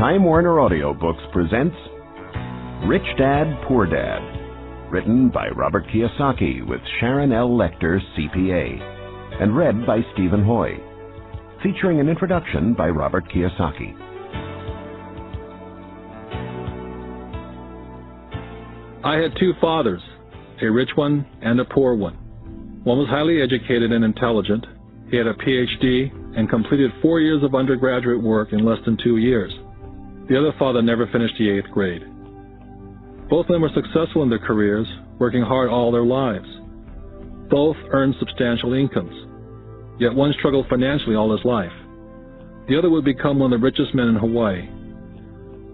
Time Warner Audiobooks presents Rich Dad, Poor Dad, written by Robert Kiyosaki with Sharon L. Lecter, CPA, and read by Stephen Hoy, featuring an introduction by Robert Kiyosaki. I had two fathers, a rich one and a poor one. One was highly educated and intelligent. He had a PhD and completed 4 years of undergraduate work in less than 2 years. The other father never finished the 8th grade. Both men were successful in their careers, working hard all their lives. Both earned substantial incomes, yet one struggled financially all his life. The other would become one of the richest men in Hawaii.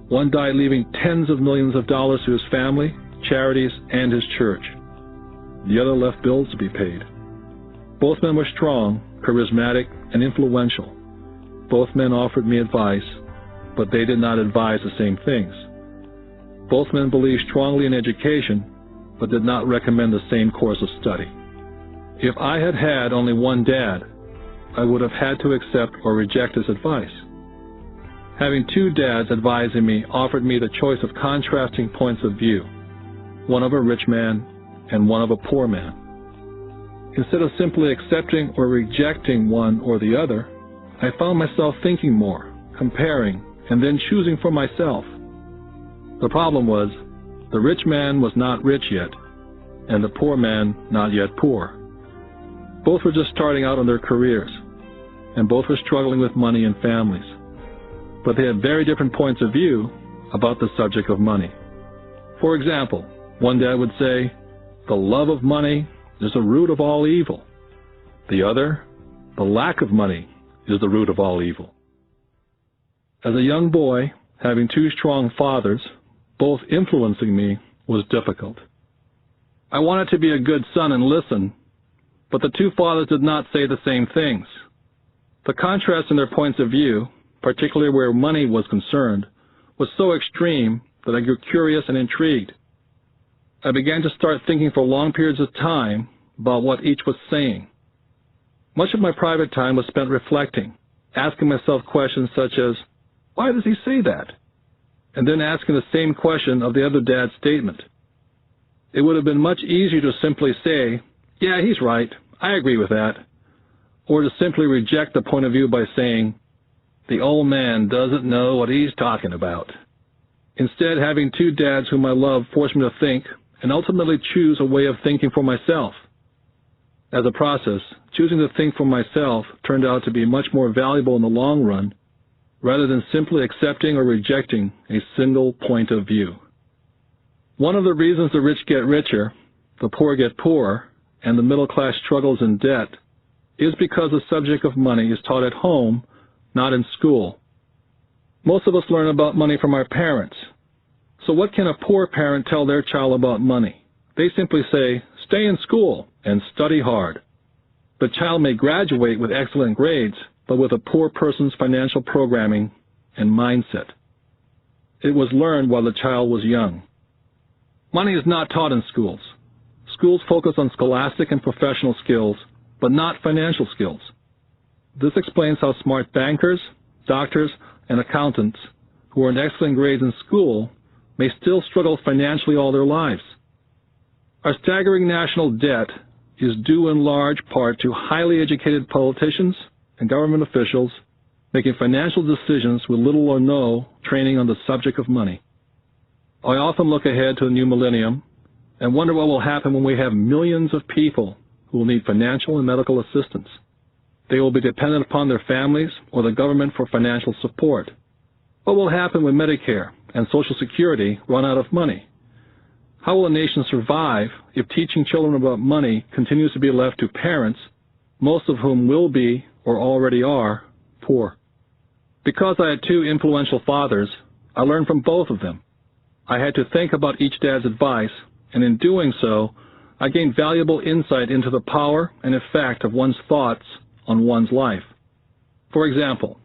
One died leaving tens of millions of dollars to his family, charities, and his church. The other left bills to be paid. Both men were strong, charismatic, and influential. Both men offered me advice, but they did not advise the same things. Both men believed strongly in education, but did not recommend the same course of study. If I had had only one dad, I would have had to accept or reject his advice. Having two dads advising me offered me the choice of contrasting points of view, one of a rich man and one of a poor man. Instead of simply accepting or rejecting one or the other, I found myself thinking more, comparing, and then choosing for myself. The problem was, the rich man was not rich yet, and the poor man not yet poor. Both were just starting out on their careers, and both were struggling with money and families. But they had very different points of view about the subject of money. For example, one dad would say, "The love of money is the root of all evil." The other, "The lack of money is the root of all evil." As a young boy, having two strong fathers, both influencing me, was difficult. I wanted to be a good son and listen, but the two fathers did not say the same things. The contrast in their points of view, particularly where money was concerned, was so extreme that I grew curious and intrigued. I began to start thinking for long periods of time about what each was saying. Much of my private time was spent reflecting, asking myself questions such as, "Why does he say that?" And then asking the same question of the other dad's statement. It would have been much easier to simply say, "Yeah, he's right, I agree with that," or to simply reject the point of view by saying, "The old man doesn't know what he's talking about." Instead, having two dads whom I love forced me to think and ultimately choose a way of thinking for myself. As a process, choosing to think for myself turned out to be much more valuable in the long run, rather than simply accepting or rejecting a single point of view. One of the reasons the rich get richer, the poor get poorer, and the middle class struggles in debt is because the subject of money is taught at home, not in school. Most of us learn about money from our parents. So what can a poor parent tell their child about money? They simply say, "Stay in school and study hard." The child may graduate with excellent grades, but with a poor person's financial programming and mindset. It was learned while the child was young. Money is not taught in schools. Schools focus on scholastic and professional skills, but not financial skills. This explains how smart bankers, doctors, and accountants who earn excellent grades in school may still struggle financially all their lives. Our staggering national debt is due in large part to highly educated politicians and government officials making financial decisions with little or no training on the subject of money. I often look ahead to the new millennium and wonder what will happen when we have millions of people who will need financial and medical assistance. They will be dependent upon their families or the government for financial support. What will happen when Medicare and Social Security run out of money? How will a nation survive if teaching children about money continues to be left to parents, most of whom will be, or already are, poor? Because I had two influential fathers, I learned from both of them. I had to think about each dad's advice, and in doing so, I gained valuable insight into the power and effect of one's thoughts on one's life. For example,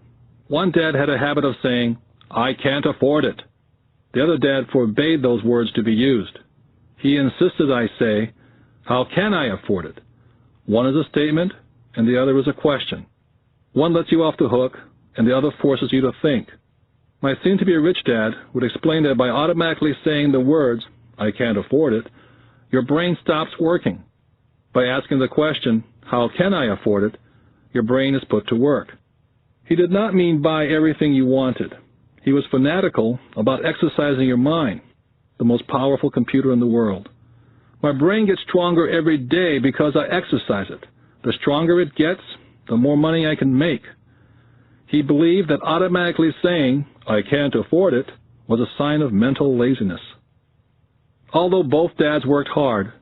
one dad had a habit of saying, "I can't afford it." The other dad forbade those words to be used. He insisted I say, "How can I afford it?" One is a statement, and the other is a question. One lets you off the hook, and the other forces you to think. My soon-to-be-rich dad would explain that by automatically saying the words, "I can't afford it," your brain stops working. By asking the question, "How can I afford it?" your brain is put to work. He did not mean buy everything you wanted. He was fanatical about exercising your mind, the most powerful computer in the world. My brain gets stronger every day because I exercise it. The stronger it gets, the more money I can make. He believed that automatically saying, "I can't afford it," was a sign of mental laziness. Although both dads worked hard,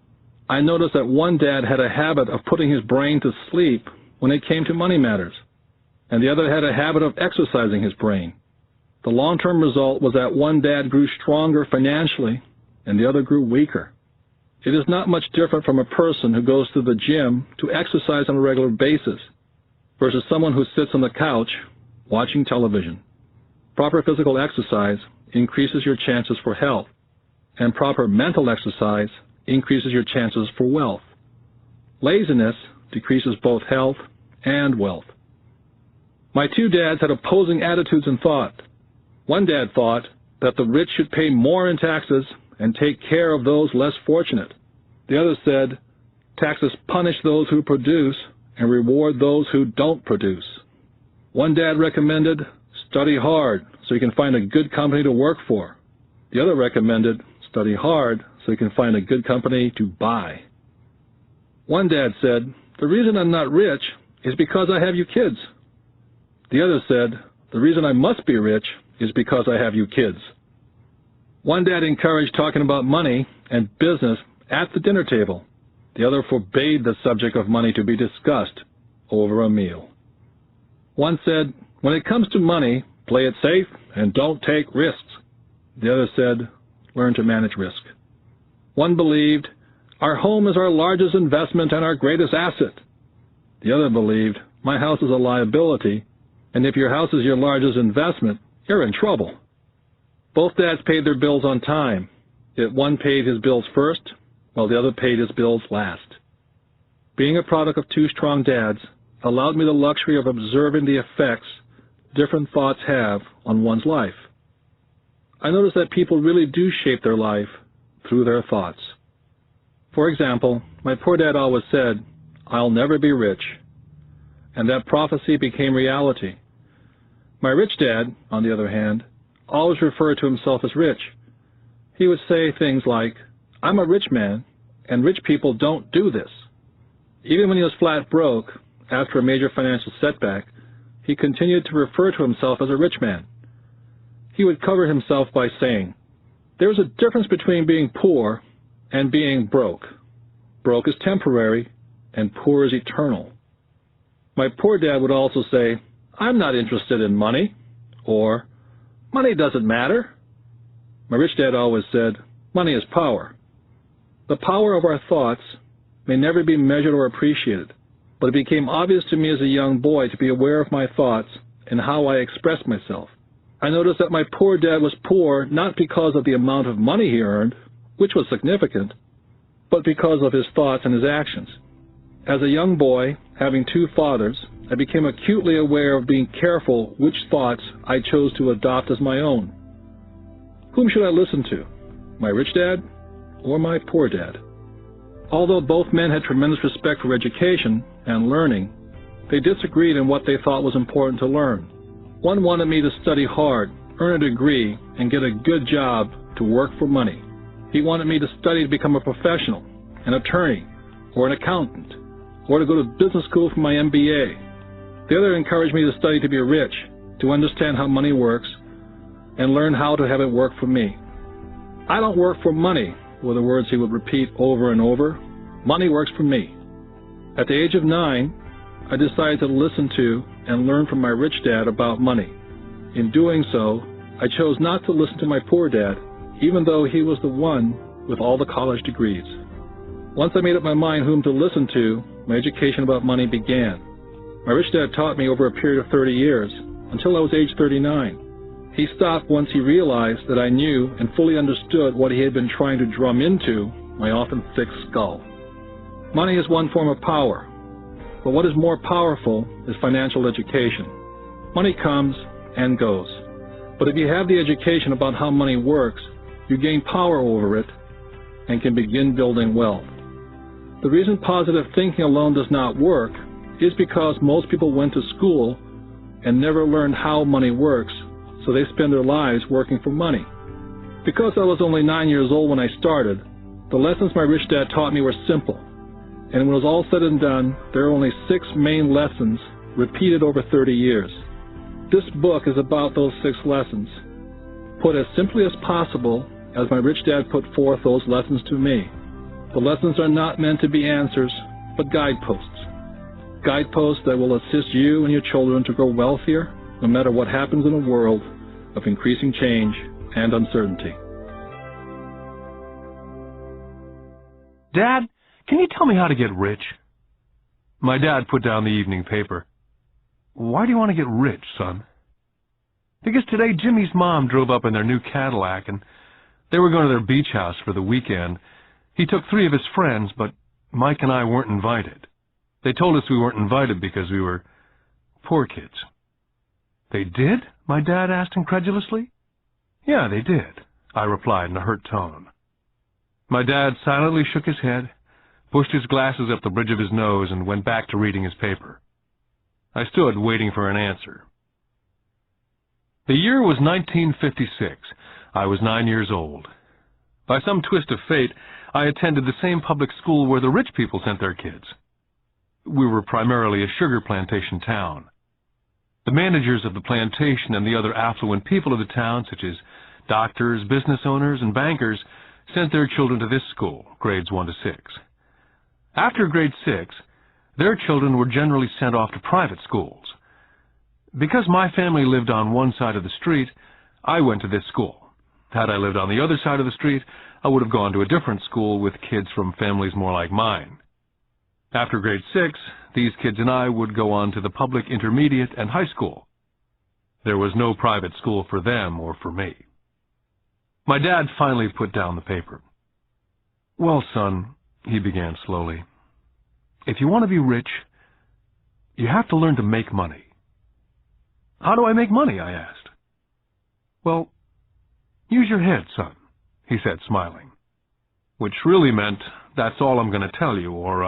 I noticed that one dad had a habit of putting his brain to sleep when it came to money matters, and the other had a habit of exercising his brain. The long-term result was that one dad grew stronger financially and the other grew weaker. It is not much different from a person who goes to the gym to exercise on a regular basis versus someone who sits on the couch watching television. Proper physical exercise increases your chances for health, and proper mental exercise increases your chances for wealth. Laziness decreases both health and wealth. My two dads had opposing attitudes and thought. One dad thought that the rich should pay more in taxes and take care of those less fortunate. The other said, taxes punish those who produce and reward those who don't produce. One dad recommended, study hard so you can find a good company to work for. The other recommended, study hard so you can find a good company to buy. One dad said, the reason I'm not rich is because I have you kids. The other said, the reason I must be rich is because I have you kids. One dad encouraged talking about money and business at the dinner table. The other forbade the subject of money to be discussed over a meal. One said, when it comes to money, play it safe and don't take risks. The other said, learn to manage risk. One believed, our home is our largest investment and our greatest asset. The other believed, my house is a liability, and if your house is your largest investment, you're in trouble. Both dads paid their bills on time, yet one paid his bills first, while the other paid his bills last. Being a product of two strong dads allowed me the luxury of observing the effects different thoughts have on one's life. I noticed that people really do shape their life through their thoughts. For example, my poor dad always said, I'll never be rich, and that prophecy became reality. My rich dad, on the other hand, always referred to himself as rich. He would say things like, I'm a rich man, and rich people don't do this. Even when he was flat broke, after a major financial setback, he continued to refer to himself as a rich man. He would cover himself by saying, there's a difference between being poor and being broke. Broke is temporary, and poor is eternal. My poor dad would also say, I'm not interested in money, or money doesn't matter. My rich dad always said, money is power. The power of our thoughts may never be measured or appreciated, but it became obvious to me as a young boy to be aware of my thoughts and how I expressed myself. I noticed that my poor dad was poor not because of the amount of money he earned, which was significant, but because of his thoughts and his actions. As a young boy, having two fathers, I became acutely aware of being careful which thoughts I chose to adopt as my own. Whom should I listen to, my rich dad or my poor dad? Although both men had tremendous respect for education and learning, they disagreed in what they thought was important to learn. One wanted me to study hard, earn a degree, and get a good job to work for money. He wanted me to study to become a professional, an attorney, or an accountant, or to go to business school for my MBA. The other encouraged me to study to be rich, to understand how money works, and learn how to have it work for me. I don't work for money, were the words he would repeat over and over. Money works for me. At the age of 9, I decided to listen to and learn from my rich dad about money. In doing so, I chose not to listen to my poor dad, even though he was the one with all the college degrees. Once I made up my mind whom to listen to, my education about money began. My rich dad taught me over a period of 30 years, until I was age 39. He stopped once he realized that I knew and fully understood what he had been trying to drum into my often thick skull. Money is one form of power, but what is more powerful is financial education. Money comes and goes. But if you have the education about how money works, you gain power over it and can begin building wealth. The reason positive thinking alone does not work is because most people went to school and never learned how money works, so they spend their lives working for money. Because I was only 9 years old when I started, the lessons my rich dad taught me were simple. And when it was all said and done, there are only 6 main lessons repeated over 30 years. This book is about those 6 lessons, put as simply as possible as my rich dad put forth those lessons to me. The lessons are not meant to be answers, but guideposts. Guideposts that will assist you and your children to grow wealthier, no matter what happens in a world of increasing change and uncertainty. Dad, can you tell me how to get rich? My dad put down the evening paper. Why do you want to get rich, son? Because today Jimmy's mom drove up in their new Cadillac and they were going to their beach house for the weekend. He took 3 of his friends, but Mike and I weren't invited. They told us we weren't invited because we were poor kids. They did? My dad asked incredulously. Yeah, they did, I replied in a hurt tone. My dad silently shook his head, pushed his glasses up the bridge of his nose, and went back to reading his paper. I stood waiting for an answer. The year was 1956. I was 9 years old. By some twist of fate, I attended the same public school where the rich people sent their kids. We were primarily a sugar plantation town. The managers of the plantation and the other affluent people of the town, such as doctors, business owners, and bankers, sent their children to this school, grades 1 to 6. After grade 6, their children were generally sent off to private schools. Because my family lived on one side of the street, I went to this school. Had I lived on the other side of the street, I would have gone to a different school with kids from families more like mine. After grade 6, these kids and I would go on to the public intermediate and high school. There was no private school for them or for me. My dad finally put down the paper. Well, son, he began slowly, if you want to be rich, you have to learn to make money. How do I make money? I asked. Well, use your head, son, he said, smiling, which really meant, that's all I'm going to tell you, or,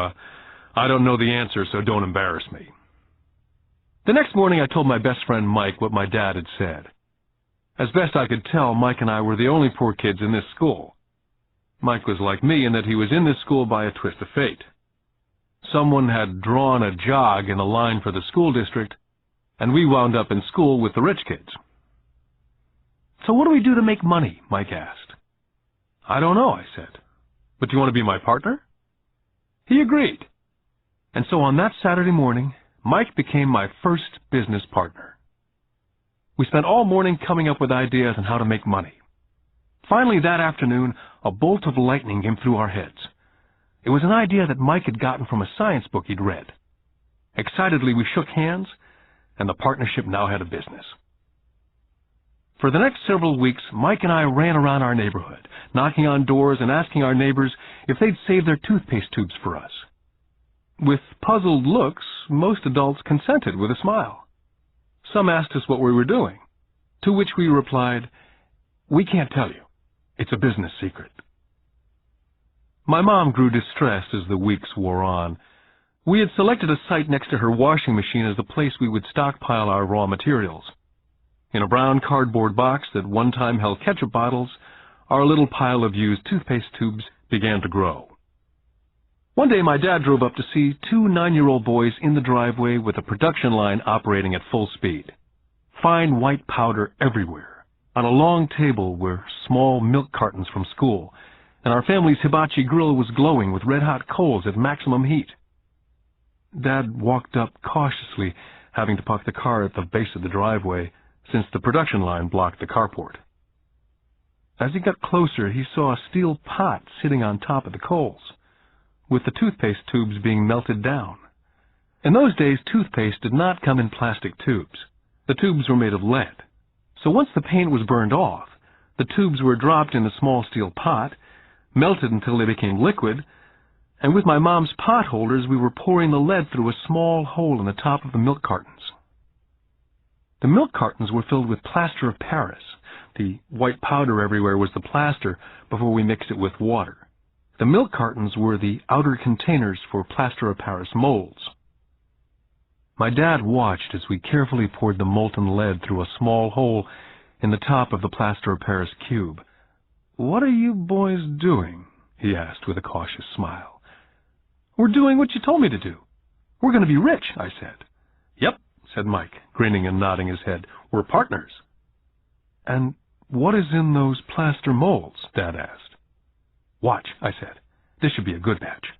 I don't know the answer, so don't embarrass me. The next morning, I told my best friend Mike what my dad had said. As best I could tell, Mike and I were the only poor kids in this school. Mike was like me in that he was in this school by a twist of fate. Someone had drawn a jog in a line for the school district, and we wound up in school with the rich kids. So what do we do to make money? Mike asked. I don't know, I said. But do you want to be my partner? He agreed. And so on that Saturday morning, Mike became my first business partner. We spent all morning coming up with ideas on how to make money. Finally, that afternoon, a bolt of lightning came through our heads. It was an idea that Mike had gotten from a science book he'd read. Excitedly, we shook hands, and the partnership now had a business. For the next several weeks, Mike and I ran around our neighborhood, knocking on doors and asking our neighbors if they'd save their toothpaste tubes for us. With puzzled looks, most adults consented with a smile. Some asked us what we were doing, to which we replied, "We can't tell you. It's a business secret." My mom grew distressed as the weeks wore on. We had selected a site next to her washing machine as the place we would stockpile our raw materials. In a brown cardboard box that one time held ketchup bottles, our little pile of used toothpaste tubes began to grow. One day my dad drove up to see 2 9-year-old boys in the driveway with a production line operating at full speed. Fine white powder everywhere. On a long table were small milk cartons from school, and our family's hibachi grill was glowing with red-hot coals at maximum heat. Dad walked up cautiously, having to park the car at the base of the driveway, since the production line blocked the carport. As he got closer, he saw a steel pot sitting on top of the coals, with the toothpaste tubes being melted down. In those days, toothpaste did not come in plastic tubes. The tubes were made of lead. So once the paint was burned off, the tubes were dropped in a small steel pot, melted until they became liquid, and with my mom's pot holders, we were pouring the lead through a small hole in the top of the milk cartons. The milk cartons were filled with plaster of Paris. The white powder everywhere was the plaster before we mixed it with water. The milk cartons were the outer containers for plaster of Paris molds. My dad watched as we carefully poured the molten lead through a small hole in the top of the plaster of Paris cube. "What are you boys doing?" he asked with a cautious smile. "We're doing what you told me to do. We're going to be rich," I said. "Yep," said Mike, grinning and nodding his head. "We're partners." "And what is in those plaster molds?" Dad asked. "Watch," I said. "This should be a good batch."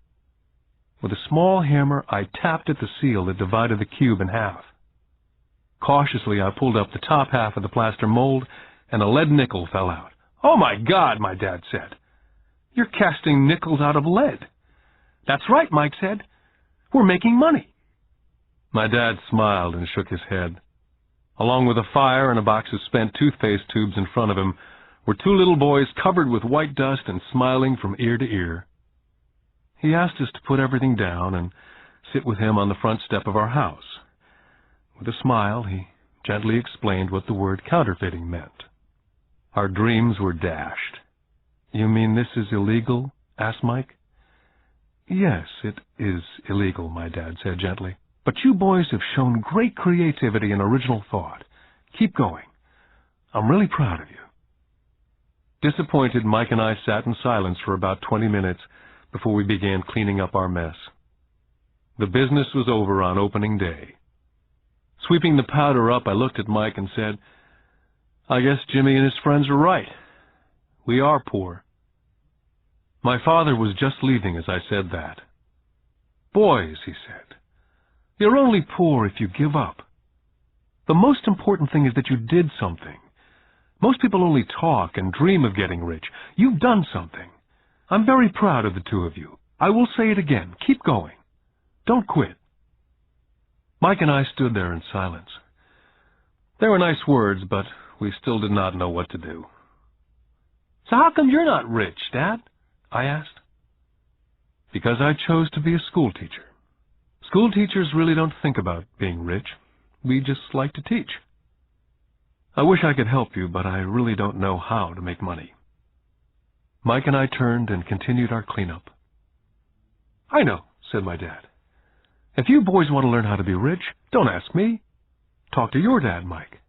With a small hammer, I tapped at the seal that divided the cube in half. Cautiously, I pulled up the top half of the plaster mold, and a lead nickel fell out. "Oh, my God," my dad said. "You're casting nickels out of lead." "That's right," Mike said. "We're making money." My dad smiled and shook his head. Along with a fire and a box of spent toothpaste tubes in front of him were two little boys covered with white dust and smiling from ear to ear. He asked us to put everything down and sit with him on the front step of our house. With a smile, he gently explained what the word counterfeiting meant. Our dreams were dashed. "You mean this is illegal?" asked Mike. "Yes, it is illegal," my dad said gently. "But you boys have shown great creativity and original thought. Keep going. I'm really proud of you." Disappointed, Mike and I sat in silence for about 20 minutes before we began cleaning up our mess. The business was over on opening day. Sweeping the powder up, I looked at Mike and said, "I guess Jimmy and his friends are right. We are poor." My father was just leaving as I said that. "Boys," he said, "you're only poor if you give up. The most important thing is that you did something. Most people only talk and dream of getting rich. You've done something. I'm very proud of the two of you. I will say it again. Keep going. Don't quit." Mike and I stood there in silence. They were nice words, but we still did not know what to do. "So how come you're not rich, Dad?" I asked. "Because I chose to be a school teacher. School teachers really don't think about being rich. We just like to teach. I wish I could help you, but I really don't know how to make money." Mike and I turned and continued our cleanup. "I know," said my dad. "If you boys want to learn how to be rich, don't ask me. Talk to your dad, Mike."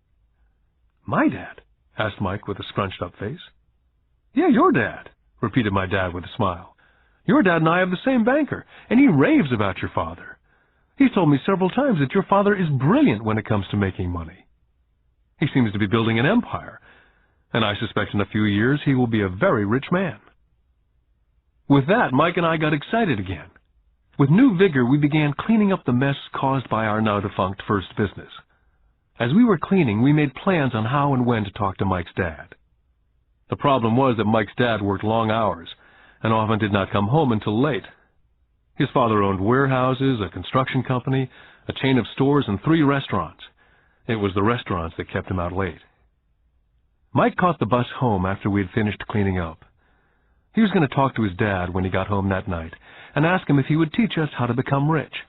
"My dad?" asked Mike with a scrunched-up face. "Yeah, your dad," repeated my dad with a smile. "Your dad and I have the same banker, and he raves about your father. He's told me several times that your father is brilliant when it comes to making money. He seems to be building an empire, and I suspect in a few years he will be a very rich man." With that, Mike and I got excited again. With new vigor, we began cleaning up the mess caused by our now-defunct first business. As we were cleaning, we made plans on how and when to talk to Mike's dad. The problem was that Mike's dad worked long hours and often did not come home until late. His father owned warehouses, a construction company, a chain of stores, and 3 restaurants. It was the restaurants that kept him out late. Mike caught the bus home after we had finished cleaning up. He was going to talk to his dad when he got home that night and ask him if he would teach us how to become rich.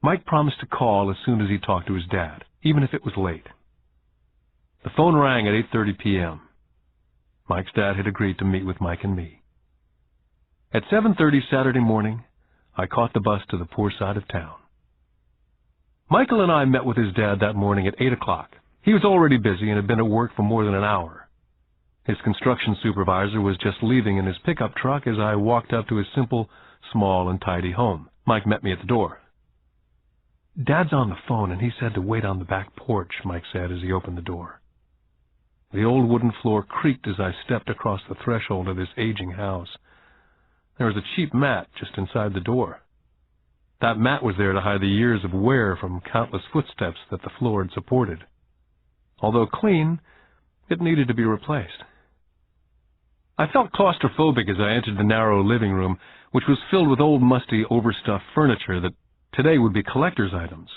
Mike promised to call as soon as he talked to his dad, even if it was late. The phone rang at 8:30 p.m. Mike's dad had agreed to meet with Mike and me. At 7:30 Saturday morning, I caught the bus to the poor side of town. Michael and I met with his dad that morning at 8 o'clock. He was already busy and had been at work for more than an hour. His construction supervisor was just leaving in his pickup truck as I walked up to his simple, small, and tidy home. Mike met me at the door. "Dad's on the phone, and he said to wait on the back porch," Mike said as he opened the door. The old wooden floor creaked as I stepped across the threshold of this aging house. There was a cheap mat just inside the door. That mat was there to hide the years of wear from countless footsteps that the floor had supported. Although clean, it needed to be replaced. I felt claustrophobic as I entered the narrow living room, which was filled with old, musty, overstuffed furniture that today would be collector's items.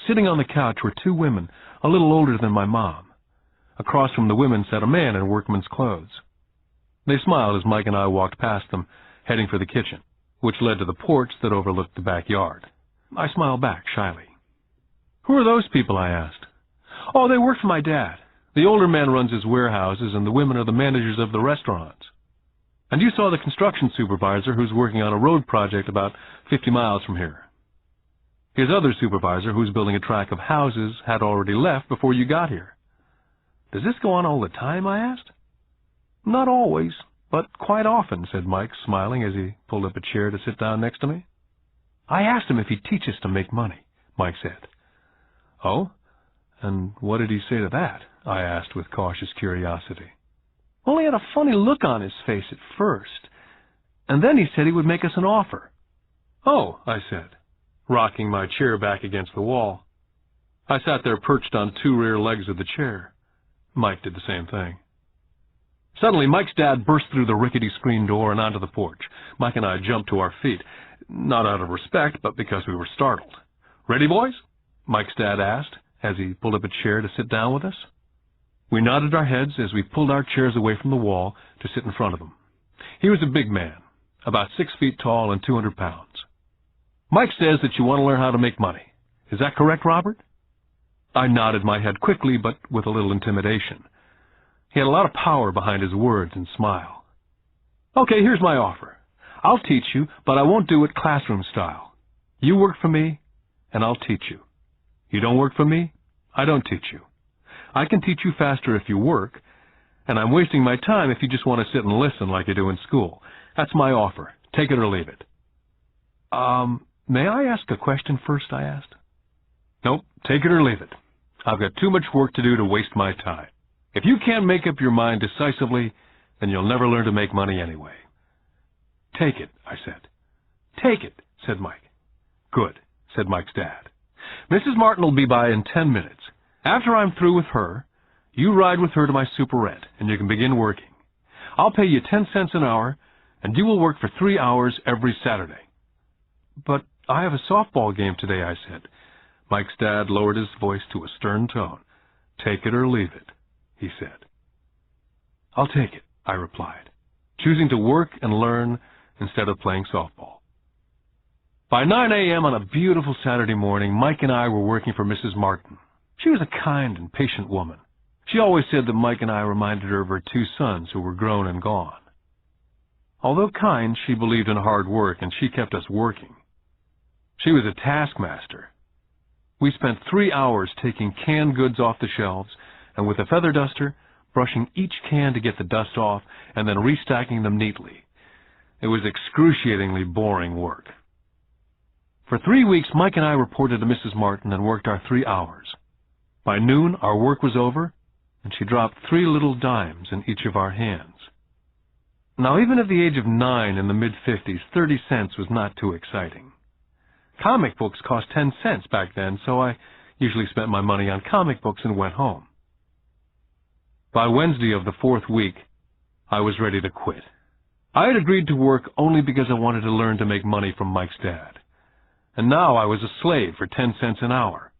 Sitting on the couch were 2 women, a little older than my mom. Across from the women sat a man in workman's clothes. They smiled as Mike and I walked past them, heading for the kitchen, which led to the porch that overlooked the backyard. I smiled back shyly. "Who are those people?" I asked. Oh, they work for my dad. The older man runs his warehouses, and the women are the managers of the restaurants. And you saw the construction supervisor who's working on a road project about 50 miles from here. His other supervisor, who's building a tract of houses, had already left before you got here. Does this go on all the time, I asked. Not always, but quite often, said Mike, smiling as he pulled up a chair to sit down next to me. I asked him if he'd teach us to make money, Mike said. Oh? And what did he say to that? I asked with cautious curiosity. Well, he had a funny look on his face at first, and then he said he would make us an offer. Oh, I said, rocking my chair back against the wall. I sat there perched on two rear legs of the chair. Mike did the same thing. Suddenly, Mike's dad burst through the rickety screen door and onto the porch. Mike and I jumped to our feet, not out of respect, but because we were startled. Ready, boys? Mike's dad asked, as he pulled up a chair to sit down with us. We nodded our heads as we pulled our chairs away from the wall to sit in front of him. He was a big man, about 6 feet tall and 200 pounds. Mike says that you want to learn how to make money. Is that correct, Robert? I nodded my head quickly, but with a little intimidation. He had a lot of power behind his words and smile. Okay, here's my offer. I'll teach you, but I won't do it classroom style. You work for me, and I'll teach you. You don't work for me, I don't teach you. I can teach you faster if you work, and I'm wasting my time if you just want to sit and listen like you do in school. That's my offer. Take it or leave it. May I ask a question first, I asked. Nope, take it or leave it. I've got too much work to do to waste my time. If you can't make up your mind decisively, then you'll never learn to make money anyway. Take it, I said. Take it, said Mike. Good, said Mike's dad. Mrs. Martin will be by in 10 minutes. After I'm through with her, you ride with her to my superette, and you can begin working. I'll pay you 10 cents an hour, and you will work for 3 hours every Saturday. But I have a softball game today, I said. Mike's dad lowered his voice to a stern tone. Take it or leave it, he said. I'll take it, I replied, choosing to work and learn instead of playing softball. By 9 a.m. on a beautiful Saturday morning, Mike and I were working for Mrs. Martin. She was a kind and patient woman. She always said that Mike and I reminded her of her 2 sons who were grown and gone. Although kind, she believed in hard work, and she kept us working. She was a taskmaster. We spent 3 hours taking canned goods off the shelves, and with a feather duster, brushing each can to get the dust off, and then restacking them neatly. It was excruciatingly boring work. For 3 weeks, Mike and I reported to Mrs. Martin and worked our 3 hours. By noon, our work was over, and she dropped 3 little dimes in each of our hands. Now, even at the age of 9 in the mid-50s, 30 cents was not too exciting. Comic books cost 10 cents back then, so I usually spent my money on comic books and went home. By Wednesday of the 4th week, I was ready to quit. I had agreed to work only because I wanted to learn to make money from Mike's dad. And now I was a slave for 10 cents an hour.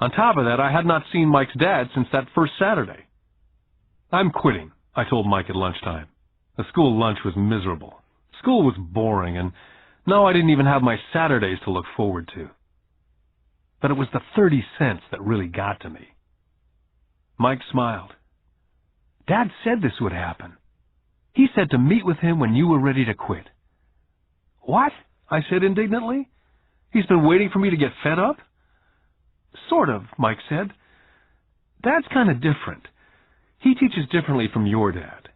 On top of that, I had not seen Mike's dad since that first Saturday. I'm quitting, I told Mike at lunchtime. The school lunch was miserable. School was boring, and now I didn't even have my Saturdays to look forward to. But it was the 30 cents that really got to me. Mike smiled. Dad said this would happen. He said to meet with him when you were ready to quit. What? I said indignantly. He's been waiting for me to get fed up? Sort of, Mike said. Dad's kind of different. He teaches differently from your dad.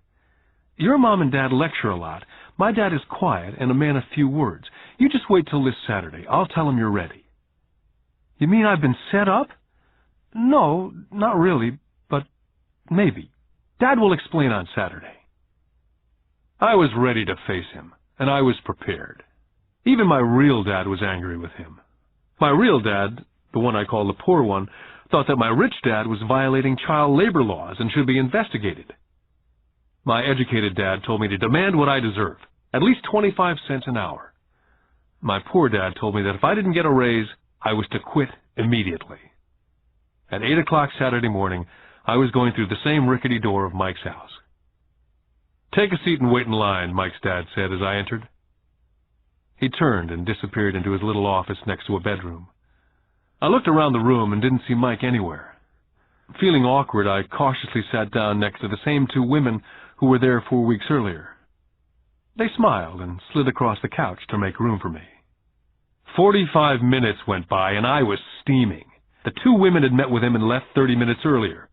Your mom and dad lecture a lot. My dad is quiet and a man of few words. You just wait till this Saturday. I'll tell him you're ready. You mean I've been set up? No, not really, but maybe. Dad will explain on Saturday. I was ready to face him, and I was prepared. Even my real dad was angry with him. My real dad, the one I call the poor one, thought that my rich dad was violating child labor laws and should be investigated. My educated dad told me to demand what I deserve, at least 25 cents an hour. My poor dad told me that if I didn't get a raise, I was to quit immediately. At 8 o'clock Saturday morning, I was going through the same rickety door of Mike's house. Take a seat and wait in line, Mike's dad said as I entered. He turned and disappeared into his little office next to a bedroom. I looked around the room and didn't see Mike anywhere. Feeling awkward, I cautiously sat down next to the same two women who were there 4 weeks earlier. They smiled and slid across the couch to make room for me. 45 minutes went by, and I was steaming. The two women had met with him and left 30 minutes earlier.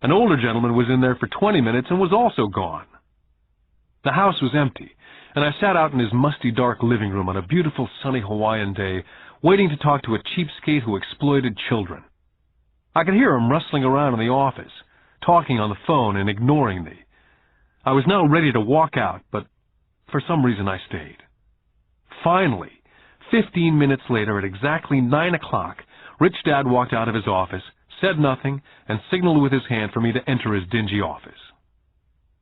An older gentleman was in there for 20 minutes and was also gone. The house was empty, and I sat out in his musty, dark living room on a beautiful, sunny Hawaiian day, waiting to talk to a cheapskate who exploited children. I could hear him rustling around in the office, talking on the phone and ignoring me. I was now ready to walk out, but for some reason I stayed. Finally, 15 minutes later, at exactly 9 o'clock, Rich Dad walked out of his office, said nothing, and signaled with his hand for me to enter his dingy office.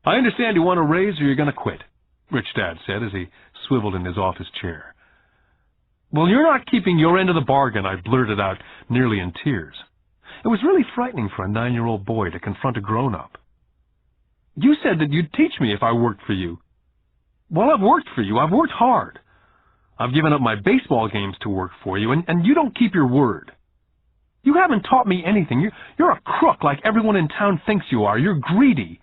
"I understand you want a raise or you're going to quit," Rich Dad said as he swiveled in his office chair. "Well, you're not keeping your end of the bargain," I blurted out, nearly in tears. It was really frightening for a 9-year-old boy to confront a grown-up. "You said that you'd teach me if I worked for you." "Well, I've worked for you. I've worked hard. I've given up my baseball games to work for you, and you don't keep your word. You haven't taught me anything. You're a crook like everyone in town thinks you are. You're greedy.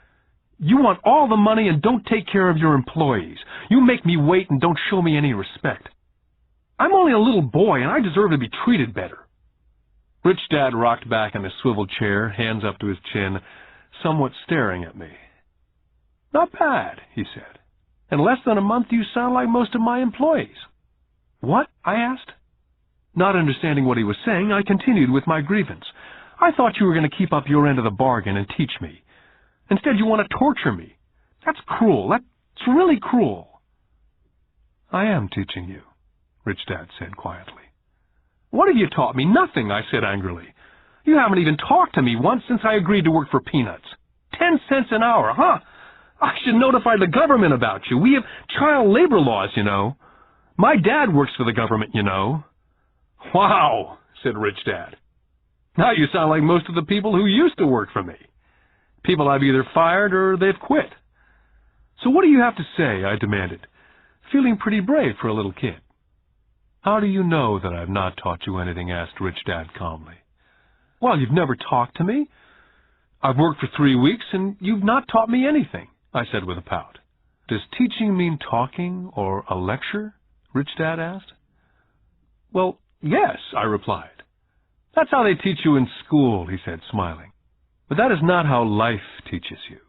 You want all the money and don't take care of your employees. You make me wait and don't show me any respect. I'm only a little boy, and I deserve to be treated better." Rich Dad rocked back in his swivel chair, hands up to his chin, somewhat staring at me. "Not bad," he said. "In less than a month you sound like most of my employees." "What?" I asked. Not understanding what he was saying, I continued with my grievance. "I thought you were going to keep up your end of the bargain and teach me. Instead, you want to torture me. That's cruel. That's really cruel." "I am teaching you," Rich Dad said quietly. "What have you taught me?" "Nothing," I said angrily. "You haven't even talked to me once since I agreed to work for peanuts. 10 cents an hour, huh? I should notify the government about you. We have child labor laws, you know. My dad works for the government, you know." "Wow," said Rich Dad. "Now you sound like most of the people who used to work for me. People I've either fired or they've quit." "So what do you have to say?" I demanded, feeling pretty brave for a little kid. "How do you know that I've not taught you anything?" asked Rich Dad calmly. "Well, you've never talked to me. I've worked for 3 weeks, and you've not taught me anything," I said with a pout. "Does teaching mean talking or a lecture?" Rich Dad asked. "Well, yes," I replied. "That's how they teach you in school," he said, smiling. "But that is not how life teaches you.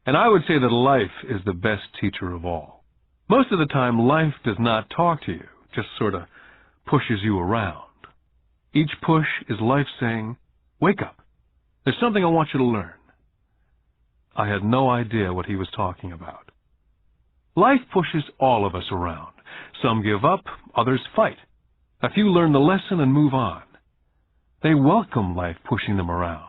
And I would say that life is the best teacher of all. Most of the time, life does not talk to you, just sort of pushes you around. Each push is life saying, 'Wake up. There's something I want you to learn.'" I had no idea what he was talking about. Life pushes all of us around. Some give up, others fight. A few learn the lesson and move on. They welcome life pushing them around.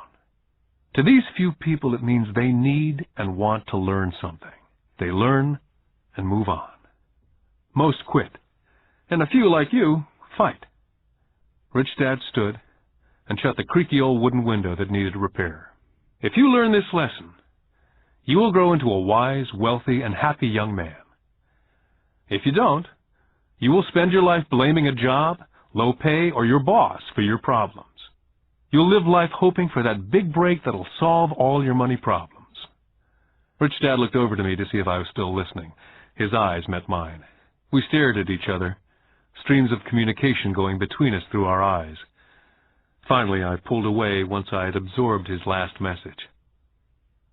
To these few people, it means they need and want to learn something. They learn and move on. Most quit, and a few like you fight. Rich Dad stood and shut the creaky old wooden window that needed repair. "If you learn this lesson, you will grow into a wise, wealthy, and happy young man. If you don't, you will spend your life blaming a job, low pay, or your boss for your problems. You'll live life hoping for that big break that'll solve all your money problems." Rich Dad looked over to me to see if I was still listening. His eyes met mine. We stared at each other, streams of communication going between us through our eyes. Finally, I pulled away once I had absorbed his last message.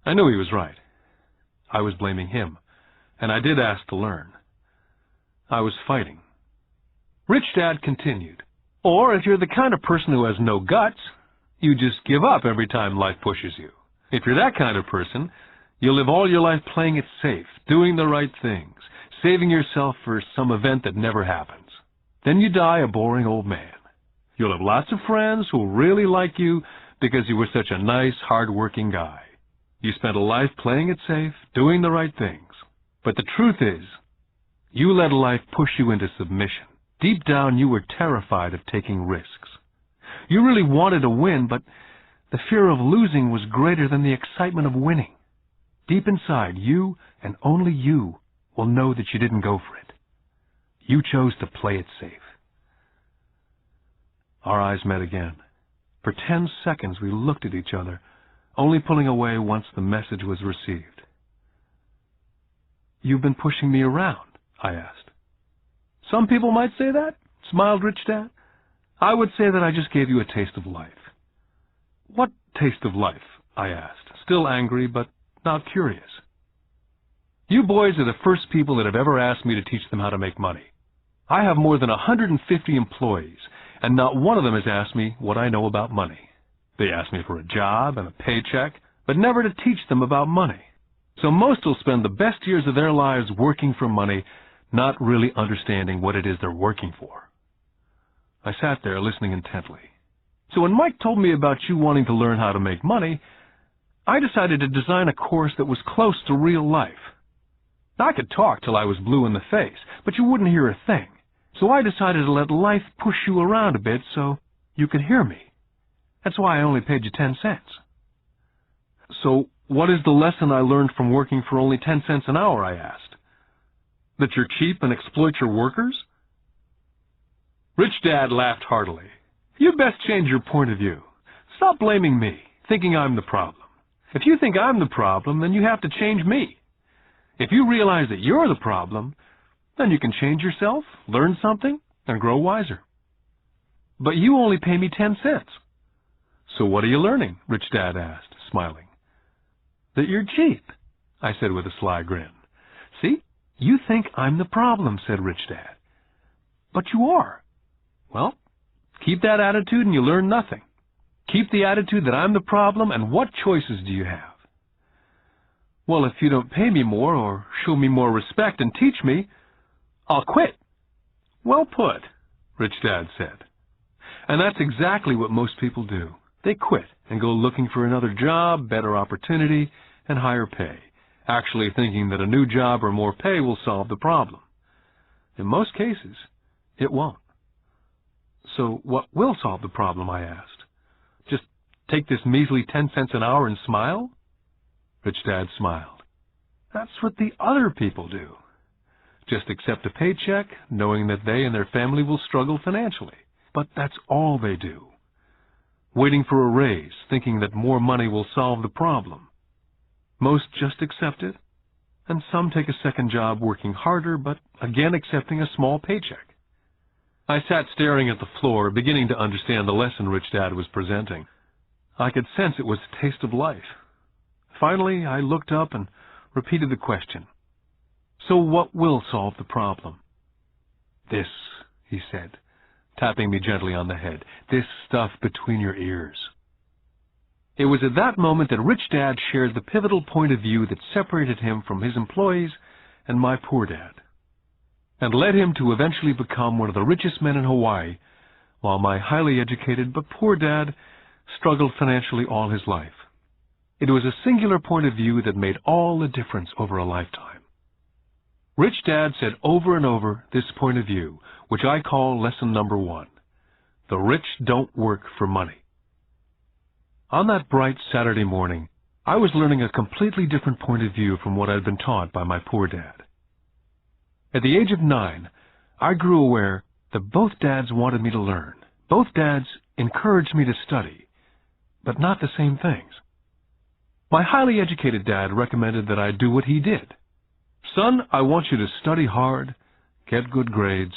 I knew he was right. I was blaming him, and I did ask to learn. I was fighting. Rich Dad continued, "Or if you're the kind of person who has no guts, you just give up every time life pushes you. If you're that kind of person, you'll live all your life playing it safe, doing the right things, saving yourself for some event that never happens. Then you die a boring old man. You'll have lots of friends who'll really like you because you were such a nice, hard-working guy. You spent a life playing it safe, doing the right things. But the truth is, you let life push you into submission. Deep down, you were terrified of taking risks. You really wanted to win, but the fear of losing was greater than the excitement of winning. Deep inside, you and only you will know that you didn't go for it. You chose to play it safe." Our eyes met again. For 10 seconds we looked at each other, only pulling away once the message was received. "You've been pushing me around?" I asked. "Some people might say that," smiled Rich Dad. "I would say that I just gave you a taste of life." "What taste of life?" I asked, still angry but now curious. "You boys are the first people that have ever asked me to teach them how to make money. I have more than 150 employees, and not one of them has asked me what I know about money. They ask me for a job and a paycheck, but never to teach them about money. So most will spend the best years of their lives working for money, not really understanding what it is they're working for." I sat there listening intently. "So when Mike told me about you wanting to learn how to make money, I decided to design a course that was close to real life. I could talk till I was blue in the face, but you wouldn't hear a thing. So I decided to let life push you around a bit so you could hear me. That's why I only paid you 10 cents. "So what is the lesson I learned from working for only 10 cents an hour?" I asked. "That you're cheap and exploit your workers?" Rich Dad laughed heartily. "You best change your point of view. Stop blaming me, thinking I'm the problem. If you think I'm the problem, then you have to change me. If you realize that you're the problem, then you can change yourself, learn something, and grow wiser." "But you only pay me 10 cents. "So what are you learning?" Rich Dad asked, smiling. "That you're cheap," I said with a sly grin. "See, you think I'm the problem," said Rich Dad. "But you are. Well, keep that attitude and you learn nothing. Keep the attitude that I'm the problem, and what choices do you have?" "Well, if you don't pay me more or show me more respect and teach me, I'll quit." "Well put," Rich Dad said. And that's exactly what most people do. They quit and go looking for another job, better opportunity, and higher pay, actually thinking that a new job or more pay will solve the problem. In most cases, it won't. "So what will solve the problem?" I asked. "Just take this measly 10 cents an hour and smile?" Rich Dad smiled. "That's what the other people do. Just accept a paycheck, knowing that they and their family will struggle financially. But that's all they do. Waiting for a raise, thinking that more money will solve the problem. Most just accept it, and some take a second job working harder, but again accepting a small paycheck." I sat staring at the floor, beginning to understand the lesson Rich Dad was presenting. I could sense it was a taste of life. Finally, I looked up and repeated the question. "So what will solve the problem?" "This," he said, tapping me gently on the head. "This stuff between your ears." It was at that moment that Rich Dad shared the pivotal point of view that separated him from his employees and my poor dad, and led him to eventually become one of the richest men in Hawaii, while my highly educated but poor dad struggled financially all his life. It was a singular point of view that made all the difference over a lifetime. Rich Dad said over and over this point of view, which I call lesson number 1. The rich don't work for money. On that bright Saturday morning, I was learning a completely different point of view from what I'd been taught by my poor dad. At the age of 9, I grew aware that both dads wanted me to learn. Both dads encouraged me to study, but not the same things. My highly educated dad recommended that I do what he did. "Son, I want you to study hard, get good grades,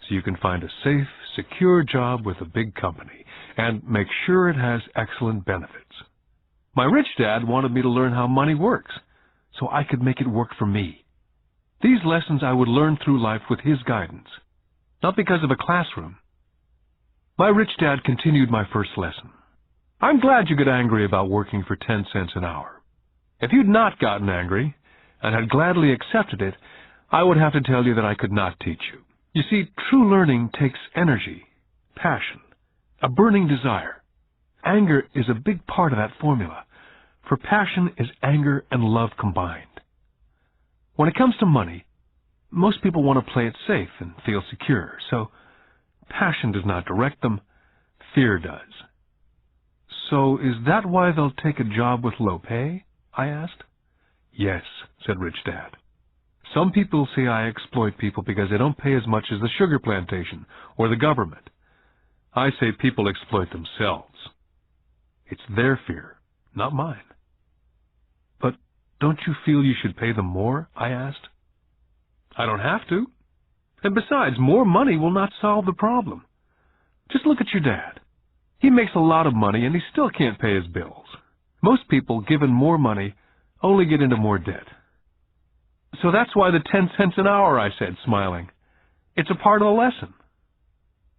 so you can find a safe, secure job with a big company, and make sure it has excellent benefits." My rich dad wanted me to learn how money works, so I could make it work for me. These lessons I would learn through life with his guidance, not because of a classroom. My rich dad continued my first lesson. "I'm glad you get angry about working for 10 cents an hour. If you'd not gotten angry, and had gladly accepted it, I would have to tell you that I could not teach you. You see, true learning takes energy, passion, a burning desire. Anger is a big part of that formula, for passion is anger and love combined. When it comes to money, most people want to play it safe and feel secure, so passion does not direct them, fear does." "So is that why they'll take a job with low pay?" I asked. "Yes," said Rich Dad. "Some people say I exploit people because they don't pay as much as the sugar plantation or the government. I say people exploit themselves. It's their fear, not mine. But don't you feel you should pay them more? I asked. I don't have to. And besides, more money will not solve the problem. Just look at your dad. He makes a lot of money and he still can't pay his bills. Most people, given more money, only get into more debt. So that's why the 10 cents an hour, I said, smiling. It's a part of the lesson.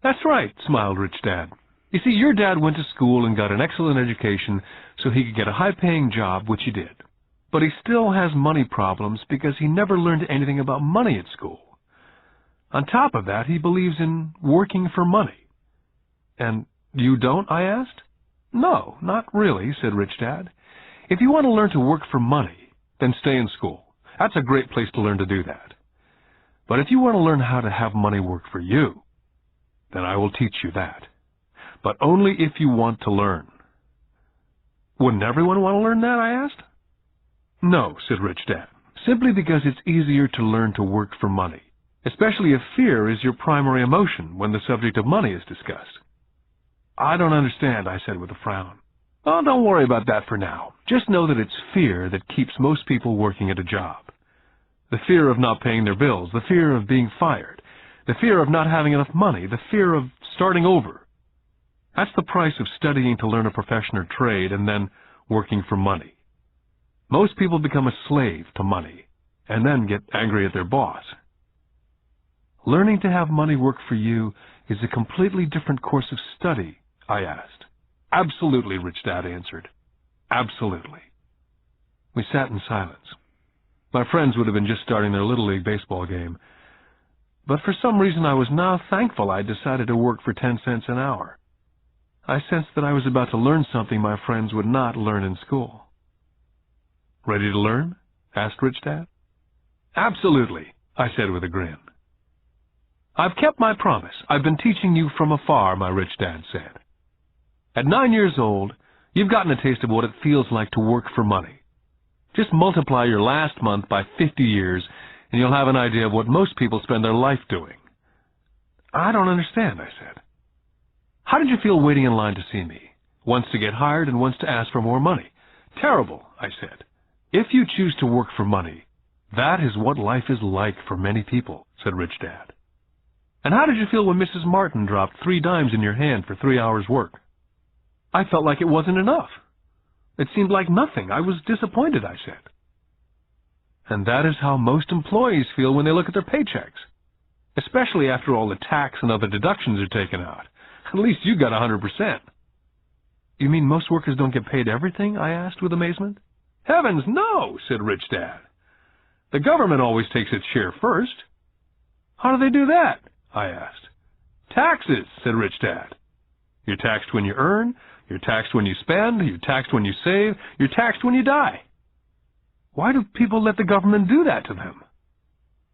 That's right, smiled Rich Dad. You see, your dad went to school and got an excellent education so he could get a high-paying job, which he did. But he still has money problems because he never learned anything about money at school. On top of that, he believes in working for money. And you don't, I asked? No, not really, said Rich Dad. If you want to learn to work for money, then stay in school. That's a great place to learn to do that. But if you want to learn how to have money work for you, then I will teach you that. But only if you want to learn. Wouldn't everyone want to learn that, I asked? No, said Rich Dad, simply because it's easier to learn to work for money, especially if fear is your primary emotion when the subject of money is discussed. I don't understand, I said with a frown. Oh, don't worry about that for now. Just know that it's fear that keeps most people working at a job. The fear of not paying their bills, the fear of being fired, the fear of not having enough money, the fear of starting over. That's the price of studying to learn a profession or trade and then working for money. Most people become a slave to money and then get angry at their boss. Learning to have money work for you is a completely different course of study, I asked. Absolutely, Rich Dad answered. Absolutely. We sat in silence. My friends would have been just starting their Little League baseball game. But for some reason I was now thankful I'd decided to work for 10 cents an hour. I sensed that I was about to learn something my friends would not learn in school. Ready to learn? Asked Rich Dad. Absolutely, I said with a grin. I've kept my promise. I've been teaching you from afar, my Rich Dad said. At 9 years old, you've gotten a taste of what it feels like to work for money. Just multiply your last month by 50 years, and you'll have an idea of what most people spend their life doing. I don't understand, I said. How did you feel waiting in line to see me? Once to get hired and once to ask for more money. Terrible, I said. If you choose to work for money, that is what life is like for many people, said Rich Dad. And how did you feel when Mrs. Martin dropped 3 dimes in your hand for 3 hours' work? I felt like it wasn't enough. It seemed like nothing. I was disappointed, I said. And that is how most employees feel when they look at their paychecks, especially after all the tax and other deductions are taken out. At least you got 100%. You mean most workers don't get paid everything? I asked with amazement. Heavens, no, said Rich Dad. The government always takes its share first. How do they do that? I asked. Taxes, said Rich Dad. You're taxed when you earn, you're taxed when you spend, you're taxed when you save, you're taxed when you die. Why do people let the government do that to them?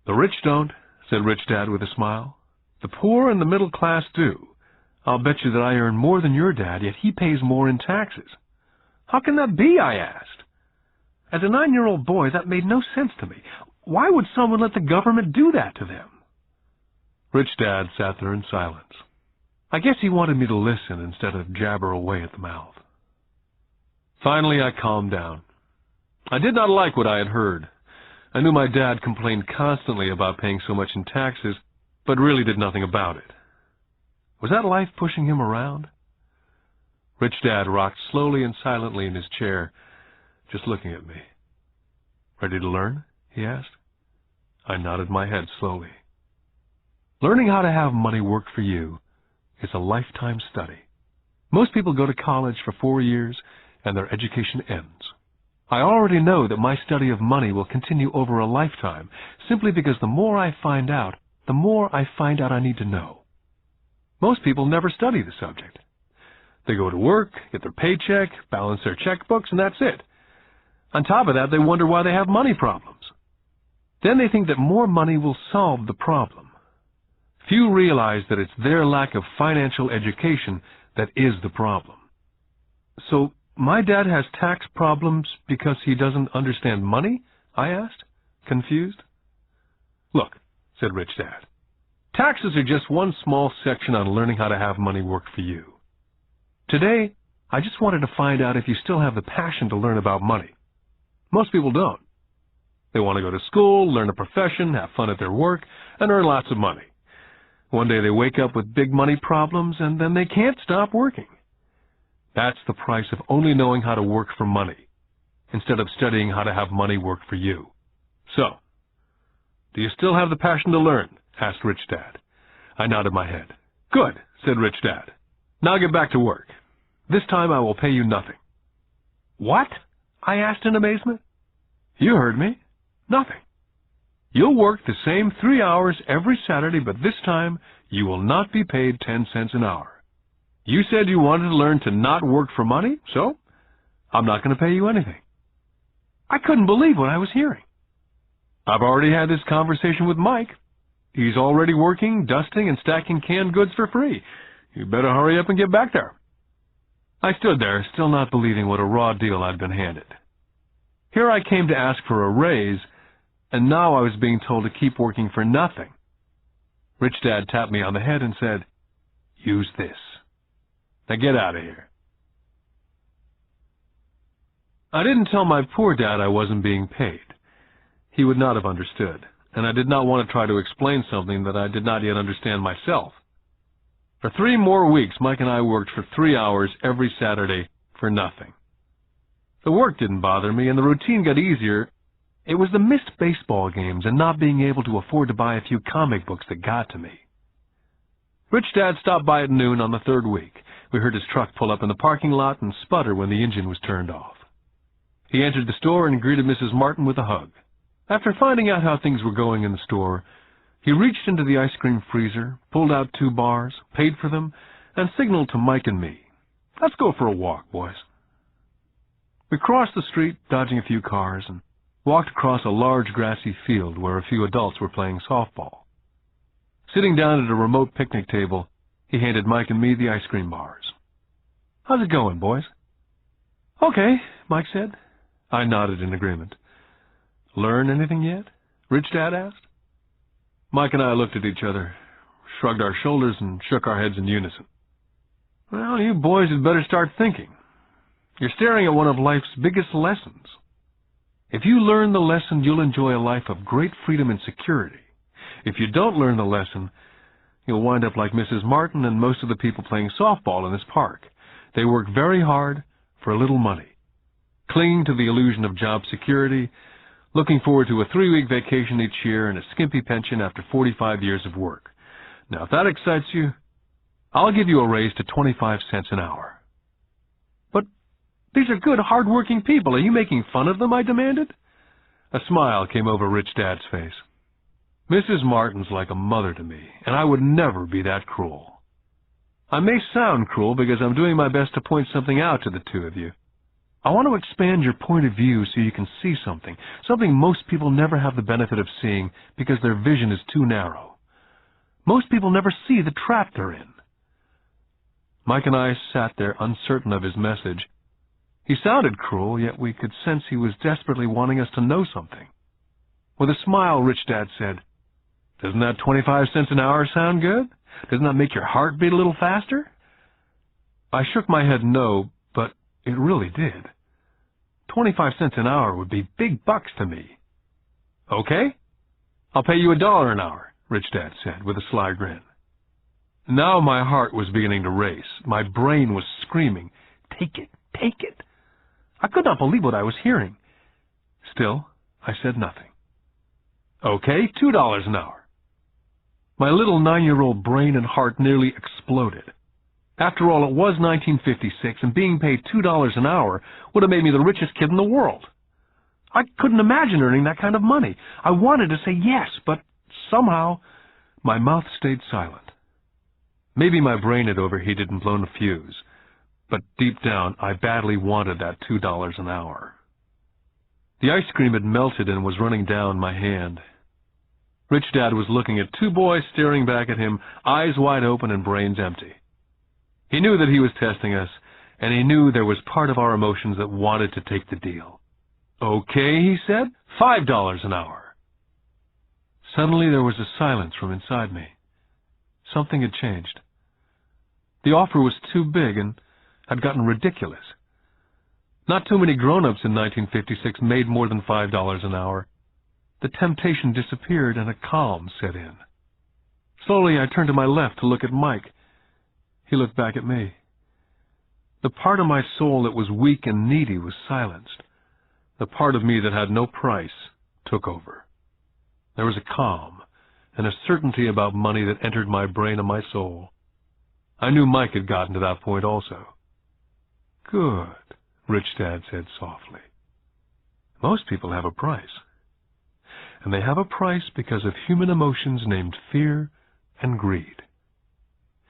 The rich don't, said Rich Dad with a smile. The poor and the middle class do. I'll bet you that I earn more than your dad, yet he pays more in taxes. How can that be? I asked. As a 9-year-old boy, that made no sense to me. Why would someone let the government do that to them? Rich Dad sat there in silence. I guess he wanted me to listen instead of jabber away at the mouth. Finally, I calmed down. I did not like what I had heard. I knew my dad complained constantly about paying so much in taxes, but really did nothing about it. Was that life pushing him around? Rich Dad rocked slowly and silently in his chair, just looking at me. Ready to learn? He asked. I nodded my head slowly. Learning how to have money work for you is a lifetime study. Most people go to college for 4 years and their education ends. I already know that my study of money will continue over a lifetime simply because the more I find out, the more I find out I need to know. Most people never study the subject. They go to work, get their paycheck, balance their checkbooks, and that's it. On top of that, they wonder why they have money problems. Then they think that more money will solve the problem. Few realize that it's their lack of financial education that is the problem. So, my dad has tax problems because he doesn't understand money? I asked, confused. Look, said Rich Dad, taxes are just one small section on learning how to have money work for you. Today, I just wanted to find out if you still have the passion to learn about money. Most people don't. They want to go to school, learn a profession, have fun at their work, and earn lots of money. One day they wake up with big money problems, and then they can't stop working. That's the price of only knowing how to work for money, instead of studying how to have money work for you. So, do you still have the passion to learn? Asked Rich Dad. I nodded my head. Good, said Rich Dad. Now get back to work. This time I will pay you nothing. What? I asked in amazement. You heard me. Nothing. You'll work the same 3 hours every Saturday, but this time you will not be paid 10 cents an hour. You said you wanted to learn to not work for money, so I'm not going to pay you anything. I couldn't believe what I was hearing. I've already had this conversation with Mike. He's already working, dusting, and stacking canned goods for free. You better hurry up and get back there. I stood there, still not believing what a raw deal I'd been handed. Here I came to ask for a raise, and now I was being told to keep working for nothing. Rich Dad tapped me on the head and said, "Use this. Now get out of here." I didn't tell my poor dad I wasn't being paid. He would not have understood, and I did not want to try to explain something that I did not yet understand myself. For 3 more weeks, Mike and I worked for 3 hours every Saturday for nothing. The work didn't bother me, and the routine got easier. It was the missed baseball games and not being able to afford to buy a few comic books that got to me. Rich Dad stopped by at noon on the 3rd week. We heard his truck pull up in the parking lot and sputter when the engine was turned off. He entered the store and greeted Mrs. Martin with a hug. After finding out how things were going in the store, he reached into the ice cream freezer, pulled out 2 bars, paid for them, and signaled to Mike and me, "Let's go for a walk, boys." We crossed the street, dodging a few cars, and walked across a large grassy field where a few adults were playing softball. Sitting down at a remote picnic table, he handed Mike and me the ice cream bars. "How's it going, boys?" "Okay," Mike said. I nodded in agreement. "Learn anything yet?" Rich Dad asked. Mike and I looked at each other, shrugged our shoulders, and shook our heads in unison. "Well, you boys had better start thinking. You're staring at one of life's biggest lessons. If you learn the lesson, you'll enjoy a life of great freedom and security. If you don't learn the lesson, you'll wind up like Mrs. Martin and most of the people playing softball in this park. They work very hard for a little money, clinging to the illusion of job security, looking forward to a 3-week vacation each year and a skimpy pension after 45 years of work. Now, if that excites you, I'll give you a raise to 25 cents an hour." "But these are good, hard-working people. Are you making fun of them?" I demanded. A smile came over Rich Dad's face. "Mrs. Martin's like a mother to me, and I would never be that cruel. I may sound cruel because I'm doing my best to point something out to the 2 of you. I want to expand your point of view so you can see something most people never have the benefit of seeing because their vision is too narrow. Most people never see the trap they're in." Mike and I sat there uncertain of his message. He sounded cruel, yet we could sense he was desperately wanting us to know something. With a smile, Rich Dad said, "Doesn't that 25 cents an hour sound good? Doesn't that make your heart beat a little faster?" I shook my head no, but it really did. 25 cents an hour would be big bucks to me. "Okay, I'll pay you $1 an hour," Rich Dad said with a sly grin. Now my heart was beginning to race. My brain was screaming, "Take it, take it." I could not believe what I was hearing. Still, I said nothing. "Okay, $2 an hour." My little 9-year-old brain and heart nearly exploded. After all, it was 1956, and being paid $2 an hour would have made me the richest kid in the world. I couldn't imagine earning that kind of money. I wanted to say yes, but somehow my mouth stayed silent. Maybe my brain had overheated and blown a fuse, but deep down I badly wanted that $2 an hour. The ice cream had melted and was running down my hand. Rich Dad was looking at 2 boys staring back at him, eyes wide open and brains empty. He knew that he was testing us, and he knew there was part of our emotions that wanted to take the deal. "Okay," he said, $5 an hour. Suddenly there was a silence from inside me. Something had changed. The offer was too big, and had gotten ridiculous. Not too many grown-ups in 1956 made more than $5 an hour. The temptation disappeared and a calm set in. Slowly I turned to my left to look at Mike. He looked back at me. The part of my soul that was weak and needy was silenced. The part of me that had no price took over. There was a calm and a certainty about money that entered my brain and my soul. I knew Mike had gotten to that point also. "Good," Rich Dad said softly. "Most people have a price. And they have a price because of human emotions named fear and greed.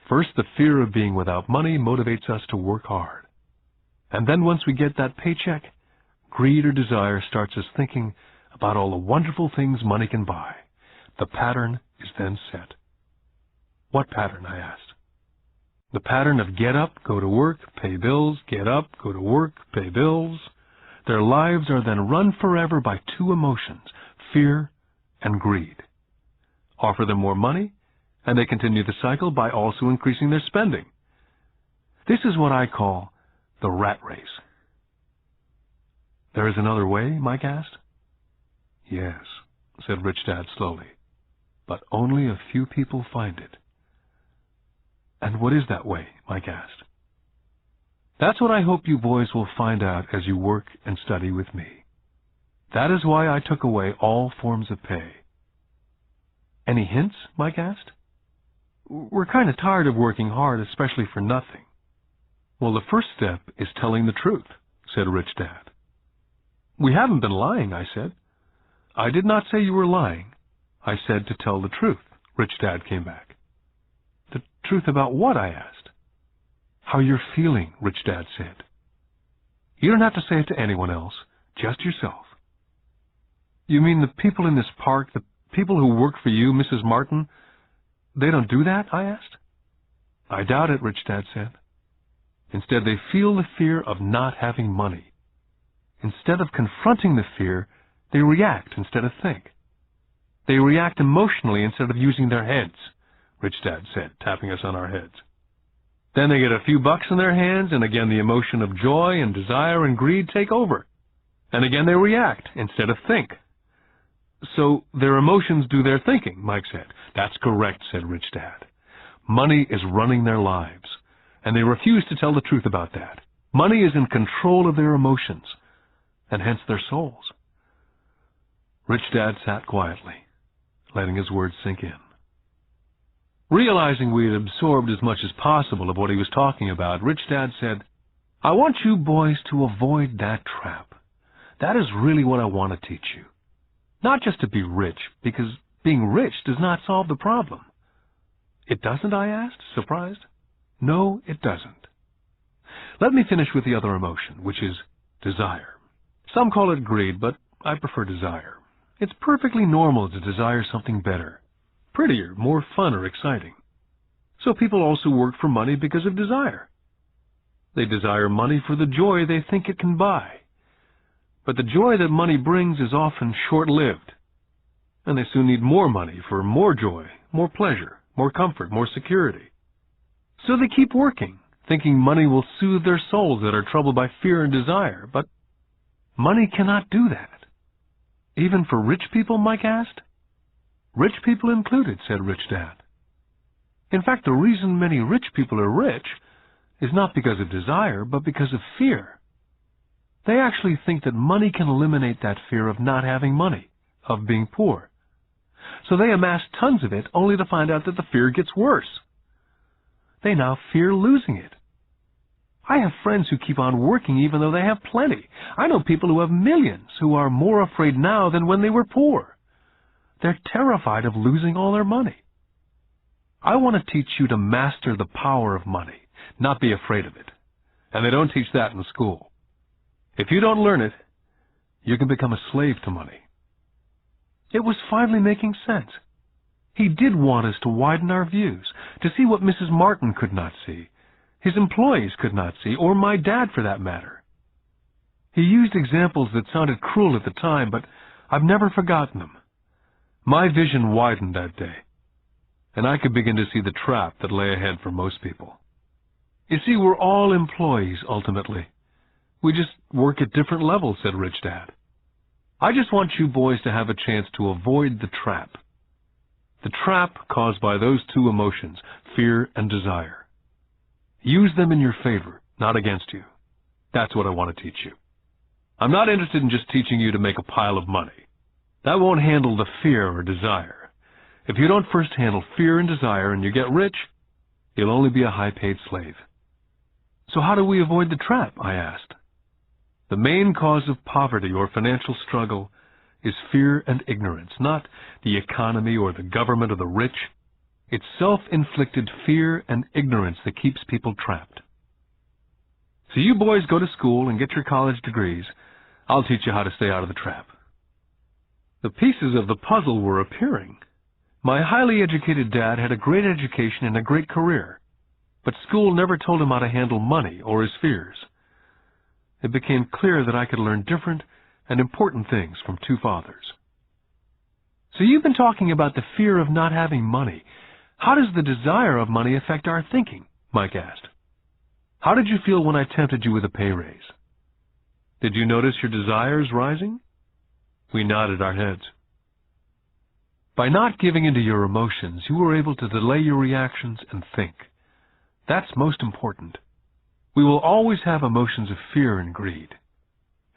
First, the fear of being without money motivates us to work hard. And then once we get that paycheck, greed or desire starts us thinking about all the wonderful things money can buy. The pattern is then set." "What pattern?" I asked. "The pattern of get up, go to work, pay bills, get up, go to work, pay bills." Their lives are then run forever by two emotions, fear and greed. Offer them more money, and they continue the cycle by also increasing their spending. This is what I call the rat race. "There is another way?" Mike asked. "Yes," said Rich Dad slowly, "but only a few people find it." "And what is that way?" Mike asked. "That's what I hope you boys will find out as you work and study with me. That is why I took away all forms of pay." "Any hints?" Mike asked. "We're kind of tired of working hard, especially for nothing." "Well, the first step is telling the truth," said Rich Dad. "We haven't been lying," I said. "I did not say you were lying. I said to tell the truth," Rich Dad came back. "The truth about what?" I asked. "How you're feeling," Rich Dad said. "You don't have to say it to anyone else, just yourself." "You mean the people in this park, the people who work for you, Mrs. Martin, they don't do that?" I asked. "I doubt it," Rich Dad said. "Instead, they feel the fear of not having money. Instead of confronting the fear, they react instead of think. They react emotionally instead of using their heads," Rich Dad said, tapping us on our heads. "Then they get a few bucks in their hands, and again the emotion of joy and desire and greed take over. And again they react instead of think." "So their emotions do their thinking," Mike said. "That's correct," said Rich Dad. "Money is running their lives, and they refuse to tell the truth about that. Money is in control of their emotions, and hence their souls." Rich Dad sat quietly, letting his words sink in. Realizing we had absorbed as much as possible of what he was talking about, Rich Dad said, "I want you boys to avoid that trap. That is really what I want to teach you. Not just to be rich, because being rich does not solve the problem." "It doesn't?" I asked, surprised. "No, it doesn't. Let me finish with the other emotion, which is desire. Some call it greed, but I prefer desire. It's perfectly normal to desire something better, prettier, more fun or exciting. So people also work for money because of desire. They desire money for the joy they think it can buy. But the joy that money brings is often short-lived, and they soon need more money for more joy, more pleasure, more comfort, more security. So they keep working, thinking money will soothe their souls that are troubled by fear and desire. But money cannot do that. Even for rich people?" Mike asked. "Rich people included," said Rich Dad. "In fact, the reason many rich people are rich is not because of desire, but because of fear. They actually think that money can eliminate that fear of not having money, of being poor. So they amass tons of it only to find out that the fear gets worse. They now fear losing it. I have friends who keep on working even though they have plenty. I know people who have millions who are more afraid now than when they were poor. They're terrified of losing all their money. I want to teach you to master the power of money, not be afraid of it. And they don't teach that in school. If you don't learn it, you can become a slave to money." It was finally making sense. He did want us to widen our views, to see what Mrs. Martin could not see, his employees could not see, or my dad for that matter. He used examples that sounded cruel at the time, but I've never forgotten them. My vision widened that day, and I could begin to see the trap that lay ahead for most people. You see, we're all employees, ultimately. We just work at different levels, said Rich Dad. I just want you boys to have a chance to avoid the trap. The trap caused by those two emotions, fear and desire. Use them in your favor, not against you. That's what I want to teach you. I'm not interested in just teaching you to make a pile of money. That won't handle the fear or desire. If you don't first handle fear and desire and you get rich, you'll only be a high-paid slave. So how do we avoid the trap, I asked. The main cause of poverty or financial struggle is fear and ignorance, not the economy or the government or the rich. It's self-inflicted fear and ignorance that keeps people trapped. So you boys go to school and get your college degrees. I'll teach you how to stay out of the trap. The pieces of the puzzle were appearing. My highly educated dad had a great education and a great career, but school never told him how to handle money or his fears. It became clear that I could learn different and important things from two fathers. So you've been talking about the fear of not having money. How does the desire of money affect our thinking? Mike asked. How did you feel when I tempted you with a pay raise? Did you notice your desires rising? We nodded our heads. By not giving into your emotions, you were able to delay your reactions and think. That's most important. We will always have emotions of fear and greed.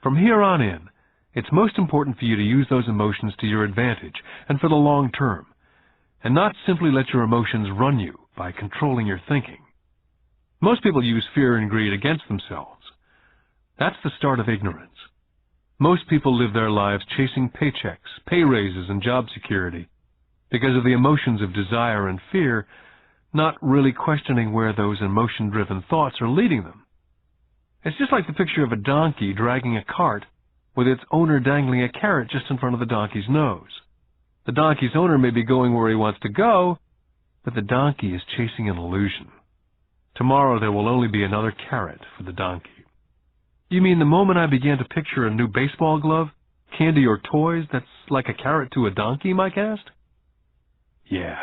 From here on in, it's most important for you to use those emotions to your advantage and for the long term, and not simply let your emotions run you by controlling your thinking. Most people use fear and greed against themselves. That's the start of ignorance. Most people live their lives chasing paychecks, pay raises, and job security because of the emotions of desire and fear, not really questioning where those emotion-driven thoughts are leading them. It's just like the picture of a donkey dragging a cart with its owner dangling a carrot just in front of the donkey's nose. The donkey's owner may be going where he wants to go, but the donkey is chasing an illusion. Tomorrow there will only be another carrot for the donkey. You mean the moment I began to picture a new baseball glove, candy or toys that's like a carrot to a donkey, Mike asked? Yeah.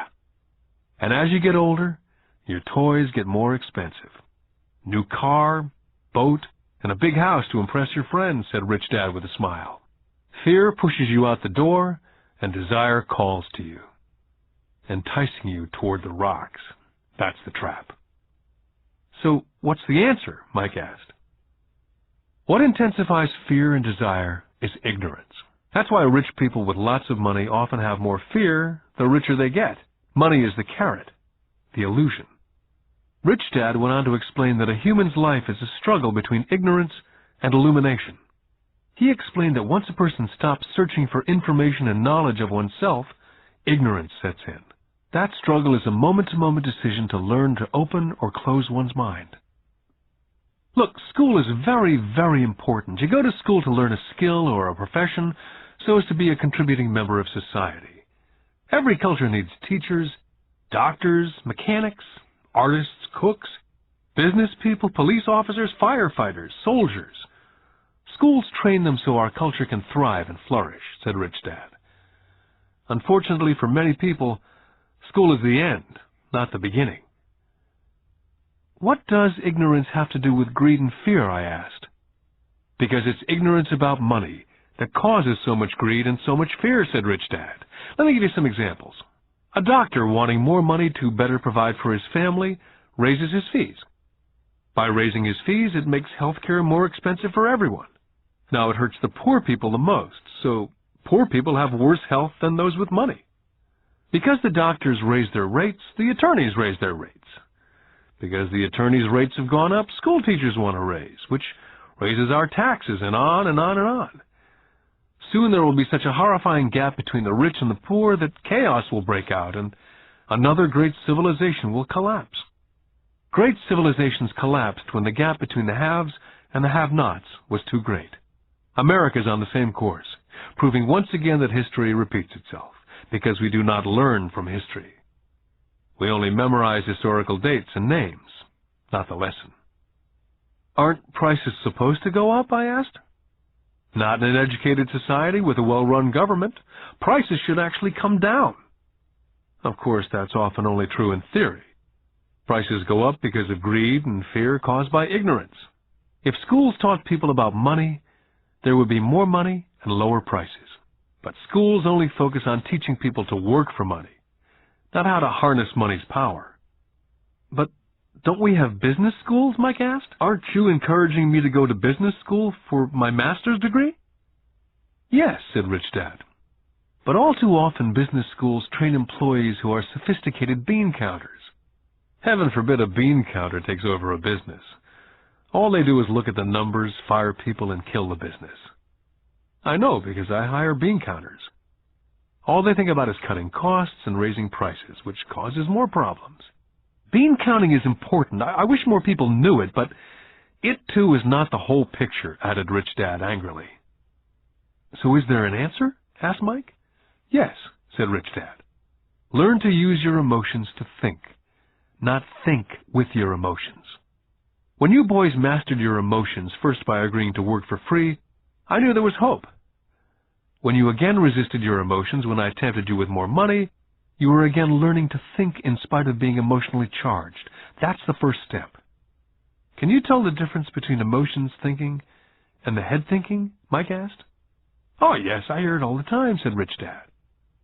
And as you get older, your toys get more expensive. New car, boat, and a big house to impress your friends, said Rich Dad with a smile. Fear pushes you out the door, and desire calls to you, enticing you toward the rocks. That's the trap. So what's the answer? Mike asked. What intensifies fear and desire is ignorance. That's why rich people with lots of money often have more fear the richer they get. Money is the carrot, the illusion. Rich Dad went on to explain that a human's life is a struggle between ignorance and illumination. He explained that once a person stops searching for information and knowledge of oneself, ignorance sets in. That struggle is a moment-to-moment decision to learn to open or close one's mind. Look, school is very, very important. You go to school to learn a skill or a profession so as to be a contributing member of society. Every culture needs teachers, doctors, mechanics, artists, cooks, business people, police officers, firefighters, soldiers. Schools train them so our culture can thrive and flourish, said Rich Dad. Unfortunately for many people, school is the end, not the beginning. What does ignorance have to do with greed and fear, I asked. Because it's ignorance about money that causes so much greed and so much fear, said Rich Dad. Let me give you some examples. A doctor wanting more money to better provide for his family raises his fees. By raising his fees, it makes healthcare more expensive for everyone. Now it hurts the poor people the most, so poor people have worse health than those with money. Because the doctors raise their rates, the attorneys raise their rates. Because the attorneys' rates have gone up, school teachers want a raise, which raises our taxes, and on and on and on. Soon there will be such a horrifying gap between the rich and the poor that chaos will break out, and another great civilization will collapse. Great civilizations collapsed when the gap between the haves and the have-nots was too great. America is on the same course, proving once again that history repeats itself, because we do not learn from history. We only memorize historical dates and names, not the lesson. Aren't prices supposed to go up, I asked. Not in an educated society with a well-run government. Prices should actually come down. Of course, that's often only true in theory. Prices go up because of greed and fear caused by ignorance. If schools taught people about money, there would be more money and lower prices. But schools only focus on teaching people to work for money, not how to harness money's power. But don't we have business schools, Mike asked? Aren't you encouraging me to go to business school for my master's degree? Yes, said Rich Dad. But all too often business schools train employees who are sophisticated bean counters. Heaven forbid a bean counter takes over a business. All they do is look at the numbers, fire people, and kill the business. I know because I hire bean counters. All they think about is cutting costs and raising prices, which causes more problems. Bean counting is important. I wish more people knew it, but it too is not the whole picture, added Rich Dad angrily. So is there an answer? Asked Mike. Yes, said Rich Dad. Learn to use your emotions to think, not think with your emotions. When you boys mastered your emotions, first by agreeing to work for free, I knew there was hope. When you again resisted your emotions when I tempted you with more money, you were again learning to think in spite of being emotionally charged. That's the first step. Can you tell the difference between emotions thinking and the head thinking? Mike asked. Oh, yes, I hear it all the time, said Rich Dad.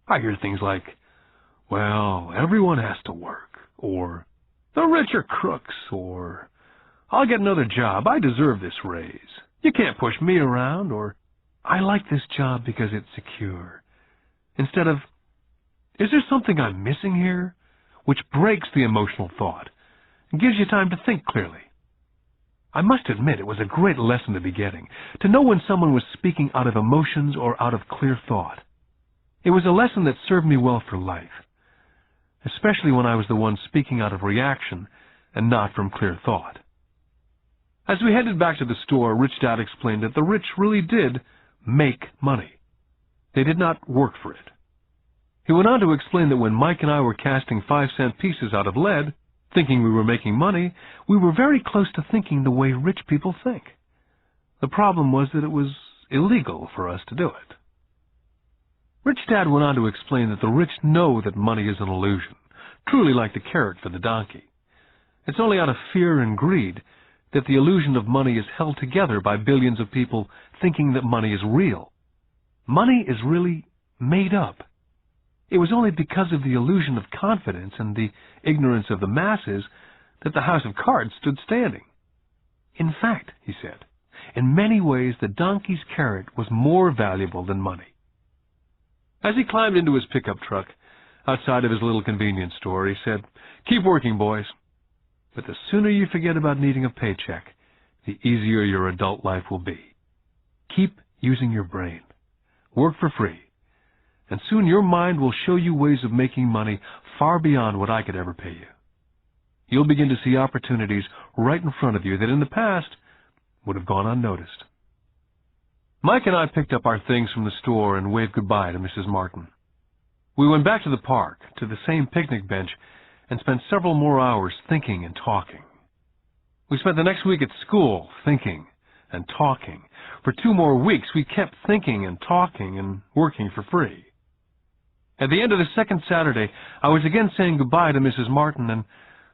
I hear things like, well, everyone has to work, or the rich are crooks, or I'll get another job, I deserve this raise. You can't push me around, or I like this job because it's secure. Instead of, is there something I'm missing here? Which breaks the emotional thought and gives you time to think clearly. I must admit it was a great lesson to be getting, to know when someone was speaking out of emotions or out of clear thought. It was a lesson that served me well for life, especially when I was the one speaking out of reaction and not from clear thought. As we headed back to the store, Rich Dad explained that the rich really did make money. They did not work for it. He went on to explain that when Mike and I were casting 5-cent pieces out of lead, thinking we were making money, we were very close to thinking the way rich people think. The problem was that it was illegal for us to do it. Rich Dad went on to explain that the rich know that money is an illusion, truly like the carrot for the donkey. It's only out of fear and greed that the illusion of money is held together by billions of people thinking that money is real. Money is really made up. It was only because of the illusion of confidence and the ignorance of the masses that the house of cards stood standing. In fact, he said, in many ways the donkey's carrot was more valuable than money. As he climbed into his pickup truck outside of his little convenience store, he said, "Keep working, boys. But the sooner you forget about needing a paycheck, the easier your adult life will be. Keep using your brain. Work for free. And soon your mind will show you ways of making money far beyond what I could ever pay you. You'll begin to see opportunities right in front of you that in the past would have gone unnoticed." Mike and I picked up our things from the store and waved goodbye to Mrs. Martin. We went back to the park, to the same picnic bench, and spent several more hours thinking and talking. We spent the next week at school thinking and talking. For 2 more weeks, we kept thinking and talking and working for free. At the end of the second Saturday, I was again saying goodbye to Mrs. Martin and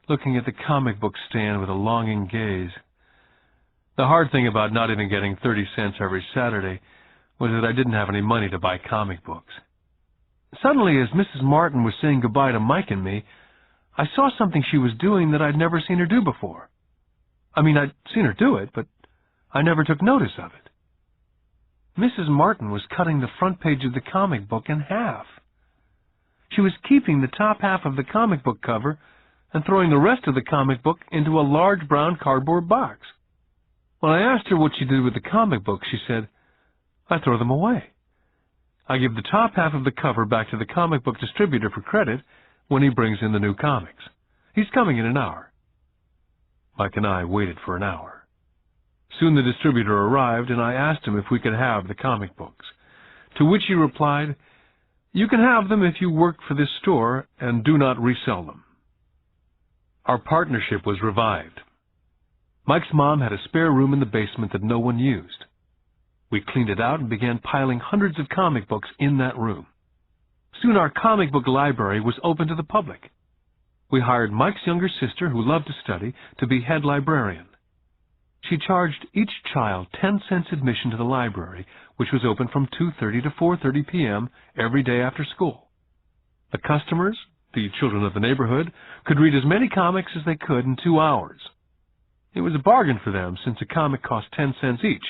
looking at the comic book stand with a longing gaze. The hard thing about not even getting 30 cents every Saturday was that I didn't have any money to buy comic books. Suddenly, as Mrs. Martin was saying goodbye to Mike and me, I saw something she was doing that I'd never seen her do before. I mean, I'd seen her do it, but I never took notice of it. Mrs. Martin was cutting the front page of the comic book in half. She was keeping the top half of the comic book cover and throwing the rest of the comic book into a large brown cardboard box. When I asked her what she did with the comic books, she said, "I throw them away. I give the top half of the cover back to the comic book distributor for credit when he brings in the new comics. He's coming in an hour." Mike and I waited for an hour. Soon the distributor arrived, and I asked him if we could have the comic books, to which he replied, "You can have them if you work for this store and do not resell them." Our partnership was revived. Mike's mom had a spare room in the basement that no one used. We cleaned it out and began piling hundreds of comic books in that room. Soon our comic book library was open to the public. We hired Mike's younger sister, who loved to study, to be head librarian. She charged each child 10 cents admission to the library, which was open from 2:30 to 4:30 p.m. every day after school. The customers, the children of the neighborhood, could read as many comics as they could in 2 hours. It was a bargain for them, since a comic cost 10 cents each,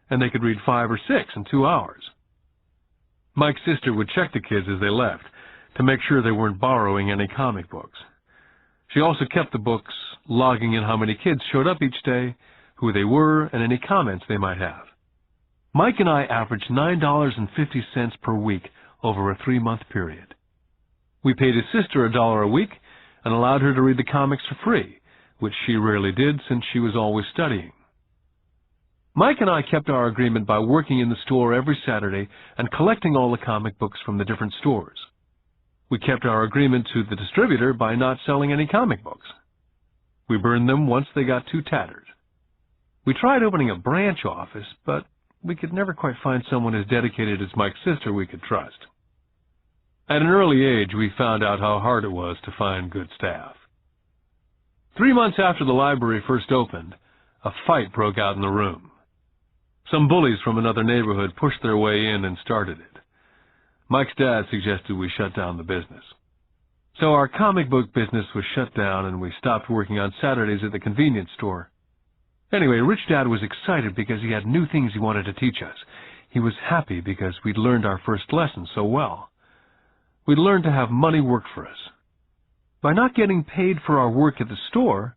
and they could read 5 or 6 in 2 hours. Mike's sister would check the kids as they left to make sure they weren't borrowing any comic books. She also kept the books, logging in how many kids showed up each day, who they were, and any comments they might have. Mike and I averaged $9.50 per week over a 3-month period. We paid his sister $1 a week and allowed her to read the comics for free, which she rarely did since she was always studying. Mike and I kept our agreement by working in the store every Saturday and collecting all the comic books from the different stores. We kept our agreement to the distributor by not selling any comic books. We burned them once they got too tattered. We tried opening a branch office, but we could never quite find someone as dedicated as Mike's sister we could trust. At an early age, we found out how hard it was to find good staff. 3 months after the library first opened, a fight broke out in the room. Some bullies from another neighborhood pushed their way in and started it. Mike's dad suggested we shut down the business. So our comic book business was shut down, and we stopped working on Saturdays at the convenience store. Anyway, Rich Dad was excited because he had new things he wanted to teach us. He was happy because we'd learned our first lesson so well. We'd learned to have money work for us. By not getting paid for our work at the store,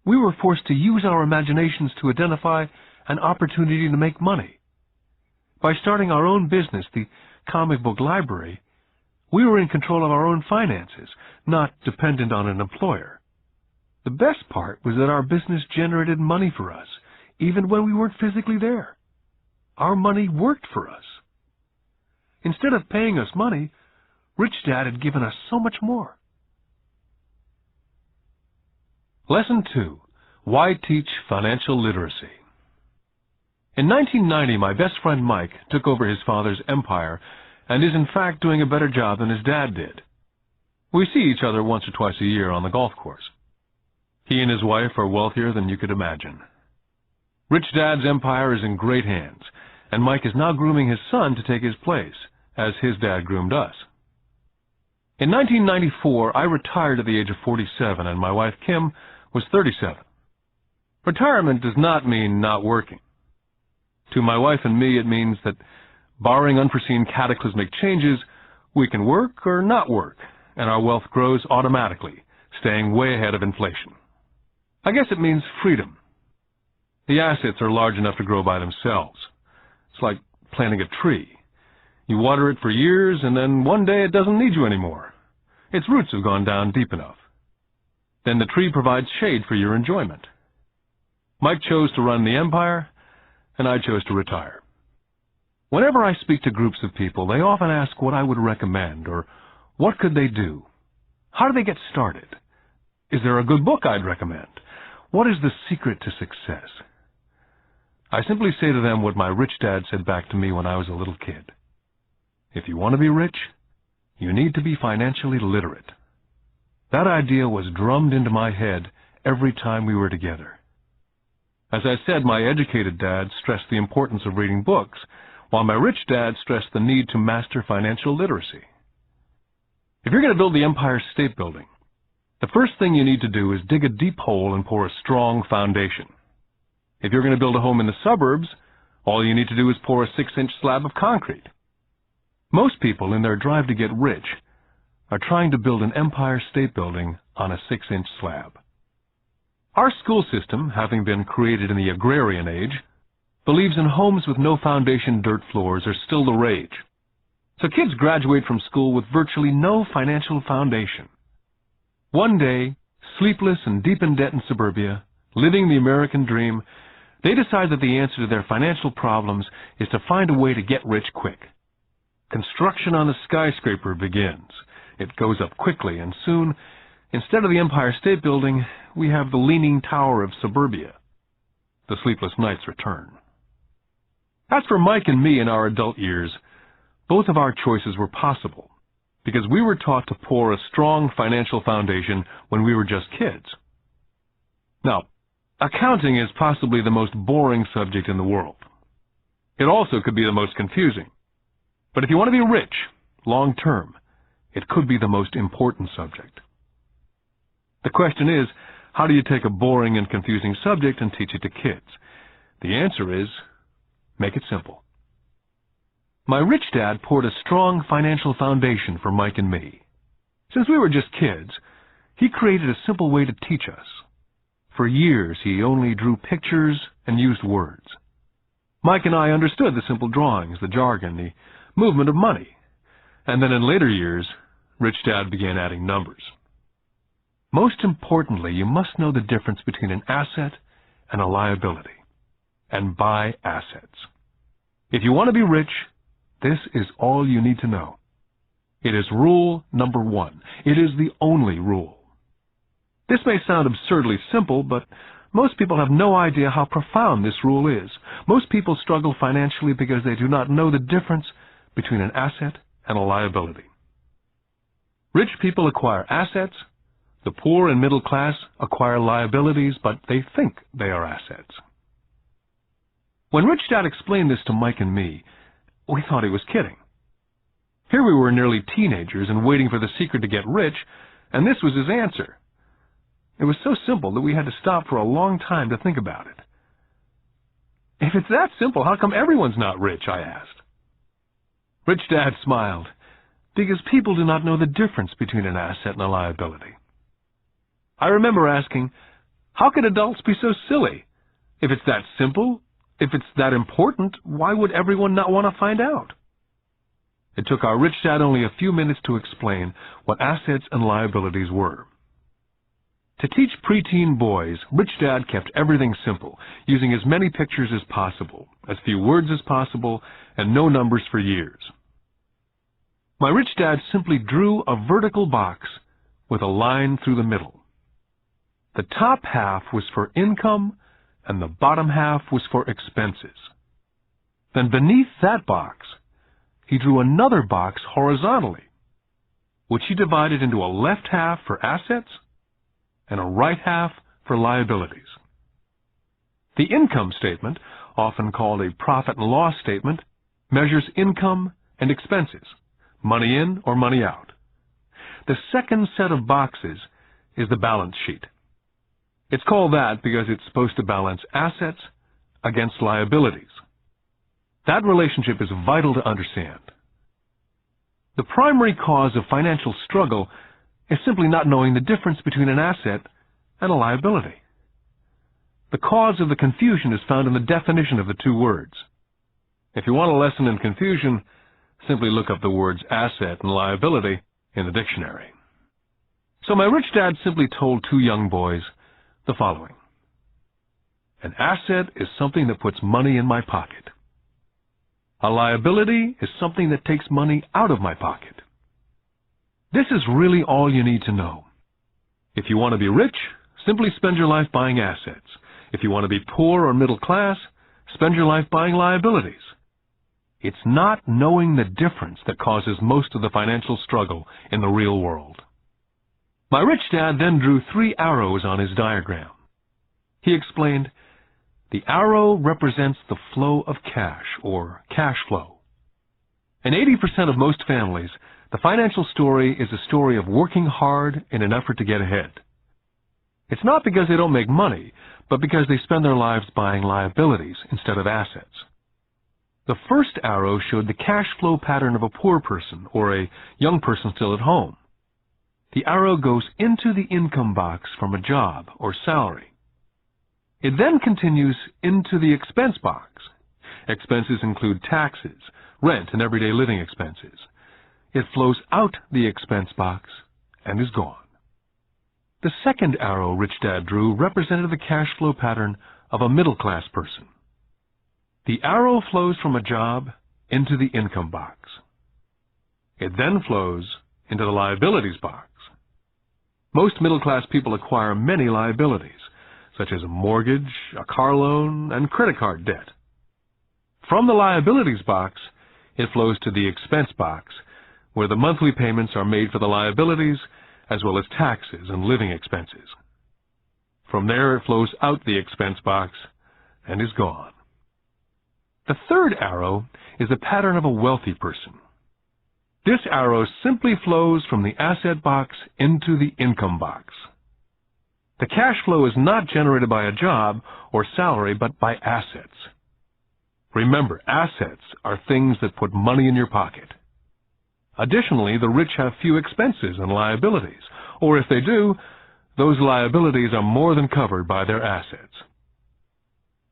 we were forced to use our imaginations to identify an opportunity to make money. By starting our own business, the comic book library, we were in control of our own finances, not dependent on an employer. The best part was that our business generated money for us, even when we weren't physically there. Our money worked for us. Instead of paying us money, Rich Dad had given us so much more. Lesson 2. Why Teach Financial Literacy? In 1990, my best friend Mike took over his father's empire and is in fact doing a better job than his dad did. We see each other once or twice a year on the golf course. He and his wife are wealthier than you could imagine. Rich Dad's empire is in great hands, and Mike is now grooming his son to take his place, as his dad groomed us. In 1994, I retired at the age of 47, and my wife Kim was 37. Retirement does not mean not working. To my wife and me, it means that, barring unforeseen cataclysmic changes, we can work or not work, and our wealth grows automatically, staying way ahead of inflation. I guess it means freedom. The assets are large enough to grow by themselves. It's like planting a tree. You water it for years, and then one day it doesn't need you anymore. Its roots have gone down deep enough. Then the tree provides shade for your enjoyment. Mike chose to run the empire, and I chose to retire. Whenever I speak to groups of people, they often ask what I would recommend, or what could they do? How do they get started? Is there a good book I'd recommend? What is the secret to success? I simply say to them what my rich dad said back to me when I was a little kid. If you want to be rich, you need to be financially literate. That idea was drummed into my head every time we were together. As I said, my educated dad stressed the importance of reading books, while my rich dad stressed the need to master financial literacy. If you're going to build the Empire State Building, the first thing you need to do is dig a deep hole and pour a strong foundation. If you're going to build a home in the suburbs, all you need to do is pour a 6-inch slab of concrete. Most people, in their drive to get rich, are trying to build an Empire State Building on a 6-inch slab. Our school system, having been created in the agrarian age, believes in homes with no foundation dirt floors are still the rage. So kids graduate from school with virtually no financial foundation. One day, sleepless and deep in debt in suburbia, living the American dream, they decide that the answer to their financial problems is to find a way to get rich quick. Construction on the skyscraper begins. It goes up quickly, and soon, instead of the Empire State Building, we have the Leaning Tower of suburbia. The sleepless nights return. As for Mike and me in our adult years, both of our choices were possible, because we were taught to pour a strong financial foundation when we were just kids. Now, accounting is possibly the most boring subject in the world. It also could be the most confusing. But if you want to be rich, long term, it could be the most important subject. The question is, how do you take a boring and confusing subject and teach it to kids? The answer is, make it simple. My rich dad poured a strong financial foundation for Mike and me. Since we were just kids, he created a simple way to teach us. For years, he only drew pictures and used words. Mike and I understood the simple drawings, the jargon, the movement of money. And then in later years, Rich Dad began adding numbers. Most importantly, you must know the difference between an asset and a liability, and buy assets. If you want to be rich, this is all you need to know. It is rule number 1. It is the only rule. This may sound absurdly simple, but most people have no idea how profound this rule is. Most people struggle financially because they do not know the difference between an asset and a liability. Rich people acquire assets. The poor and middle class acquire liabilities, but they think they are assets. When Rich Dad explained this to Mike and me, we thought he was kidding. Here we were nearly teenagers and waiting for the secret to get rich, and this was his answer. It was so simple that we had to stop for a long time to think about it. If it's that simple, how come everyone's not rich? I asked. Rich Dad smiled, because people do not know the difference between an asset and a liability. I remember asking, how could adults be so silly? If it's that simple, if it's that important, why would everyone not want to find out? It took our Rich Dad only a few minutes to explain what assets and liabilities were. To teach preteen boys, Rich Dad kept everything simple, using as many pictures as possible, as few words as possible, and no numbers for years. My Rich Dad simply drew a vertical box with a line through the middle. The top half was for income, and the bottom half was for expenses. Then beneath that box, he drew another box horizontally, which he divided into a left half for assets and a right half for liabilities. The income statement, often called a profit and loss statement, measures income and expenses, money in or money out. The second set of boxes is the balance sheet. It's called that because it's supposed to balance assets against liabilities. That relationship is vital to understand. The primary cause of financial struggle is simply not knowing the difference between an asset and a liability. The cause of the confusion is found in the definition of the two words. If you want a lesson in confusion, simply look up the words asset and liability in the dictionary. So my Rich Dad simply told two young boys the following. An asset is something that puts money in my pocket. A liability is something that takes money out of my pocket. This is really all you need to know. If you want to be rich, simply spend your life buying assets. If you want to be poor or middle class, spend your life buying liabilities. It's not knowing the difference that causes most of the financial struggle in the real world. My Rich Dad then drew 3 arrows on his diagram. He explained, the arrow represents the flow of cash, or cash flow. In 80% of most families, the financial story is a story of working hard in an effort to get ahead. It's not because they don't make money, but because they spend their lives buying liabilities instead of assets. The first arrow showed the cash flow pattern of a poor person or a young person still at home. The arrow goes into the income box from a job or salary. It then continues into the expense box. Expenses include taxes, rent, and everyday living expenses. It flows out the expense box and is gone. The second arrow Rich Dad drew represented the cash flow pattern of a middle-class person. The arrow flows from a job into the income box. It then flows into the liabilities box. Most middle-class people acquire many liabilities, such as a mortgage, a car loan, and credit card debt. From the liabilities box, it flows to the expense box, where the monthly payments are made for the liabilities as well as taxes and living expenses. From there, it flows out the expense box and is gone. The third arrow is a pattern of a wealthy person. This arrow simply flows from the asset box into the income box. The cash flow is not generated by a job or salary, but by assets. Remember, assets are things that put money in your pocket. Additionally, the rich have few expenses and liabilities, or if they do, those liabilities are more than covered by their assets.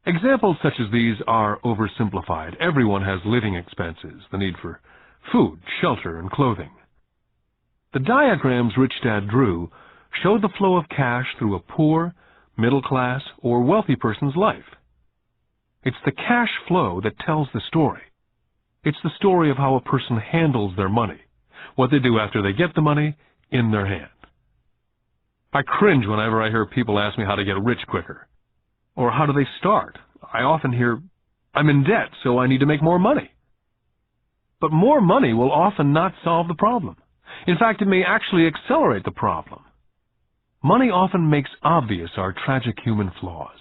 Examples such as these are oversimplified. Everyone has living expenses, the need for food, shelter, and clothing. The diagrams Rich Dad drew show the flow of cash through a poor, middle class, or wealthy person's life. It's the cash flow that tells the story. It's the story of how a person handles their money, what they do after they get the money in their hand. I cringe whenever I hear people ask me how to get rich quicker. Or how do they start? I often hear, I'm in debt, so I need to make more money. But more money will often not solve the problem. In fact, it may actually accelerate the problem. Money often makes obvious our tragic human flaws.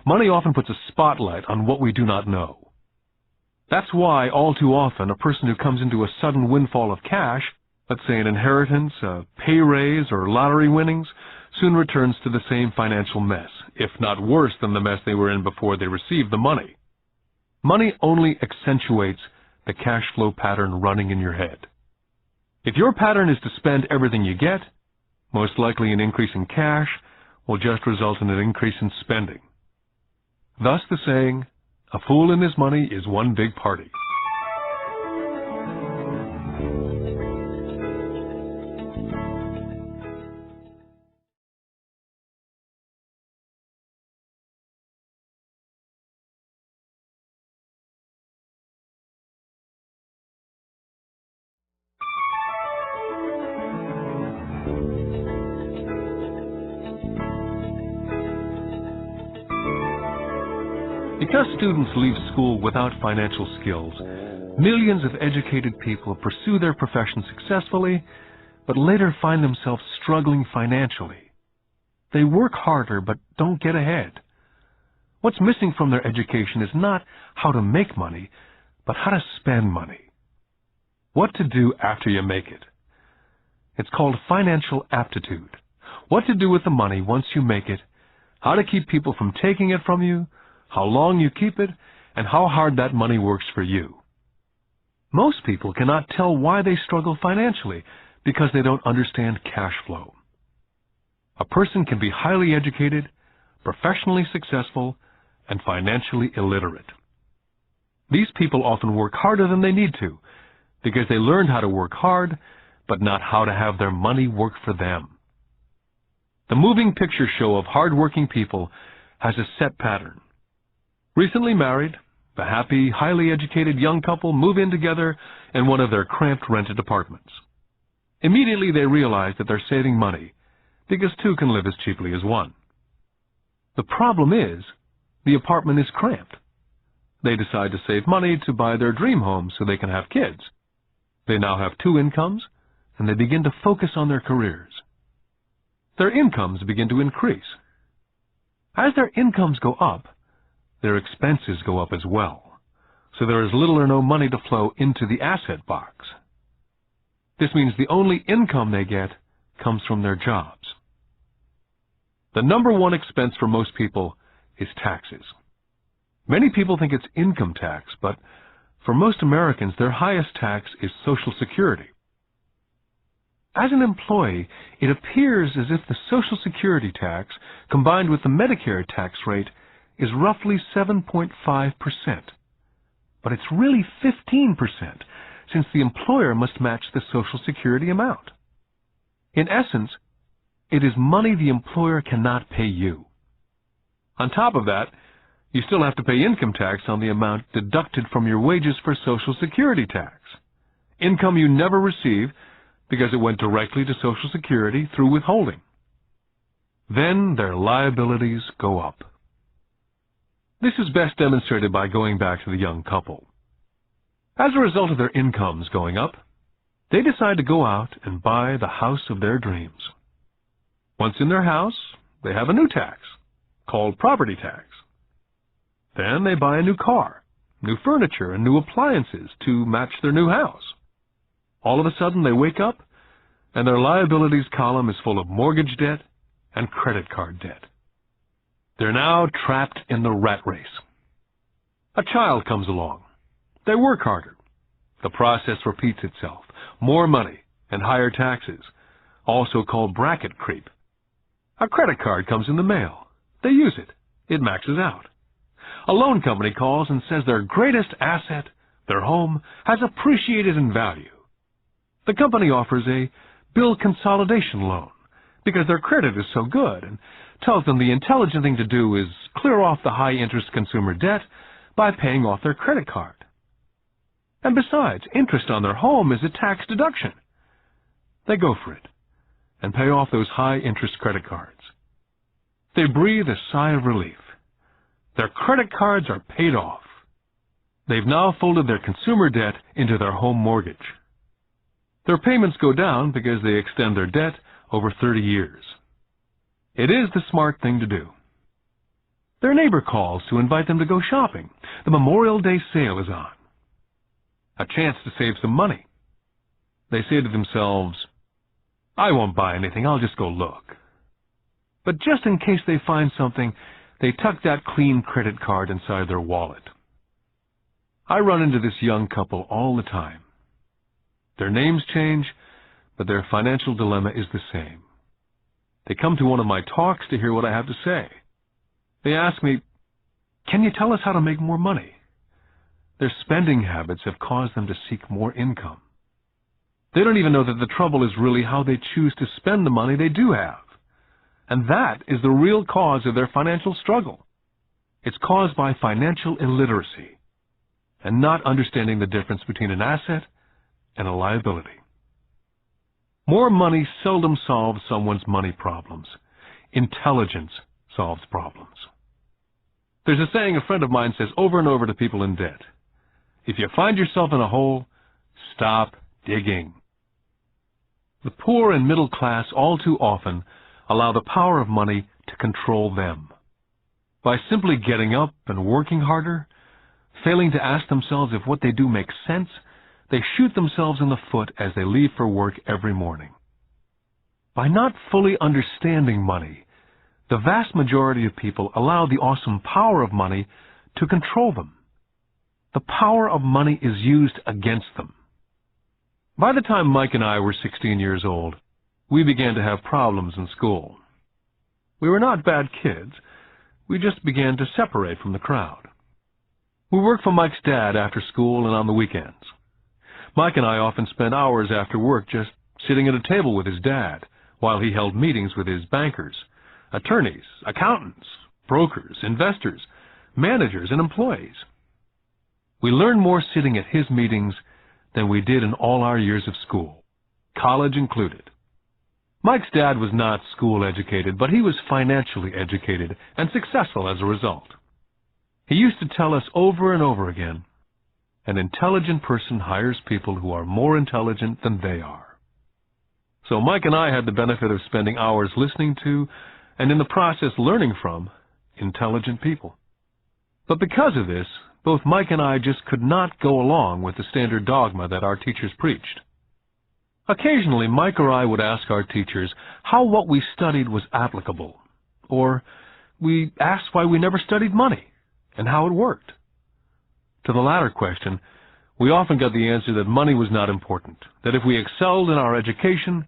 Money often puts a spotlight on what we do not know. That's why, all too often, a person who comes into a sudden windfall of cash, let's say an inheritance, a pay raise, or lottery winnings, soon returns to the same financial mess, if not worse than the mess they were in before they received the money. Money only accentuates the cash flow pattern running in your head. If your pattern is to spend everything you get, most likely an increase in cash will just result in an increase in spending. Thus the saying, a fool and his money is one big party. Because students leave school without financial skills, millions of educated people pursue their profession successfully, but later find themselves struggling financially. They work harder but don't get ahead. What's missing from their education is not how to make money, but how to spend money. What to do after you make it. It's called financial aptitude. What to do with the money once you make it, how to keep people from taking it from you, how long you keep it, and how hard that money works for you. Most people cannot tell why they struggle financially because they don't understand cash flow. A person can be highly educated, professionally successful, and financially illiterate. These people often work harder than they need to because they learned how to work hard, but not how to have their money work for them. The moving picture show of hard-working people has a set pattern. Recently married, the happy, highly educated young couple move in together in one of their cramped rented apartments. Immediately they realize that they're saving money because two can live as cheaply as one. The problem is, the apartment is cramped. They decide to save money to buy their dream home so they can have kids. They now have two incomes, and they begin to focus on their careers. Their incomes begin to increase. As their incomes go up, their expenses go up as well, so there is little or no money to flow into the asset box. This means the only income they get comes from their jobs. The number one expense for most people is taxes. Many people think it's income tax, but for most Americans, their highest tax is Social Security. As an employee, it appears as if the Social Security tax, combined with the Medicare tax rate, is roughly 7.5%. But it's really 15%, since the employer must match the Social Security amount. In essence, it is money the employer cannot pay you. On top of that, you still have to pay income tax on the amount deducted from your wages for Social Security tax. Income you never receive because it went directly to Social Security through withholding. Then their liabilities go up. This is best demonstrated by going back to the young couple. As a result of their incomes going up, They decide to go out and buy the house of their dreams. Once in their house, they have a new tax, called property tax. Then they buy a new car, new furniture, and new appliances to match their new house. All of a sudden, they wake up, and their liabilities column is full of mortgage debt and credit card debt. They're now trapped in the rat race. A child comes along. They work harder. The process repeats itself. More money and higher taxes, also called bracket creep. A credit card comes in the mail. They use it. It maxes out. A loan company calls and says their greatest asset, their home, has appreciated in value. The company offers a bill consolidation loan because their credit is so good and tells them the intelligent thing to do is clear off the high-interest consumer debt by paying off their credit card. And besides, interest on their home is a tax deduction. They go for it and pay off those high-interest credit cards. They breathe a sigh of relief. Their credit cards are paid off. They've now folded their consumer debt into their home mortgage. Their payments go down because they extend their debt over 30 years. It is the smart thing to do. Their neighbor calls to invite them to go shopping. The Memorial Day sale is on. A chance to save some money. They say to themselves, I won't buy anything, I'll just go look. But just in case they find something, they tuck that clean credit card inside their wallet. I run into this young couple all the time. Their names change, but their financial dilemma is the same. They come to one of my talks to hear what I have to say. They ask me, can you tell us how to make more money? Their spending habits have caused them to seek more income. They don't even know that the trouble is really how they choose to spend the money they do have. And that is the real cause of their financial struggle. It's caused by financial illiteracy and not understanding the difference between an asset and a liability. More money seldom solves someone's money problems. Intelligence solves problems. There's a saying a friend of mine says over and over to people in debt. If you find yourself in a hole, stop digging. The poor and middle class all too often allow the power of money to control them. By simply getting up and working harder, failing to ask themselves if what they do makes sense, they shoot themselves in the foot as they leave for work every morning. By not fully understanding money, the vast majority of people allow the awesome power of money to control them. The power of money is used against them. By the time Mike and I were 16 years old, we began to have problems in school. We were not bad kids. We just began to separate from the crowd. We worked for Mike's dad after school and on the weekends. Mike and I often spent hours after work just sitting at a table with his dad while he held meetings with his bankers, attorneys, accountants, brokers, investors, managers, and employees. We learned more sitting at his meetings than we did in all our years of school, college included. Mike's dad was not school educated, but he was financially educated and successful as a result. He used to tell us over and over again, an intelligent person hires people who are more intelligent than they are. So Mike and I had the benefit of spending hours listening to, and in the process learning from, intelligent people. But because of this, both Mike and I just could not go along with the standard dogma that our teachers preached. Occasionally, Mike or I would ask our teachers how what we studied was applicable, or we asked why we never studied money and how it worked. To the latter question, we often got the answer that money was not important, that if we excelled in our education,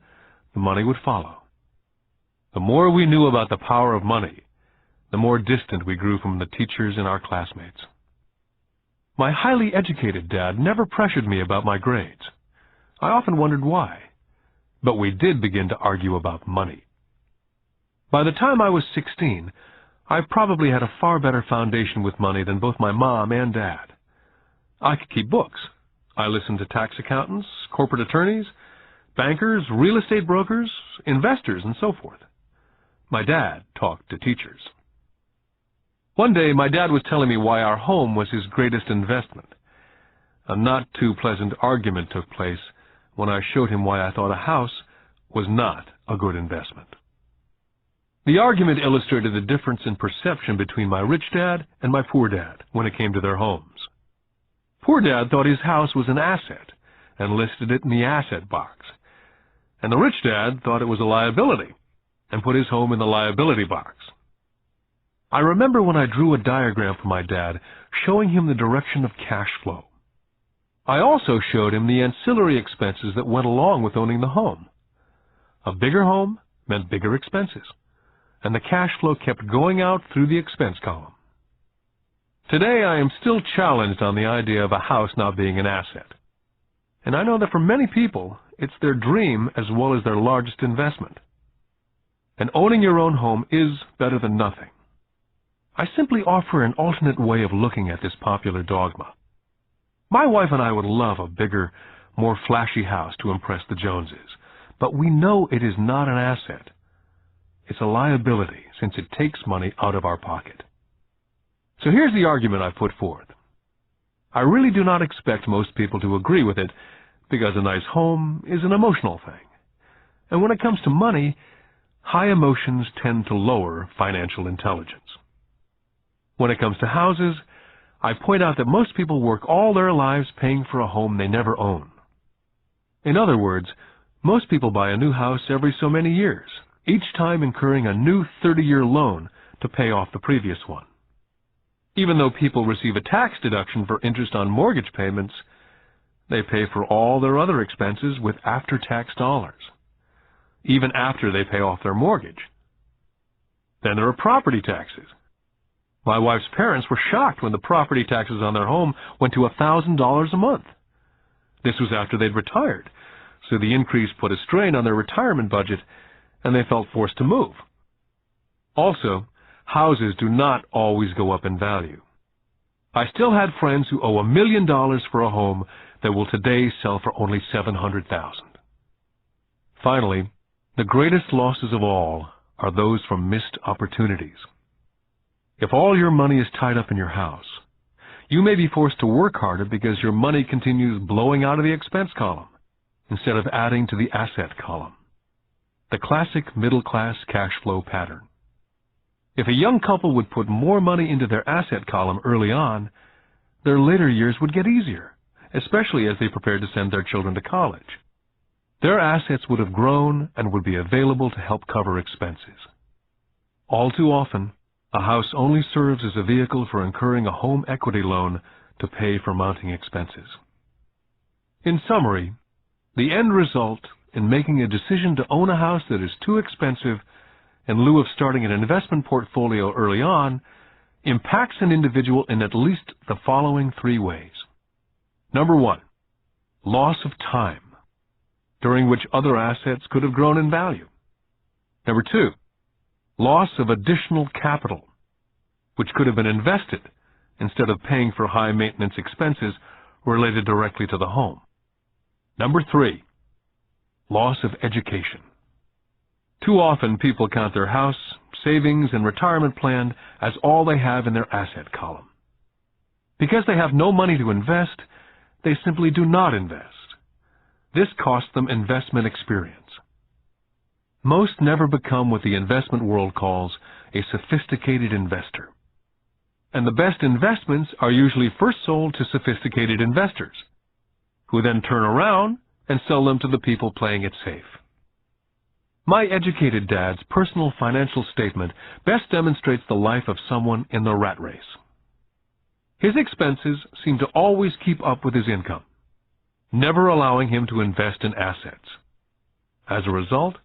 the money would follow. The more we knew about the power of money, the more distant we grew from the teachers and our classmates. My highly educated dad never pressured me about my grades. I often wondered why, but we did begin to argue about money. By the time I was 16, I probably had a far better foundation with money than both my mom and dad. I could keep books. I listened to tax accountants, corporate attorneys, bankers, real estate brokers, investors, and so forth. My dad talked to teachers. One day, my dad was telling me why our home was his greatest investment. A not too pleasant argument took place, when I showed him why I thought a house was not a good investment. The argument illustrated the difference in perception between my rich dad and my poor dad when it came to their homes. Poor dad thought his house was an asset and listed it in the asset box, and the rich dad thought it was a liability and put his home in the liability box. I remember when I drew a diagram for my dad showing him the direction of cash flow. I also showed him the ancillary expenses that went along with owning the home. A bigger home meant bigger expenses, and the cash flow kept going out through the expense column. Today I am still challenged on the idea of a house not being an asset. And I know that for many people, it's their dream as well as their largest investment. And owning your own home is better than nothing. I simply offer an alternate way of looking at this popular dogma. My wife and I would love a bigger, more flashy house to impress the Joneses, but we know it is not an asset. It's a liability since it takes money out of our pocket. So here's the argument I put forth. I really do not expect most people to agree with it because a nice home is an emotional thing. And when it comes to money, high emotions tend to lower financial intelligence. When it comes to houses, I point out that most people work all their lives paying for a home they never own. In other words, most people buy a new house every so many years, each time incurring a new 30-year loan to pay off the previous one. Even though people receive a tax deduction for interest on mortgage payments, they pay for all their other expenses with after-tax dollars, even after they pay off their mortgage. Then there are property taxes. My wife's parents were shocked when the property taxes on their home went to $1,000 a month. This was after they'd retired, so the increase put a strain on their retirement budget, and they felt forced to move. Also, houses do not always go up in value. I still had friends who owe $1 million for a home that will today sell for only $700,000. Finally, the greatest losses of all are those from missed opportunities. If all your money is tied up in your house, you may be forced to work harder because your money continues blowing out of the expense column instead of adding to the asset column. The classic middle-class cash flow pattern. If a young couple would put more money into their asset column early on, their later years would get easier, especially as they prepared to send their children to college. Their assets would have grown and would be available to help cover expenses. All too often, a house only serves as a vehicle for incurring a home equity loan to pay for mounting expenses. In summary, the end result in making a decision to own a house that is too expensive in lieu of starting an investment portfolio early on impacts an individual in at least the following 3 ways. Number 1, loss of time, during which other assets could have grown in value. Number 2, loss of additional capital, which could have been invested instead of paying for high maintenance expenses related directly to the home. Number 3, loss of education. Too often people count their house, savings, and retirement plan as all they have in their asset column. Because they have no money to invest, they simply do not invest. This costs them investment experience. Most never become what the investment world calls a sophisticated investor. And the best investments are usually first sold to sophisticated investors, who then turn around and sell them to the people playing it safe. My educated dad's personal financial statement best demonstrates the life of someone in the rat race. His expenses seem to always keep up with his income, never allowing him to invest in assets. As a result,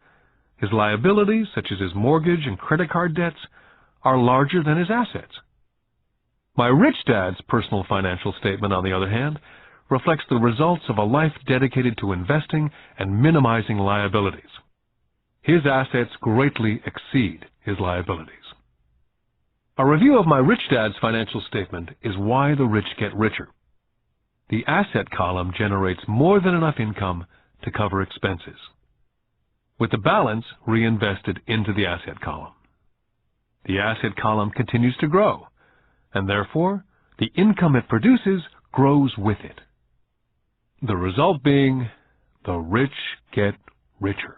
his liabilities, such as his mortgage and credit card debts, are larger than his assets. My rich dad's personal financial statement, on the other hand, reflects the results of a life dedicated to investing and minimizing liabilities. His assets greatly exceed his liabilities. A review of my rich dad's financial statement is why the rich get richer. The asset column generates more than enough income to cover expenses, with the balance reinvested into the asset column. The asset column continues to grow, and therefore the income it produces grows with it. The result being The rich get richer.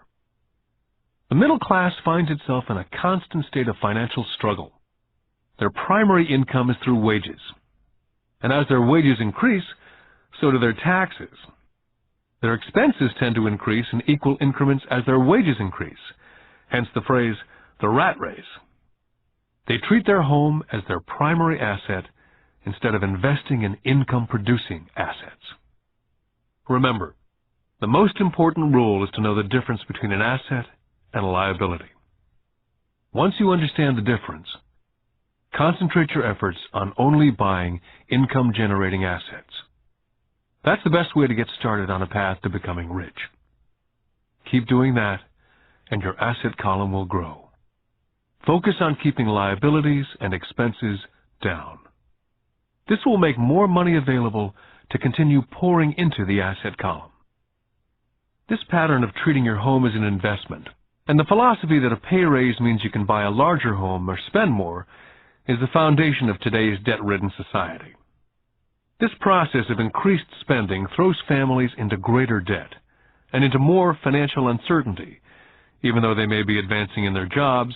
The middle class finds itself in a constant state of financial struggle. Their primary income is through wages. And as their wages increase, so do their taxes. Their expenses tend to increase in equal increments as their wages increase, hence the phrase, the rat race. They treat their home as their primary asset instead of investing in income-producing assets. Remember, the most important rule is to know the difference between an asset and a liability. Once you understand the difference, concentrate your efforts on only buying income-generating assets. That's the best way to get started on a path to becoming rich. Keep doing that, and your asset column will grow. Focus on keeping liabilities and expenses down. This will make more money available to continue pouring into the asset column. This pattern of treating your home as an investment, and the philosophy that a pay raise means you can buy a larger home or spend more, is the foundation of today's debt-ridden society. This process of increased spending throws families into greater debt and into more financial uncertainty, even though they may be advancing in their jobs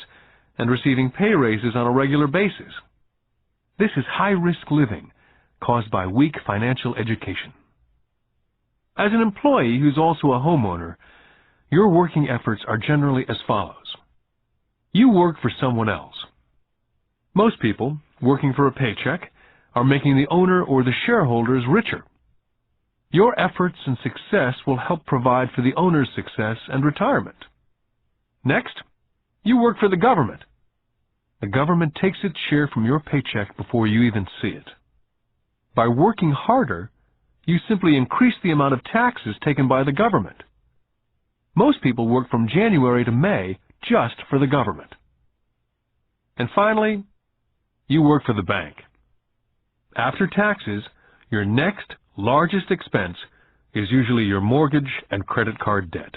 and receiving pay raises on a regular basis. This is high-risk living caused by weak financial education. As an employee who's also a homeowner, your working efforts are generally as follows. You work for someone else. Most people, working for a paycheck, are making the owner or the shareholders richer. Your efforts and success will help provide for the owner's success and retirement. Next, you work for the government. The government takes its share from your paycheck before you even see it. By working harder, you simply increase the amount of taxes taken by the government. Most people work from January to May just for the government. And finally, you work for the bank. After taxes, your next largest expense is usually your mortgage and credit card debt.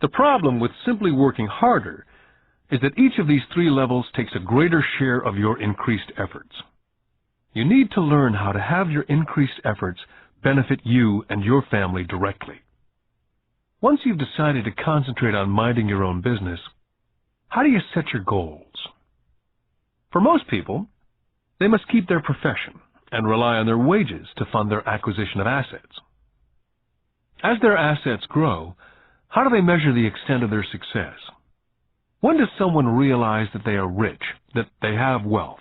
The problem with simply working harder is that each of these three levels takes a greater share of your increased efforts. You need to learn how to have your increased efforts benefit you and your family directly. Once you've decided to concentrate on minding your own business, how do you set your goals? For most people, they must keep their profession and rely on their wages to fund their acquisition of assets. As their assets grow, how do they measure the extent of their success? When does someone realize that they are rich, that they have wealth?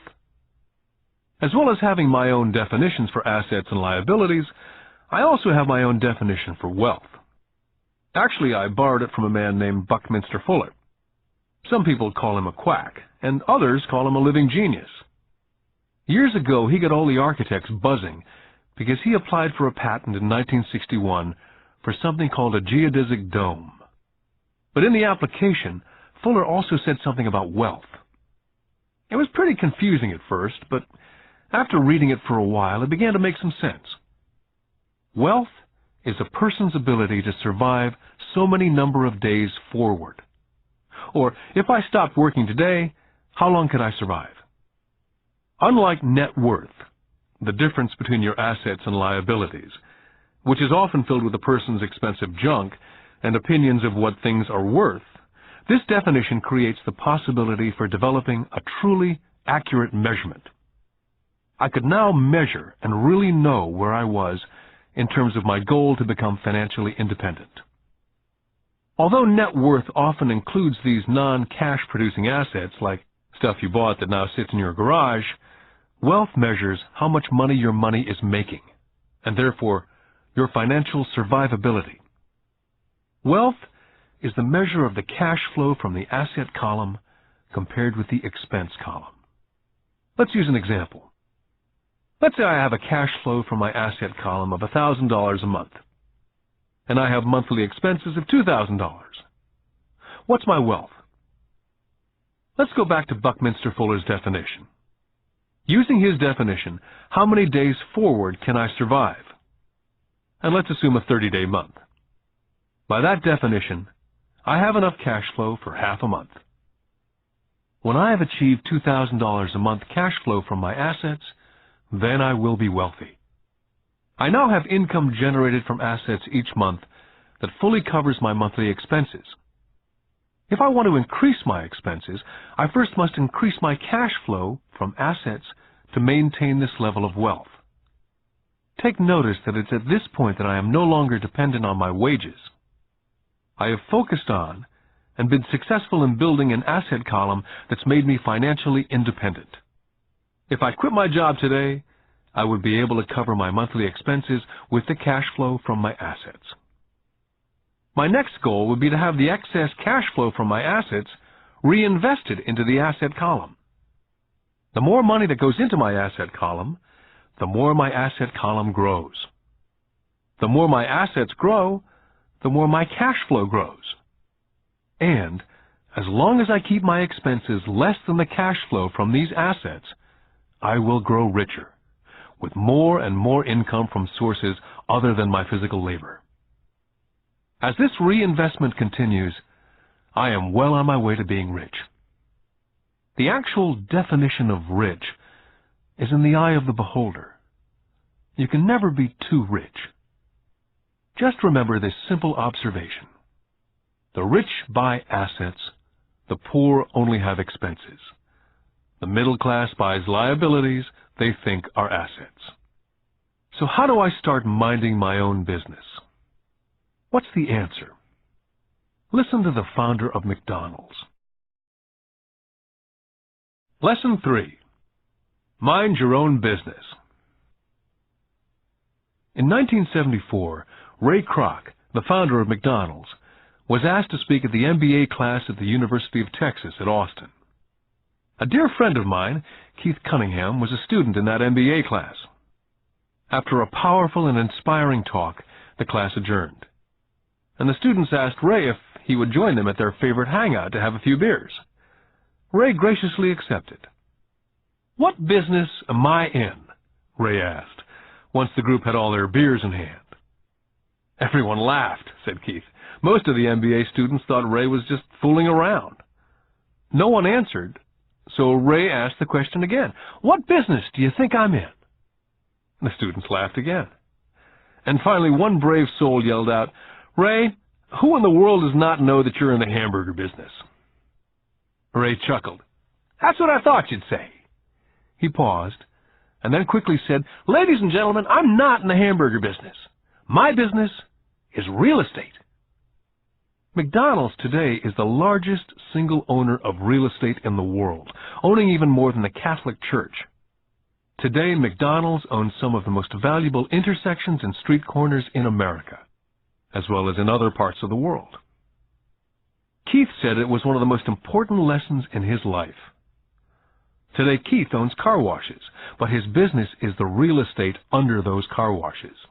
As well as having my own definitions for assets and liabilities, I also have my own definition for wealth. Actually, I borrowed it from a man named Buckminster Fuller. Some people call him a quack, and others call him a living genius. Years ago, he got all the architects buzzing because he applied for a patent in 1961 for something called a geodesic dome. But in the application, Fuller also said something about wealth. It was pretty confusing at first, but after reading it for a while, it began to make some sense. Wealth is a person's ability to survive so many number of days forward. Or, if I stopped working today, how long could I survive? Unlike net worth, the difference between your assets and liabilities, which is often filled with a person's expensive junk and opinions of what things are worth, this definition creates the possibility for developing a truly accurate measurement. I could now measure and really know where I was in terms of my goal to become financially independent. Although net worth often includes these non-cash producing assets like stuff you bought that now sits in your garage, wealth measures how much money your money is making, and therefore your financial survivability. Wealth is the measure of the cash flow from the asset column compared with the expense column. Let's use an example. Let's say I have a cash flow from my asset column of $1,000 a month, and I have monthly expenses of $2,000. What's my wealth? Let's go back to Buckminster Fuller's definition. Using his definition, how many days forward can I survive? And let's assume a 30-day month. By that definition, I have enough cash flow for half a month. When I have achieved $2,000 a month cash flow from my assets, then I will be wealthy. I now have income generated from assets each month that fully covers my monthly expenses. If I want to increase my expenses, I first must increase my cash flow from assets to maintain this level of wealth. Take notice that it's at this point that I am no longer dependent on my wages. I have focused on and been successful in building an asset column that's made me financially independent. If I quit my job today, I would be able to cover my monthly expenses with the cash flow from my assets. My next goal would be to have the excess cash flow from my assets reinvested into the asset column. The more money that goes into my asset column, the more my asset column grows. The more my assets grow, the more my cash flow grows. And as long as I keep my expenses less than the cash flow from these assets, I will grow richer, with more and more income from sources other than my physical labor. As this reinvestment continues, I am well on my way to being rich. The actual definition of rich is in the eye of the beholder. You can never be too rich. Just remember this simple observation. The rich buy assets, the poor only have expenses. The middle class buys liabilities they think are assets. So how do I start minding my own business? What's the answer? Listen to the founder of McDonald's. Lesson 3. Mind your own business. In 1974, Ray Kroc, the founder of McDonald's, was asked to speak at the MBA class at the University of Texas at Austin. A dear friend of mine, Keith Cunningham, was a student in that MBA class. After a powerful and inspiring talk, the class adjourned, and the students asked Ray if he would join them at their favorite hangout to have a few beers. Ray graciously accepted. "What business am I in?" Ray asked, once the group had all their beers in hand. Everyone laughed, said Keith. Most of the MBA students thought Ray was just fooling around. No one answered, so Ray asked the question again. "What business do you think I'm in?" The students laughed again. And finally, one brave soul yelled out, "Ray, who in the world does not know that you're in the hamburger business?" Ray chuckled. "That's what I thought you'd say." He paused, and then quickly said, "Ladies and gentlemen, I'm not in the hamburger business. My business is real estate." McDonald's today is the largest single owner of real estate in the world, owning even more than the Catholic Church. Today, McDonald's owns some of the most valuable intersections and street corners in America, as well as in other parts of the world. Keith said it was one of the most important lessons in his life. Today, Keith owns car washes, but his business is the real estate under those car washes.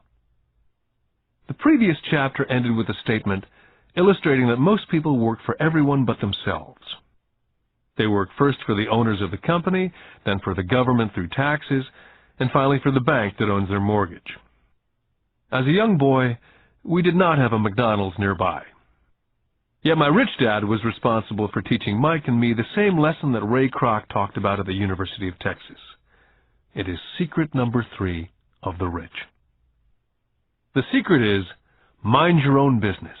The previous chapter ended with a statement illustrating that most people work for everyone but themselves. They work first for the owners of the company, then for the government through taxes, and finally for the bank that owns their mortgage. As a young boy, we did not have a McDonald's nearby. Yet my rich dad was responsible for teaching Mike and me the same lesson that Ray Kroc talked about at the University of Texas. It is secret number 3 of the rich. The secret is, mind your own business.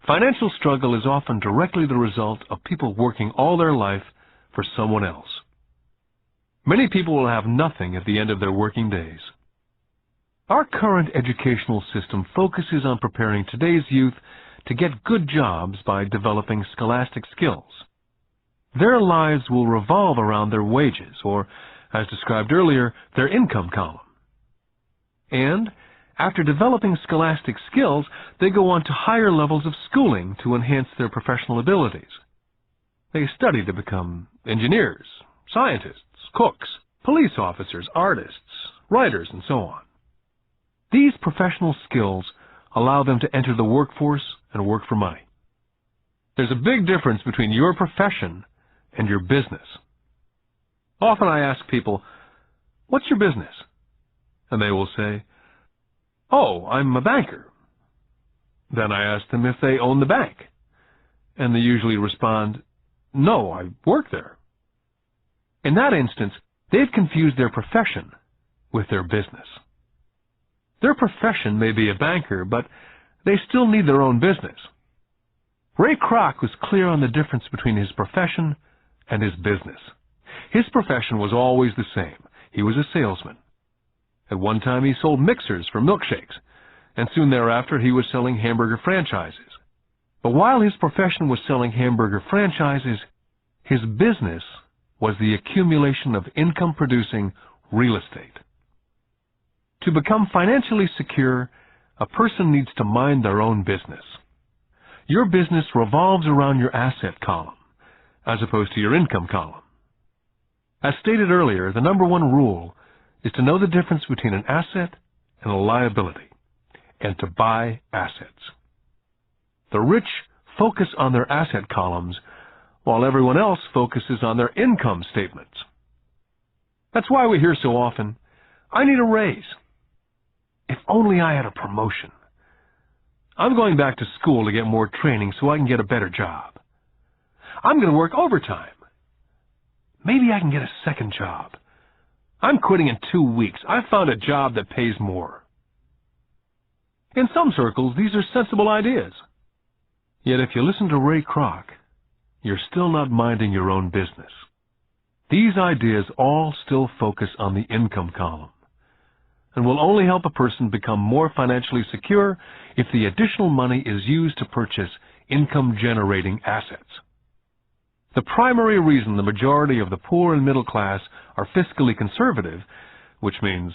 Financial struggle is often directly the result of people working all their life for someone else. Many people will have nothing at the end of their working days. Our current educational system focuses on preparing today's youth to get good jobs by developing scholastic skills. Their lives will revolve around their wages, or, as described earlier, their income column. And after developing scholastic skills, they go on to higher levels of schooling to enhance their professional abilities. They study to become engineers, scientists, cooks, police officers, artists, writers, and so on. These professional skills allow them to enter the workforce and work for money. There's a big difference between your profession and your business. Often I ask people, "What's your business?" And they will say, "Oh, I'm a banker." Then I ask them if they own the bank, and they usually respond, "No, I work there." In that instance, they've confused their profession with their business. Their profession may be a banker, but they still need their own business. Ray Kroc was clear on the difference between his profession and his business. His profession was always the same. He was a salesman. At one time he sold mixers for milkshakes, and soon thereafter he was selling hamburger franchises. But while his profession was selling hamburger franchises, his business was the accumulation of income-producing real estate. To become financially secure, a person needs to mind their own business. Your business revolves around your asset column, as opposed to your income column. As stated earlier, the number one rule is to know the difference between an asset and a liability, and to buy assets. The rich focus on their asset columns, while everyone else focuses on their income statements. That's why we hear so often, "I need a raise. If only I had a promotion. I'm going back to school to get more training so I can get a better job. I'm going to work overtime. Maybe I can get a second job. I'm quitting in 2 weeks. I found a job that pays more." In some circles, these are sensible ideas. Yet if you listen to Ray Kroc, you're still not minding your own business. These ideas all still focus on the income column, and will only help a person become more financially secure if the additional money is used to purchase income-generating assets. The primary reason the majority of the poor and middle class are fiscally conservative, which means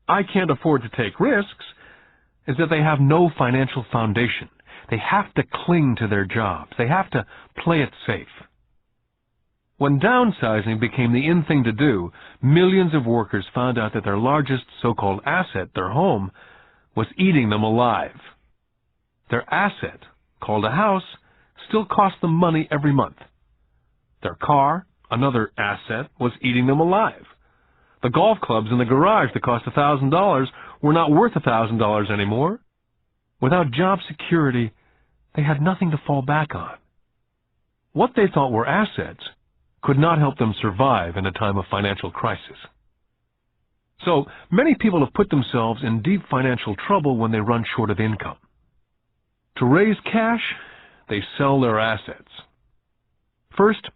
I can't afford to take risks, is that they have no financial foundation. They have to cling to their jobs. They have to play it safe. When downsizing became the in thing to do, millions of workers found out that their largest so-called asset, their home, was eating them alive. Their asset, called a house, still cost them money every month. Their car, another asset, was eating them alive. The golf clubs in the garage that cost $1,000 were not worth $1,000 anymore. Without job security, they had nothing to fall back on. What they thought were assets could not help them survive in a time of financial crisis. So, many people have put themselves in deep financial trouble when they run short of income. To raise cash, they sell their assets. First,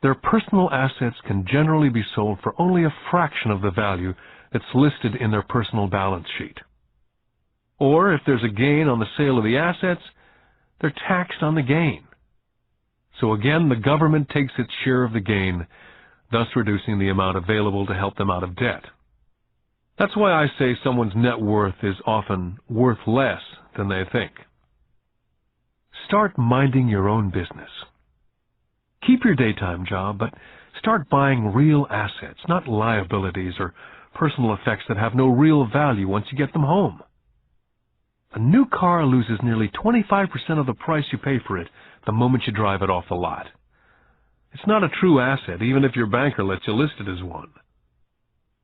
their personal assets can generally be sold for only a fraction of the value that's listed in their personal balance sheet. Or, if there's a gain on the sale of the assets, they're taxed on the gain. So again, the government takes its share of the gain, thus reducing the amount available to help them out of debt. That's why I say someone's net worth is often worth less than they think. Start minding your own business. Keep your daytime job, but start buying real assets, not liabilities or personal effects that have no real value once you get them home. A new car loses nearly 25% of the price you pay for it the moment you drive it off the lot. It's not a true asset, even if your banker lets you list it as one.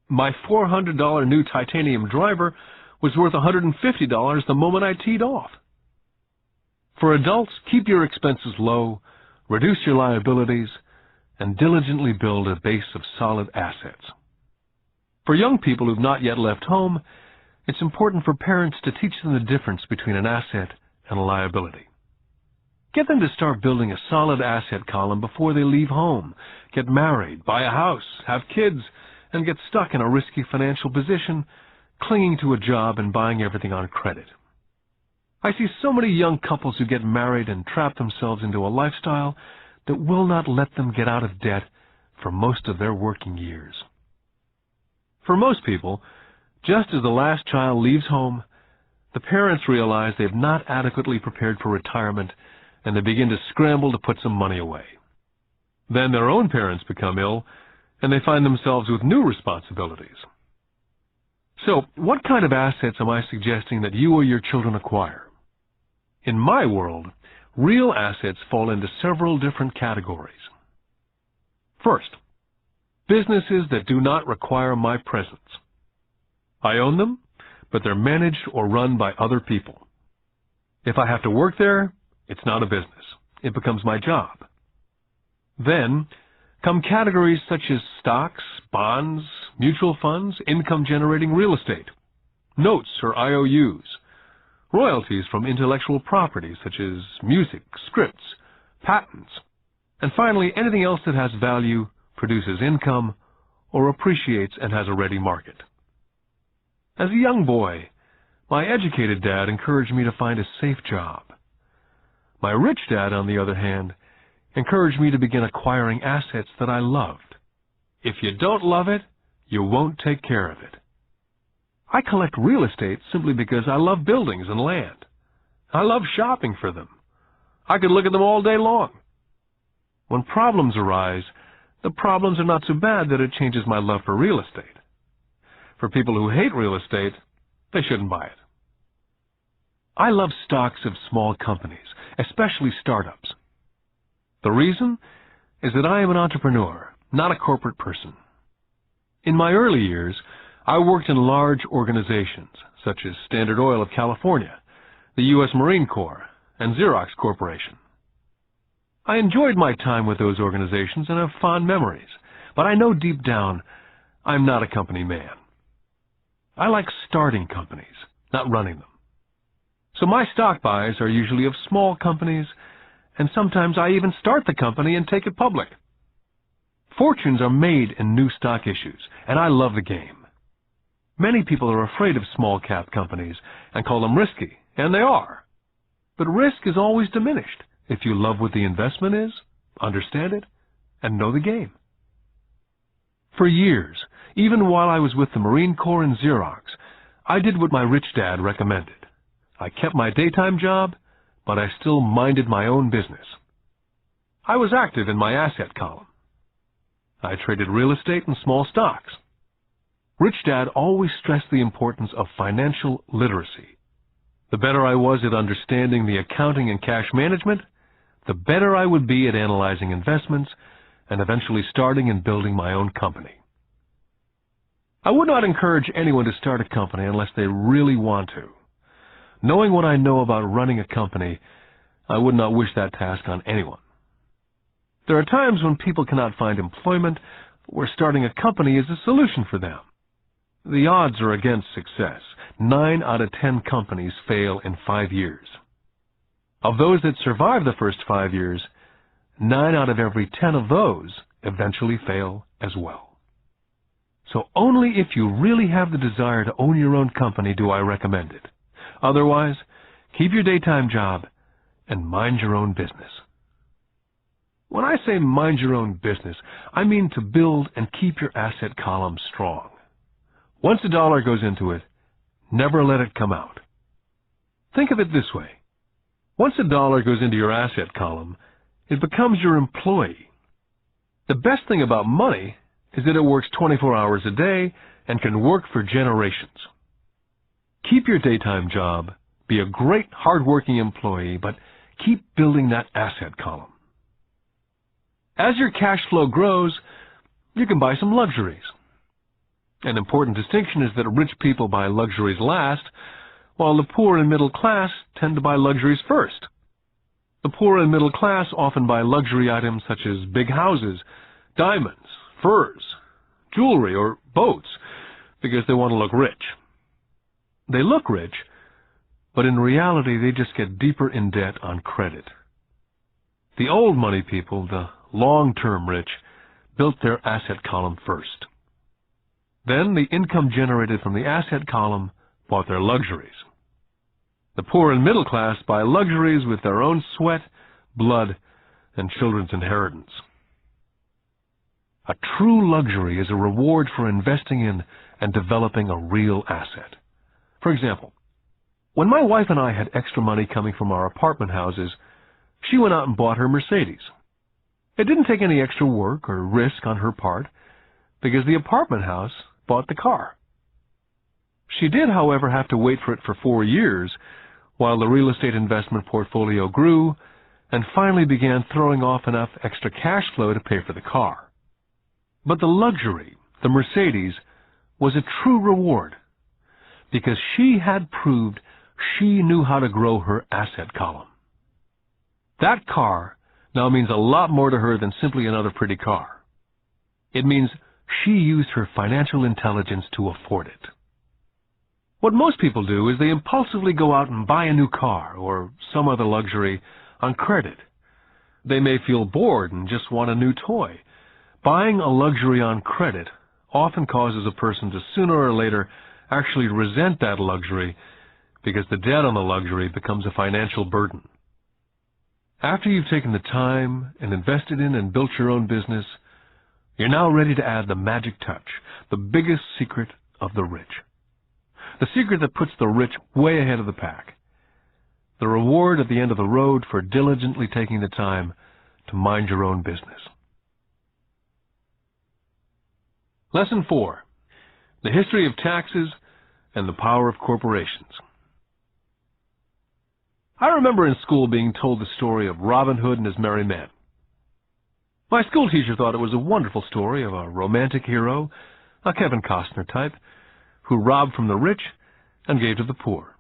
My $400 new titanium driver was worth $150 the moment I teed off. For adults, keep your expenses low, reduce your liabilities, and diligently build a base of solid assets. For young people who've not yet left home, it's important for parents to teach them the difference between an asset and a liability. Get them to start building a solid asset column before they leave home, get married, buy a house, have kids, and get stuck in a risky financial position, clinging to a job and buying everything on credit. I see so many young couples who get married and trap themselves into a lifestyle that will not let them get out of debt for most of their working years. For most people, just as the last child leaves home, the parents realize they've not adequately prepared for retirement, and they begin to scramble to put some money away. Then their own parents become ill, and they find themselves with new responsibilities. So, what kind of assets am I suggesting that you or your children acquire? In my world, real assets fall into several different categories. First, businesses that do not require my presence. I own them, but they're managed or run by other people. If I have to work there, it's not a business. It becomes my job. Then come categories such as stocks, bonds, mutual funds, income-generating real estate, notes or IOUs, royalties from intellectual property such as music, scripts, patents, and finally anything else that has value, produces income, or appreciates and has a ready market. As a young boy, my educated dad encouraged me to find a safe job. My rich dad, on the other hand, encouraged me to begin acquiring assets that I loved. If you don't love it, you won't take care of it. I collect real estate simply because I love buildings and land. I love shopping for them. I could look at them all day long. When problems arise, the problems are not so bad that it changes my love for real estate. For people who hate real estate, they shouldn't buy it. I love stocks of small companies, especially startups. The reason is that I am an entrepreneur, not a corporate person. In my early years, I worked in large organizations such as Standard Oil of California, the U.S. Marine Corps, and Xerox Corporation. I enjoyed my time with those organizations and have fond memories, but I know deep down I'm not a company man. I like starting companies, not running them. So my stock buys are usually of small companies, and sometimes I even start the company and take it public. Fortunes are made in new stock issues, and I love the game. Many people are afraid of small-cap companies and call them risky, and they are. But risk is always diminished if you love what the investment is, understand it, and know the game. For years, even while I was with the Marine Corps and Xerox, I did what my rich dad recommended. I kept my daytime job, but I still minded my own business. I was active in my asset column. I traded real estate and small stocks. Rich Dad always stressed the importance of financial literacy. The better I was at understanding the accounting and cash management, the better I would be at analyzing investments and eventually starting and building my own company. I would not encourage anyone to start a company unless they really want to. Knowing what I know about running a company, I would not wish that task on anyone. There are times when people cannot find employment where starting a company is a solution for them. The odds are against success. 9 out of 10 companies fail in 5 years. Of those that survive the first 5 years, 9 out of every 10 of those eventually fail as well. So only if you really have the desire to own your own company do I recommend it. Otherwise, keep your daytime job and mind your own business. When I say mind your own business, I mean to build and keep your asset column strong. Once a dollar goes into it, never let it come out. Think of it this way. Once a dollar goes into your asset column, it becomes your employee. The best thing about money is that it works 24 hours a day and can work for generations. Keep your daytime job, be a great hard-working employee, but keep building that asset column. As your cash flow grows, you can buy some luxuries. An important distinction is that rich people buy luxuries last, while the poor and middle class tend to buy luxuries first. The poor and middle class often buy luxury items such as big houses, diamonds, furs, jewelry, or boats because they want to look rich. They look rich, but in reality they just get deeper in debt on credit. The old money people, the long-term rich, built their asset column first. Then the income generated from the asset column bought their luxuries. The poor and middle class buy luxuries with their own sweat, blood, and children's inheritance. A true luxury is a reward for investing in and developing a real asset. For example, when my wife and I had extra money coming from our apartment houses, she went out and bought her Mercedes. It didn't take any extra work or risk on her part because the apartment house bought the car. She did, however, have to wait for it for 4 years while the real estate investment portfolio grew and finally began throwing off enough extra cash flow to pay for the car. But the luxury, the Mercedes, was a true reward because she had proved she knew how to grow her asset column. That car now means a lot more to her than simply another pretty car. It means she used her financial intelligence to afford it. What most people do is they impulsively go out and buy a new car or some other luxury on credit. They may feel bored and just want a new toy. Buying a luxury on credit often causes a person to sooner or later actually resent that luxury because the debt on the luxury becomes a financial burden. After you've taken the time and invested in and built your own business, you're now ready to add the magic touch, the biggest secret of the rich. The secret that puts the rich way ahead of the pack. The reward at the end of the road for diligently taking the time to mind your own business. Lesson 4. The history of taxes and the power of corporations. I remember in school being told the story of Robin Hood and his merry men. My school teacher thought it was a wonderful story of a romantic hero, a Kevin Costner type, who robbed from the rich and gave to the poor.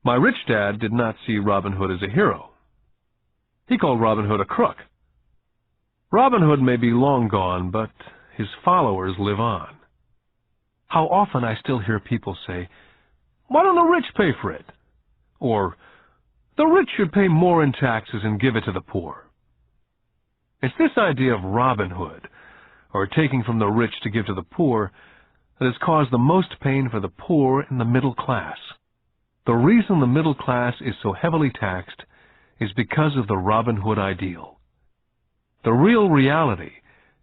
My rich dad did not see Robin Hood as a hero. He called Robin Hood a crook. Robin Hood may be long gone, but his followers live on. How often I still hear people say, "Why don't the rich pay for it?" Or, "The rich should pay more in taxes and give it to the poor." It's this idea of Robin Hood, or taking from the rich to give to the poor, that has caused the most pain for the poor and the middle class. The reason the middle class is so heavily taxed is because of the Robin Hood ideal. The real reality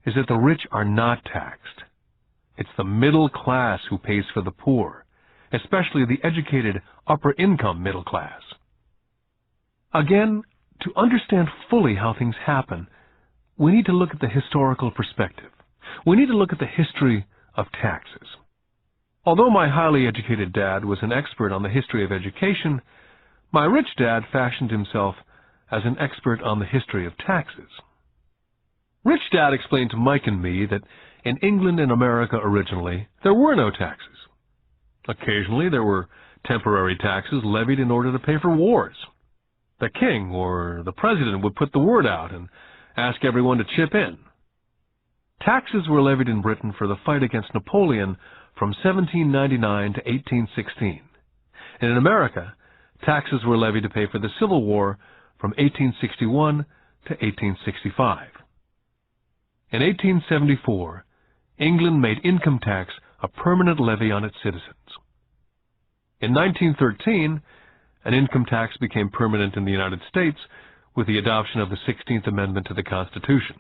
is that the rich are not taxed. It's the middle class who pays for the poor, especially the educated upper-income middle class. Again, to understand fully how things happen, we need to look at the historical perspective. We need to look at the history of taxes. Although my highly educated dad was an expert on the history of education, my rich dad fashioned himself as an expert on the history of taxes. Rich Dad explained to Mike and me that in England and America originally, there were no taxes. Occasionally, there were temporary taxes levied in order to pay for wars. The king or the president would put the word out and ask everyone to chip in. Taxes were levied in Britain for the fight against Napoleon from 1799 to 1816. And in America, taxes were levied to pay for the Civil War from 1861 to 1865. In 1874, England made income tax a permanent levy on its citizens. In 1913, an income tax became permanent in the United States with the adoption of the 16th Amendment to the Constitution.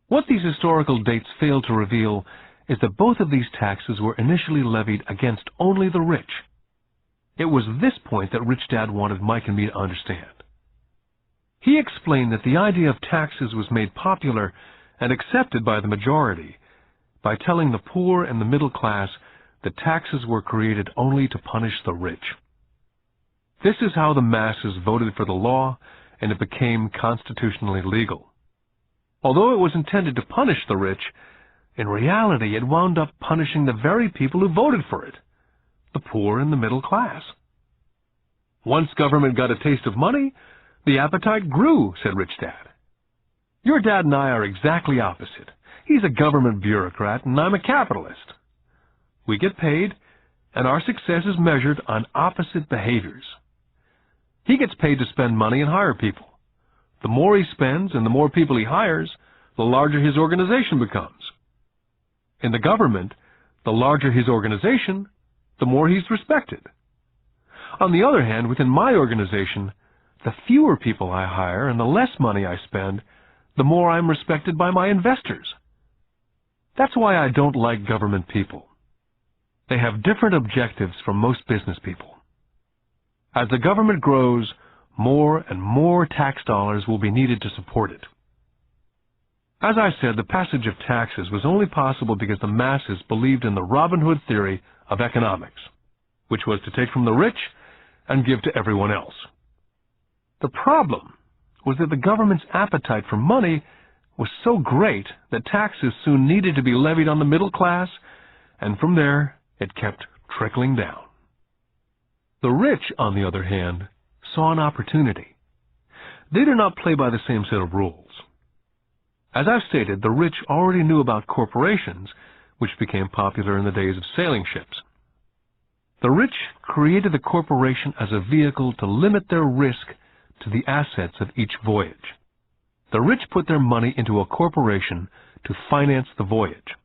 What these historical dates fail to reveal is that both of these taxes were initially levied against only the rich. It was this point that Rich Dad wanted Mike and me to understand. He explained that the idea of taxes was made popular and accepted by the majority by telling the poor and the middle class that taxes were created only to punish the rich. This is how the masses voted for the law, and it became constitutionally legal. Although it was intended to punish the rich, in reality it wound up punishing the very people who voted for it, the poor and the middle class. Once government got a taste of money, the appetite grew, said Rich Dad. Your dad and I are exactly opposite. He's a government bureaucrat, and I'm a capitalist. We get paid, and our success is measured on opposite behaviors. He gets paid to spend money and hire people. The more he spends and the more people he hires, the larger his organization becomes. In the government, the larger his organization, the more he's respected. On the other hand, within my organization, the fewer people I hire and the less money I spend, the more I'm respected by my investors. That's why I don't like government people. They have different objectives from most business people. As the government grows, more and more tax dollars will be needed to support it. As I said, the passage of taxes was only possible because the masses believed in the Robin Hood theory of economics, which was to take from the rich and give to everyone else. The problem was that the government's appetite for money was so great that taxes soon needed to be levied on the middle class, and from there it kept trickling down. The rich, on the other hand, saw an opportunity. They do not play by the same set of rules. As I've stated, the rich already knew about corporations, which became popular in the days of sailing ships. The rich created the corporation as a vehicle to limit their risk to the assets of each voyage. The rich put their money into a corporation to finance the voyage.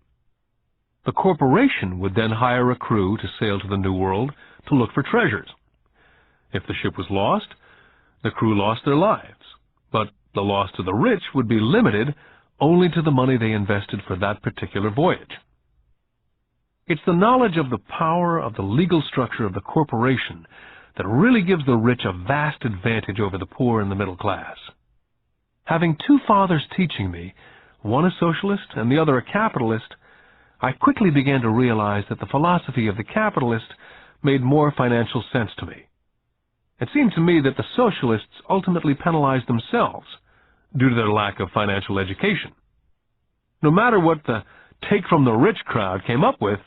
The corporation would then hire a crew to sail to the New World to look for treasures. If the ship was lost, the crew lost their lives, but the loss to the rich would be limited only to the money they invested for that particular voyage. It's the knowledge of the power of the legal structure of the corporation that really gives the rich a vast advantage over the poor and the middle class. Having two fathers teaching me, one a socialist and the other a capitalist, I quickly began to realize that the philosophy of the capitalist made more financial sense to me. It seemed to me that the socialists ultimately penalized themselves due to their lack of financial education. No matter what the take-from-the-rich crowd came up with,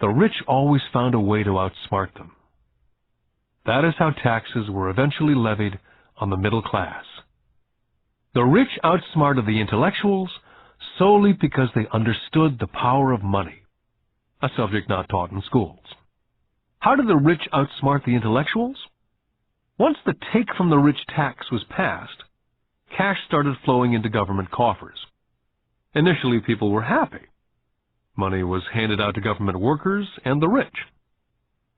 the rich always found a way to outsmart them. That is how taxes were eventually levied on the middle class. The rich outsmarted the intellectuals solely because they understood the power of money, a subject not taught in schools. How did the rich outsmart the intellectuals? Once the take-from-the-rich tax was passed, cash started flowing into government coffers. Initially, people were happy. Money was handed out to government workers and the rich.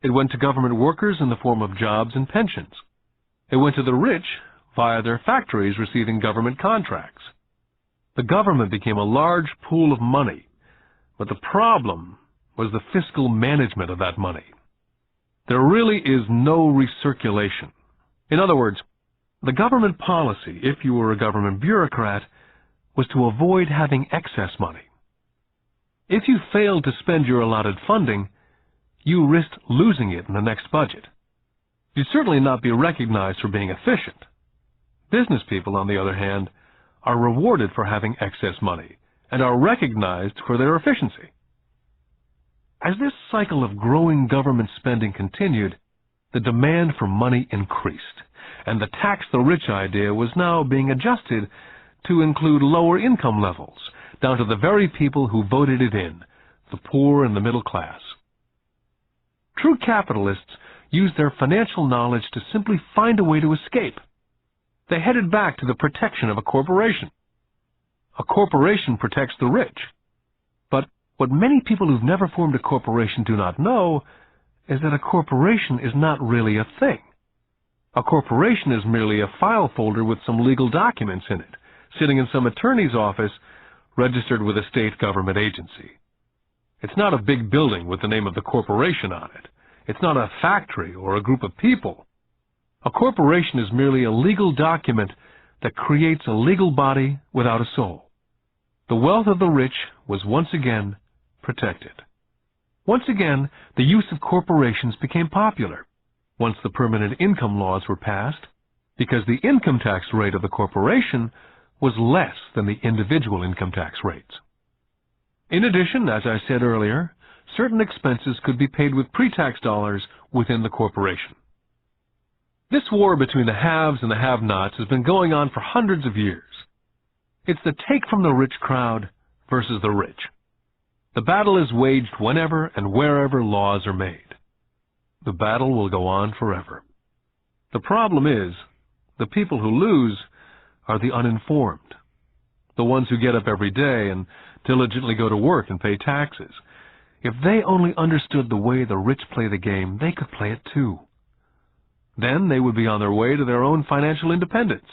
It went to government workers in the form of jobs and pensions. It went to the rich via their factories receiving government contracts. The government became a large pool of money, but the problem was the fiscal management of that money. There really is no recirculation. In other words, the government policy, if you were a government bureaucrat, was to avoid having excess money. If you failed to spend your allotted funding, you risked losing it in the next budget. You'd certainly not be recognized for being efficient. Business people, on the other hand, are rewarded for having excess money and are recognized for their efficiency. As this cycle of growing government spending continued, the demand for money increased, and the tax the rich idea was now being adjusted to include lower income levels, down to the very people who voted it in, the poor and the middle class. True capitalists used their financial knowledge to simply find a way to escape. They headed back to the protection of a corporation. A corporation protects the rich. But what many people who've never formed a corporation do not know is that a corporation is not really a thing. A corporation is merely a file folder with some legal documents in it, sitting in some attorney's office registered with a state government agency. It's not a big building with the name of the corporation on it. It's not a factory or a group of people. A corporation is merely a legal document that creates a legal body without a soul. The wealth of the rich was once again protected. Once again, the use of corporations became popular once the permanent income laws were passed, because the income tax rate of the corporation was less than the individual income tax rates. In addition, as I said earlier, certain expenses could be paid with pre-tax dollars within the corporation. This war between the haves and the have-nots has been going on for hundreds of years. It's the take-from-the-rich crowd versus the rich. The battle is waged whenever and wherever laws are made. The battle will go on forever. The problem is, the people who lose are the uninformed, the ones who get up every day and diligently go to work and pay taxes. If they only understood the way the rich play the game, they could play it too. Then they would be on their way to their own financial independence.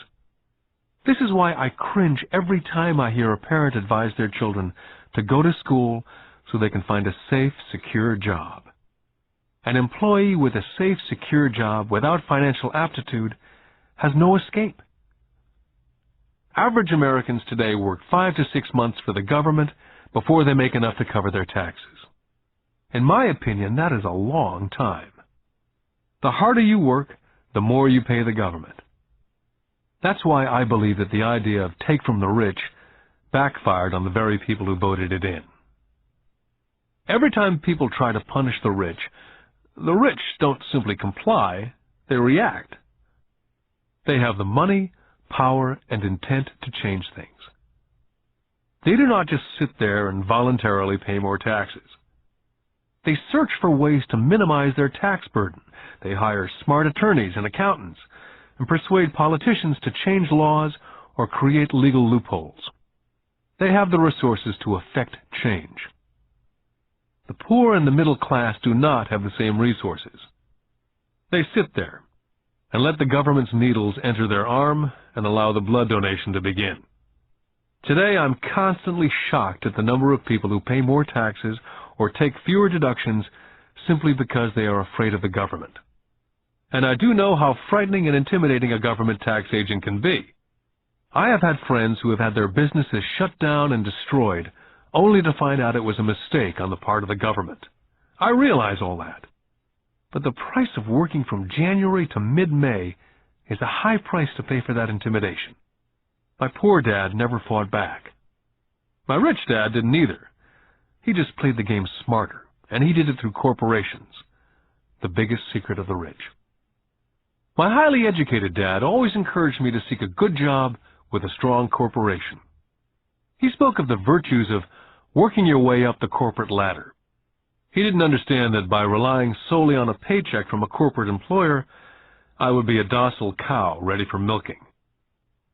This is why I cringe every time I hear a parent advise their children to go to school so they can find a safe, secure job. An employee with a safe, secure job without financial aptitude has no escape. Average Americans today work 5 to 6 months for the government before they make enough to cover their taxes. In my opinion, that is a long time. The harder you work, the more you pay the government. That's why I believe that the idea of take from the rich backfired on the very people who voted it in. Every time people try to punish the rich don't simply comply, they react. They have the money, power, and intent to change things. They do not just sit there and voluntarily pay more taxes. They search for ways to minimize their tax burden. They hire smart attorneys and accountants and persuade politicians to change laws or create legal loopholes. They have the resources to effect change. The poor and the middle class do not have the same resources. They sit there and let the government's needles enter their arm and allow the blood donation to begin. Today, I'm constantly shocked at the number of people who pay more taxes or take fewer deductions simply because they are afraid of the government. And I do know how frightening and intimidating a government tax agent can be. I have had friends who have had their businesses shut down and destroyed only to find out it was a mistake on the part of the government. I realize all that. But the price of working from January to mid-May is a high price to pay for that intimidation. My poor dad never fought back. My rich dad didn't either. He just played the game smarter, and he did it through corporations, the biggest secret of the rich. My highly educated dad always encouraged me to seek a good job with a strong corporation. He spoke of the virtues of working your way up the corporate ladder. He didn't understand that by relying solely on a paycheck from a corporate employer, I would be a docile cow ready for milking.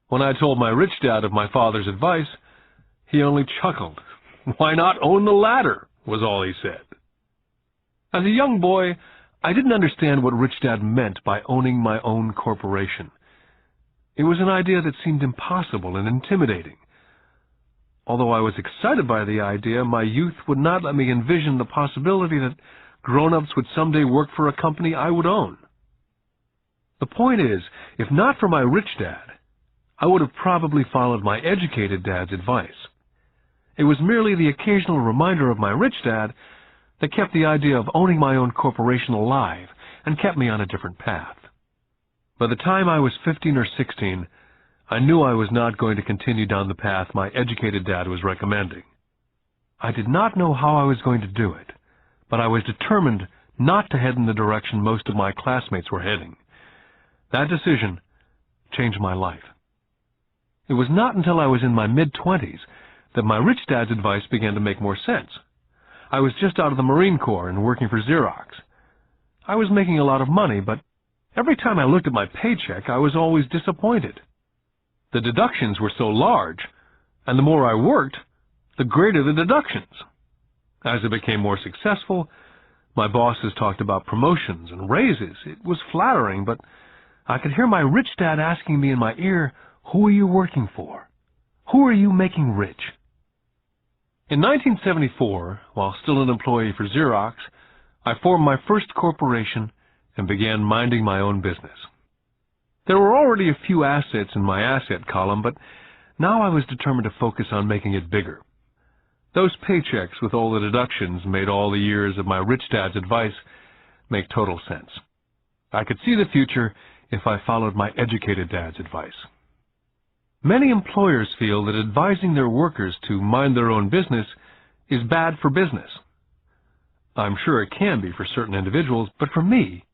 When I told my rich dad of my father's advice, he only chuckled. "Why not own the ladder?" was all he said. As a young boy, I didn't understand what Rich Dad meant by owning my own corporation. It was an idea that seemed impossible and intimidating. Although I was excited by the idea, my youth would not let me envision the possibility that grown-ups would someday work for a company I would own. The point is, if not for my rich dad, I would have probably followed my educated dad's advice. It was merely the occasional reminder of my rich dad that kept the idea of owning my own corporation alive and kept me on a different path. By the time I was 15 or 16, I knew I was not going to continue down the path my educated dad was recommending. I did not know how I was going to do it, but I was determined not to head in the direction most of my classmates were heading. That decision changed my life. It was not until I was in my mid-20s that my rich dad's advice began to make more sense. I was just out of the Marine Corps and working for Xerox. I was making a lot of money, but every time I looked at my paycheck, I was always disappointed. The deductions were so large, and the more I worked, the greater the deductions. As I became more successful, my bosses talked about promotions and raises. It was flattering, but I could hear my rich dad asking me in my ear, "Who are you working for? Who are you making rich?" In 1974, while still an employee for Xerox, I formed my first corporation and began minding my own business. There were already a few assets in my asset column, but now I was determined to focus on making it bigger. Those paychecks with all the deductions made all the years of my rich dad's advice make total sense. I could see the future if I followed my educated dad's advice. Many employers feel that advising their workers to mind their own business is bad for business. I'm sure it can be for certain individuals, but for me,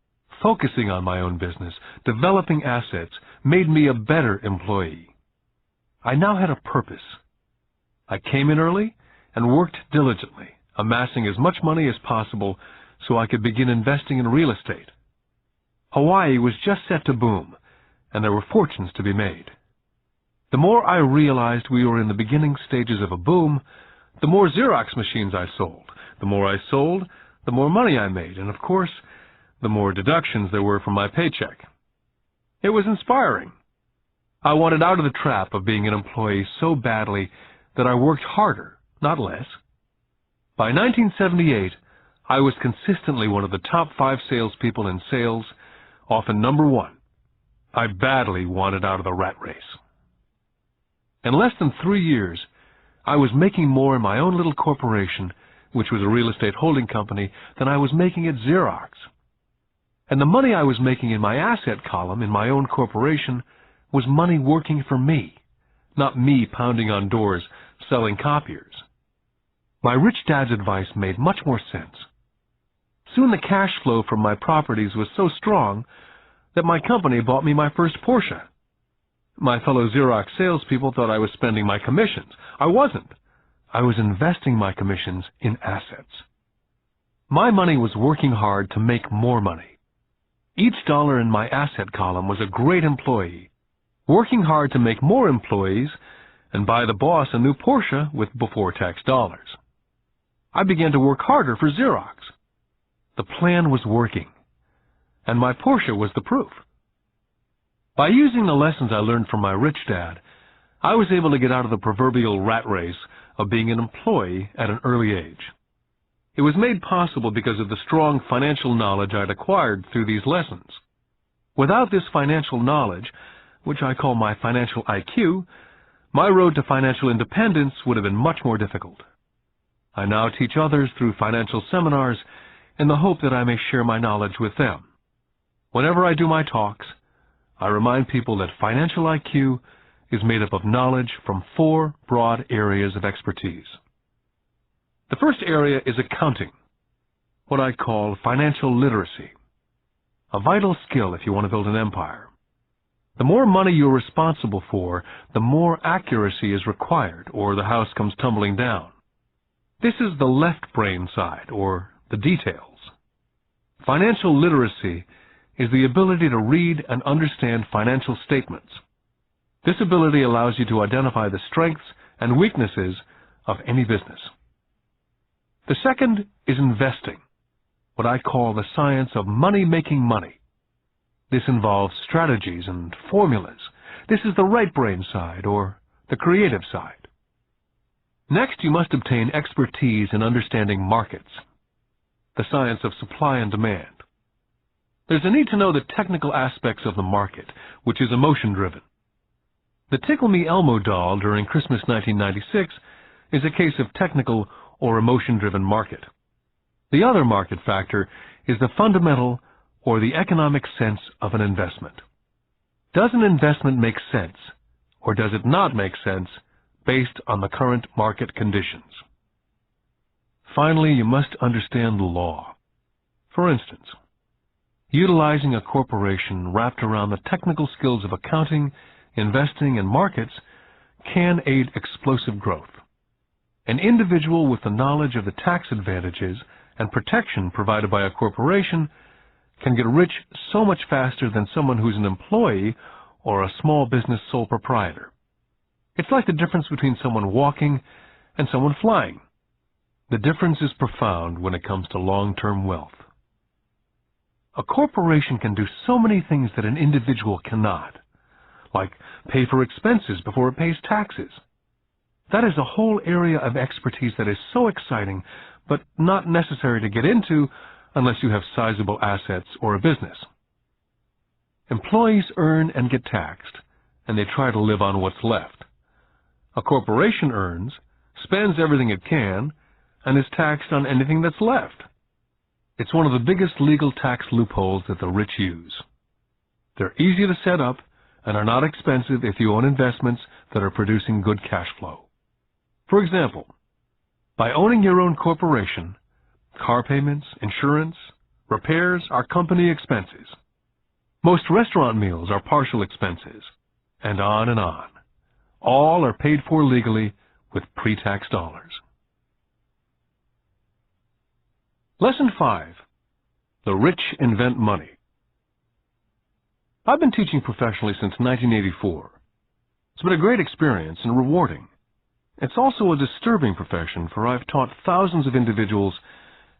focusing on my own business, developing assets, made me a better employee. I now had a purpose. I came in early and worked diligently, amassing as much money as possible so I could begin investing in real estate. Hawaii was just set to boom, and there were fortunes to be made. The more I realized we were in the beginning stages of a boom, the more Xerox machines I sold. The more I sold, the more money I made, and of course, the more deductions there were from my paycheck. It was inspiring. I wanted out of the trap of being an employee so badly that I worked harder, not less. By 1978, I was consistently one of the top 5 salespeople in sales, often number 1. I badly wanted out of the rat race. In less than 3 years, I was making more in my own little corporation, which was a real estate holding company, than I was making at Xerox. And the money I was making in my asset column in my own corporation was money working for me, not me pounding on doors selling copiers. My rich dad's advice made much more sense. Soon the cash flow from my properties was so strong that my company bought me my first Porsche. My fellow Xerox salespeople thought I was spending my commissions. I wasn't. I was investing my commissions in assets. My money was working hard to make more money. Each dollar in my asset column was a great employee, working hard to make more employees and buy the boss a new Porsche with before-tax dollars. I began to work harder for Xerox. The plan was working, and my Porsche was the proof. By using the lessons I learned from my rich dad, I was able to get out of the proverbial rat race of being an employee at an early age. It was made possible because of the strong financial knowledge I'd acquired through these lessons. Without this financial knowledge, which I call my financial IQ, my road to financial independence would have been much more difficult. I now teach others through financial seminars in the hope that I may share my knowledge with them. Whenever I do my talks, I remind people that financial IQ is made up of knowledge from 4 broad areas of expertise. The first area is accounting, what I call financial literacy, a vital skill if you want to build an empire. The more money you're responsible for, the more accuracy is required, or the house comes tumbling down. This is the left brain side, or the details. Financial literacy is the ability to read and understand financial statements. This ability allows you to identify the strengths and weaknesses of any business. The second is investing, what I call the science of making money. This involves strategies and formulas. This is the right brain side, or the creative side. Next, you must obtain expertise in understanding markets, the science of supply and demand. There's a need to know the technical aspects of the market, which is emotion-driven. The Tickle Me Elmo doll during Christmas 1996 is a case of technical or emotion-driven market. The other market factor is the fundamental or the economic sense of an investment. Does an investment make sense, or does it not make sense based on the current market conditions? Finally, you must understand the law. For instance, utilizing a corporation wrapped around the technical skills of accounting, investing, and markets can aid explosive growth. An individual with the knowledge of the tax advantages and protection provided by a corporation can get rich so much faster than someone who's an employee or a small business sole proprietor. It's like the difference between someone walking and someone flying. The difference is profound when it comes to long-term wealth. A corporation can do so many things that an individual cannot, like pay for expenses before it pays taxes. That is a whole area of expertise that is so exciting, but not necessary to get into unless you have sizable assets or a business. Employees earn and get taxed, and they try to live on what's left. A corporation earns, spends everything it can, and is taxed on anything that's left. It's one of the biggest legal tax loopholes that the rich use. They're easy to set up and are not expensive if you own investments that are producing good cash flow. For example, by owning your own corporation, car payments, insurance, repairs are company expenses. Most restaurant meals are partial expenses, and on and on. All are paid for legally with pre-tax dollars. Lesson 5. The Rich Invent Money. I've been teaching professionally since 1984. It's been a great experience and rewarding. It's also a disturbing profession, for I've taught thousands of individuals,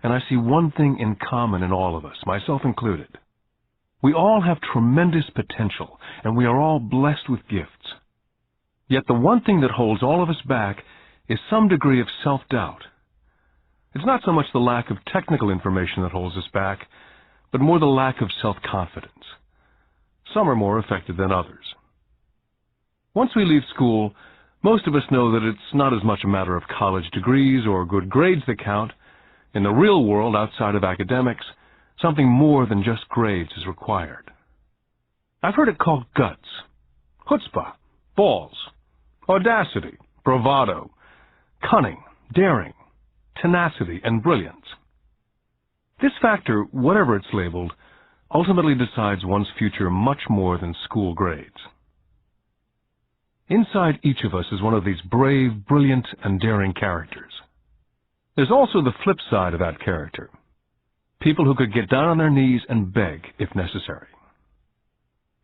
and I see one thing in common in all of us, myself included. We all have tremendous potential, and we are all blessed with gifts. Yet the one thing that holds all of us back is some degree of self-doubt. It's not so much the lack of technical information that holds us back, but more the lack of self-confidence. Some are more affected than others. Once we leave school, most of us know that it's not as much a matter of college degrees or good grades that count. In the real world, outside of academics, something more than just grades is required. I've heard it called guts, chutzpah, balls, audacity, bravado, cunning, daring, tenacity, and brilliance. This factor, whatever it's labeled, ultimately decides one's future much more than school grades. Inside each of us is one of these brave, brilliant, and daring characters. There's also the flip side of that character, people who could get down on their knees and beg if necessary.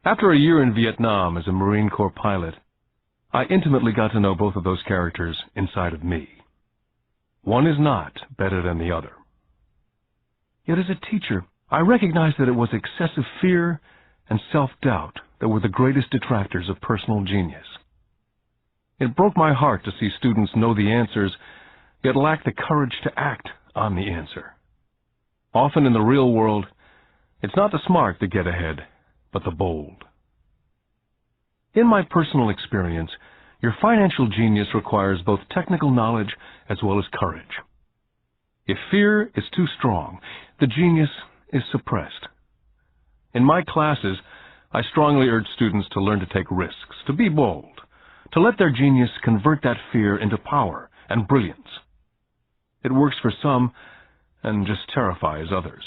After a year in Vietnam as a Marine Corps pilot, I intimately got to know both of those characters inside of me. One is not better than the other. Yet as a teacher, I recognized that it was excessive fear and self-doubt that were the greatest detractors of personal genius. It broke my heart to see students know the answers, yet lack the courage to act on the answer. Often in the real world, it's not the smart that get ahead, but the bold. In my personal experience, your financial genius requires both technical knowledge as well as courage. If fear is too strong, the genius is suppressed. In my classes, I strongly urge students to learn to take risks, to be bold, to let their genius convert that fear into power and brilliance. It works for some and just terrifies others.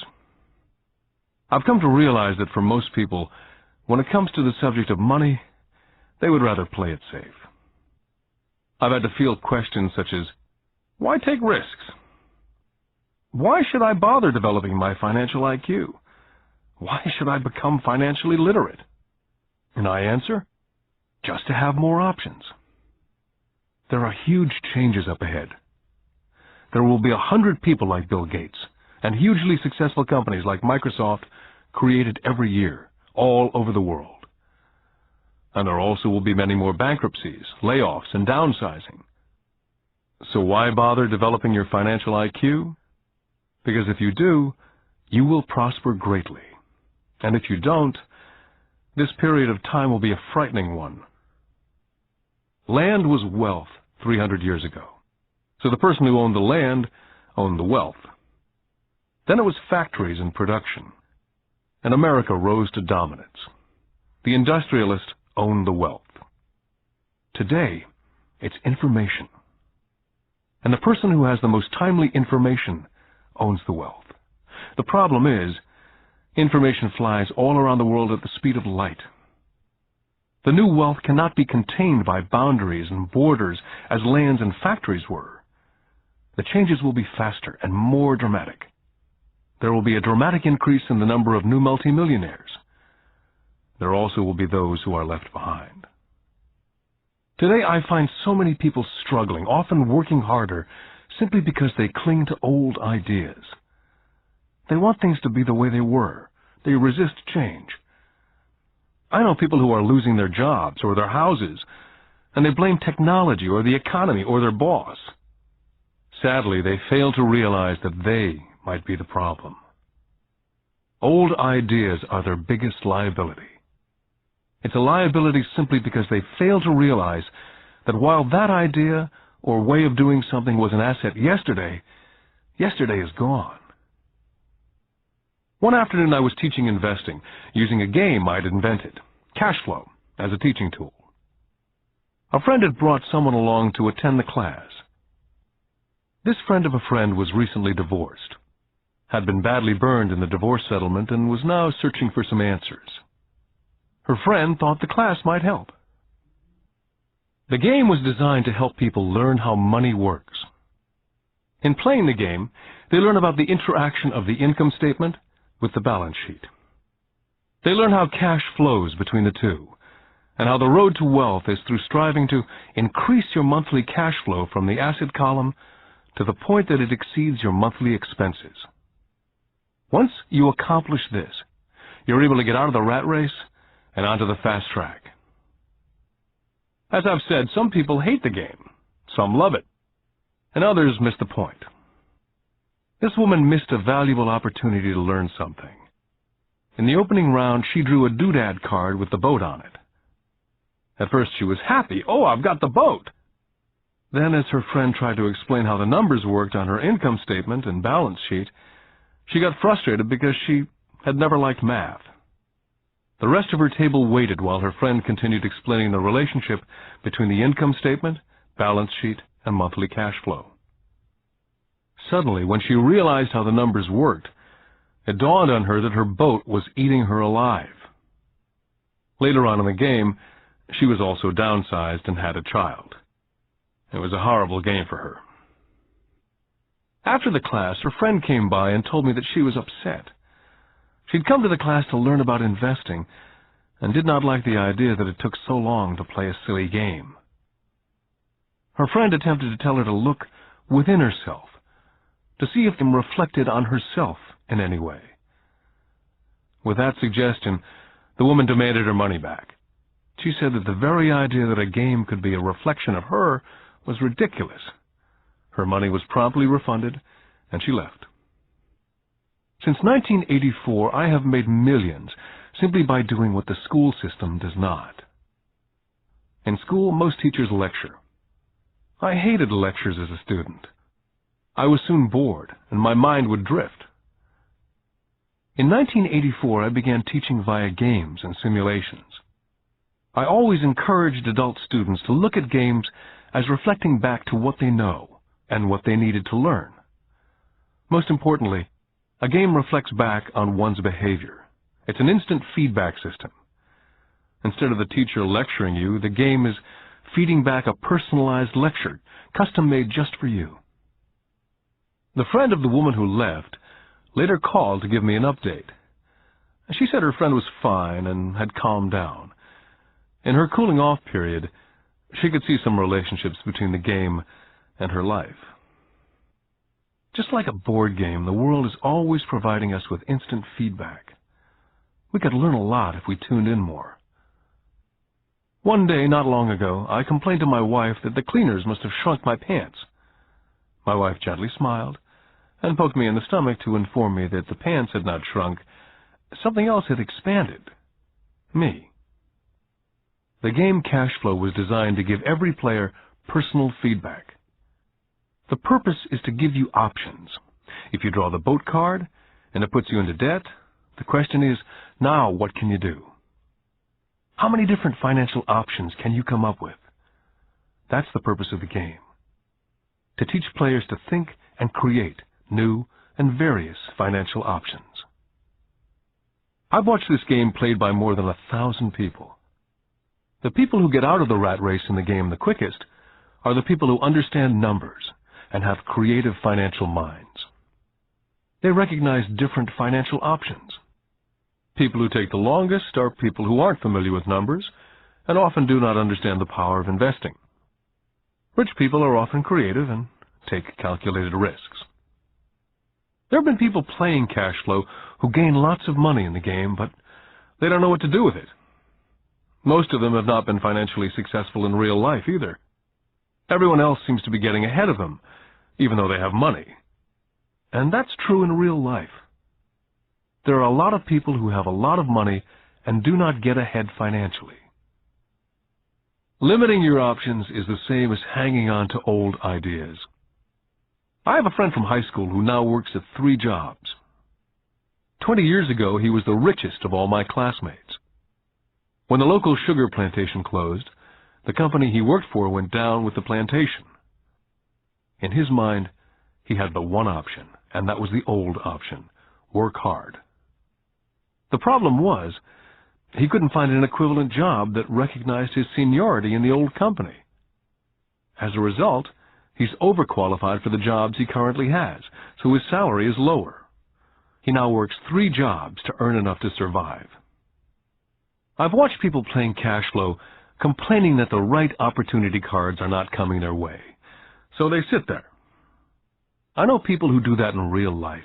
I've come to realize that for most people, when it comes to the subject of money, they would rather play it safe. I've had to field questions such as, why take risks? Why should I bother developing my financial IQ? Why should I become financially literate? And I answer, just to have more options. There are huge changes up ahead. There will be 100 people like Bill Gates and hugely successful companies like Microsoft created every year, all over the world. And there also will be many more bankruptcies, layoffs, and downsizing. So why bother developing your financial IQ? Because if you do, you will prosper greatly. And if you don't, this period of time will be a frightening one. Land was wealth 300 years ago. So the person who owned the land owned the wealth. Then it was factories and production. And America rose to dominance. The industrialist owned the wealth. Today, it's information. And the person who has the most timely information owns the wealth. The problem is, information flies all around the world at the speed of light. The new wealth cannot be contained by boundaries and borders as lands and factories were. The changes will be faster and more dramatic. There will be a dramatic increase in the number of new multimillionaires. There also will be those who are left behind. Today I find so many people struggling, often working harder, simply because they cling to old ideas. They want things to be the way they were. They resist change. I know people who are losing their jobs or their houses, and they blame technology or the economy or their boss. Sadly, they fail to realize that they might be the problem. Old ideas are their biggest liability. It's a liability simply because they fail to realize that while that idea or way of doing something was an asset yesterday, yesterday is gone. One afternoon I was teaching investing, using a game I'd invented, cash flow, as a teaching tool. A friend had brought someone along to attend the class. This friend of a friend was recently divorced, had been badly burned in the divorce settlement, and was now searching for some answers. Her friend thought the class might help. The game was designed to help people learn how money works. In playing the game, they learn about the interaction of the income statement with the balance sheet. They learn how cash flows between the two, and how the road to wealth is through striving to increase your monthly cash flow from the asset column to the point that it exceeds your monthly expenses. Once you accomplish this, you're able to get out of the rat race and onto the fast track. As I've said, some people hate the game, some love it, and others miss the point. This woman missed a valuable opportunity to learn something. In the opening round, she drew a doodad card with the boat on it. At first she was happy. Oh, I've got the boat! Then, as her friend tried to explain how the numbers worked on her income statement and balance sheet, she got frustrated because she had never liked math. The rest of her table waited while her friend continued explaining the relationship between the income statement, balance sheet, and monthly cash flow. Suddenly, when she realized how the numbers worked, it dawned on her that her boat was eating her alive. Later on in the game, she was also downsized and had a child. It was a horrible game for her. After the class, her friend came by and told me that she was upset. She'd come to the class to learn about investing and did not like the idea that it took so long to play a silly game. Her friend attempted to tell her to look within herself, to see if them reflected on herself in any way. With that suggestion, the woman demanded her money back. She said that the very idea that a game could be a reflection of her was ridiculous. Her money was promptly refunded, and she left. Since 1984, I have made millions simply by doing what the school system does not. In school, most teachers lecture. I hated lectures as a student. I was soon bored, and my mind would drift. In 1984, I began teaching via games and simulations. I always encouraged adult students to look at games as reflecting back to what they know and what they needed to learn. Most importantly, a game reflects back on one's behavior. It's an instant feedback system. Instead of the teacher lecturing you, the game is feeding back a personalized lecture, custom-made just for you. The friend of the woman who left later called to give me an update. She said her friend was fine and had calmed down. In her cooling-off period, she could see some relationships between the game and her life. Just like a board game, the world is always providing us with instant feedback. We could learn a lot if we tuned in more. One day, not long ago, I complained to my wife that the cleaners must have shrunk my pants. My wife gently smiled and poked me in the stomach to inform me that the pants had not shrunk. Something else had expanded. Me. The game Cash Flow was designed to give every player personal feedback. The purpose is to give you options. If you draw the boat card and it puts you into debt, the question is, now what can you do? How many different financial options can you come up with? That's the purpose of the game. To teach players to think and create new and various financial options. I've watched this game played by more than 1,000 people. The people who get out of the rat race in the game the quickest are the people who understand numbers and have creative financial minds. They recognize different financial options. People who take the longest are people who aren't familiar with numbers and often do not understand the power of investing. Rich people are often creative and take calculated risks. There have been people playing Cash Flow who gain lots of money in the game, but they don't know what to do with it. Most of them have not been financially successful in real life either. Everyone else seems to be getting ahead of them, even though they have money. And that's true in real life. There are a lot of people who have a lot of money and do not get ahead financially. Limiting your options is the same as hanging on to old ideas. I have a friend from high school who now works at 3 jobs. 20 years ago, he was the richest of all my classmates. When the local sugar plantation closed, the company he worked for went down with the plantation. In his mind, he had the one option, and that was the old option: work hard. The problem was, he couldn't find an equivalent job that recognized his seniority in the old company. As a result, he's overqualified for the jobs he currently has, so his salary is lower. He now works 3 jobs to earn enough to survive. I've watched people playing Cash Flow complaining that the right opportunity cards are not coming their way, so they sit there. I know people who do that in real life.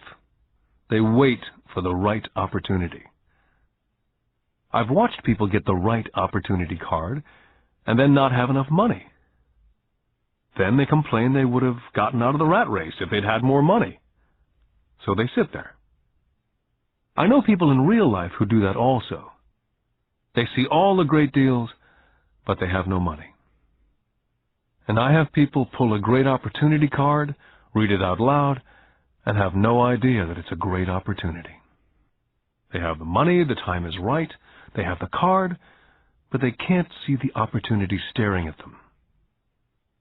They wait for the right opportunity. I've watched people get the right opportunity card and then not have enough money. Then they complain they would have gotten out of the rat race if they'd had more money. So they sit there. I know people in real life who do that also. They see all the great deals, but they have no money. And I have people pull a great opportunity card, read it out loud, and have no idea that it's a great opportunity. They have the money, the time is right, they have the card, but they can't see the opportunity staring at them.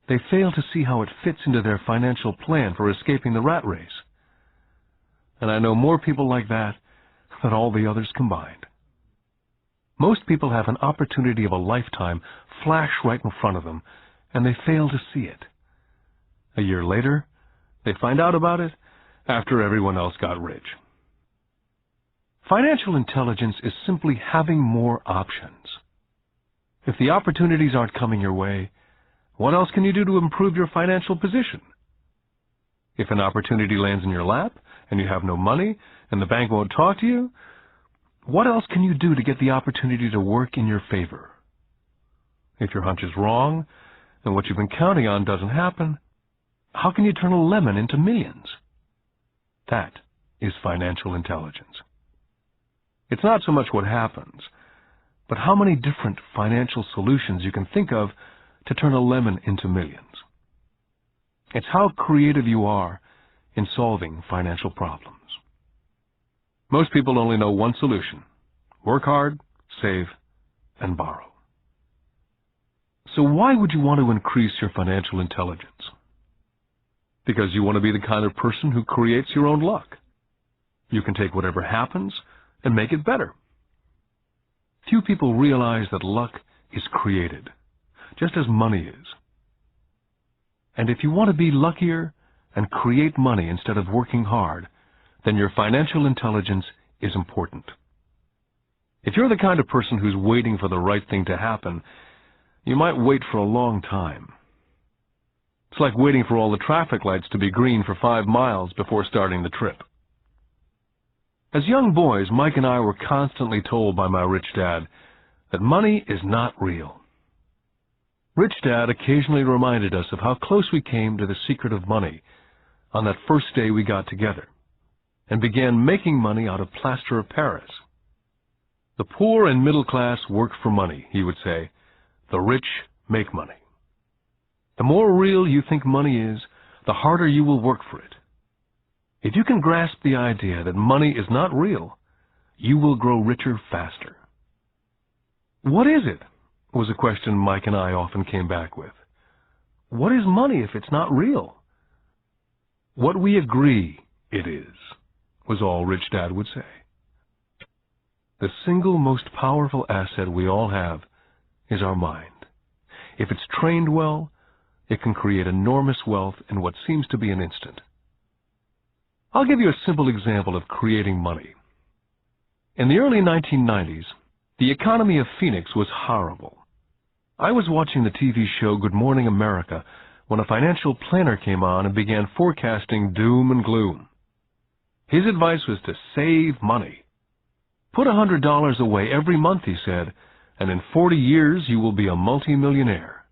They fail to see how it fits into their financial plan for escaping the rat race. And I know more people like that than all the others combined. Most people have an opportunity of a lifetime flash right in front of them, and they fail to see it. A year later, they They find out about it after everyone else got rich. Financial intelligence is simply having more options. If the opportunities aren't coming your way, what else can you do to improve your financial position? If an opportunity lands in your lap and you have no money and the bank won't talk to you, what else can you do to get the opportunity to work in your favor? If your hunch is wrong and what you've been counting on doesn't happen, how can you turn a lemon into millions? That is financial intelligence. It's not so much what happens, but how many different financial solutions you can think of to turn a lemon into millions. It's how creative you are in solving financial problems. Most people only know one solution: work hard, save, and borrow. So why would you want to increase your financial intelligence? Because you want to be the kind of person who creates your own luck. You can take whatever happens and make it better. Few people realize that luck is created, just as money is. And if you want to be luckier and create money instead of working hard, then your financial intelligence is important. If you're the kind of person who's waiting for the right thing to happen, you might wait for a long time. It's like waiting for all the traffic lights to be green for 5 miles before starting the trip. As young boys, Mike and I were constantly told by my rich dad that money is not real. Rich Dad occasionally reminded us of how close we came to the secret of money on that first day we got together and began making money out of plaster of Paris. The poor and middle class work for money, he would say. The rich make money. The more real you think money is, the harder you will work for it. If you can grasp the idea that money is not real, you will grow richer faster. What is it? Was a question Mike and I often came back with. What is money if it's not real? What we agree it is, was all Rich Dad would say. The single most powerful asset we all have is our mind. If it's trained well, it can create enormous wealth in what seems to be an instant. I'll give you a simple example of creating money. In the early 1990s, the economy of Phoenix was horrible. I was watching the TV show Good Morning America when a financial planner came on and began forecasting doom and gloom. His advice was to save money. Put $100 away every month, he said, and in 40 years you will be a multimillionaire.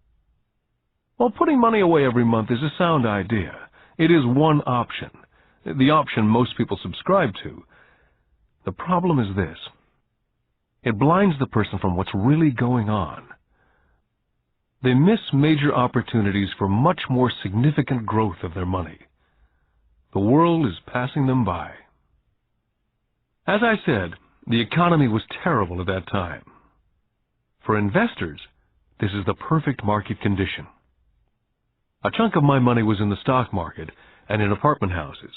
Well, putting money away every month is a sound idea. It is one option, the option most people subscribe to. The problem is this: it blinds the person from what's really going on. They miss major opportunities for much more significant growth of their money. The world is passing them by. As I said, the economy was terrible at that time. For investors, this is the perfect market condition. A chunk of my money was in the stock market and in apartment houses.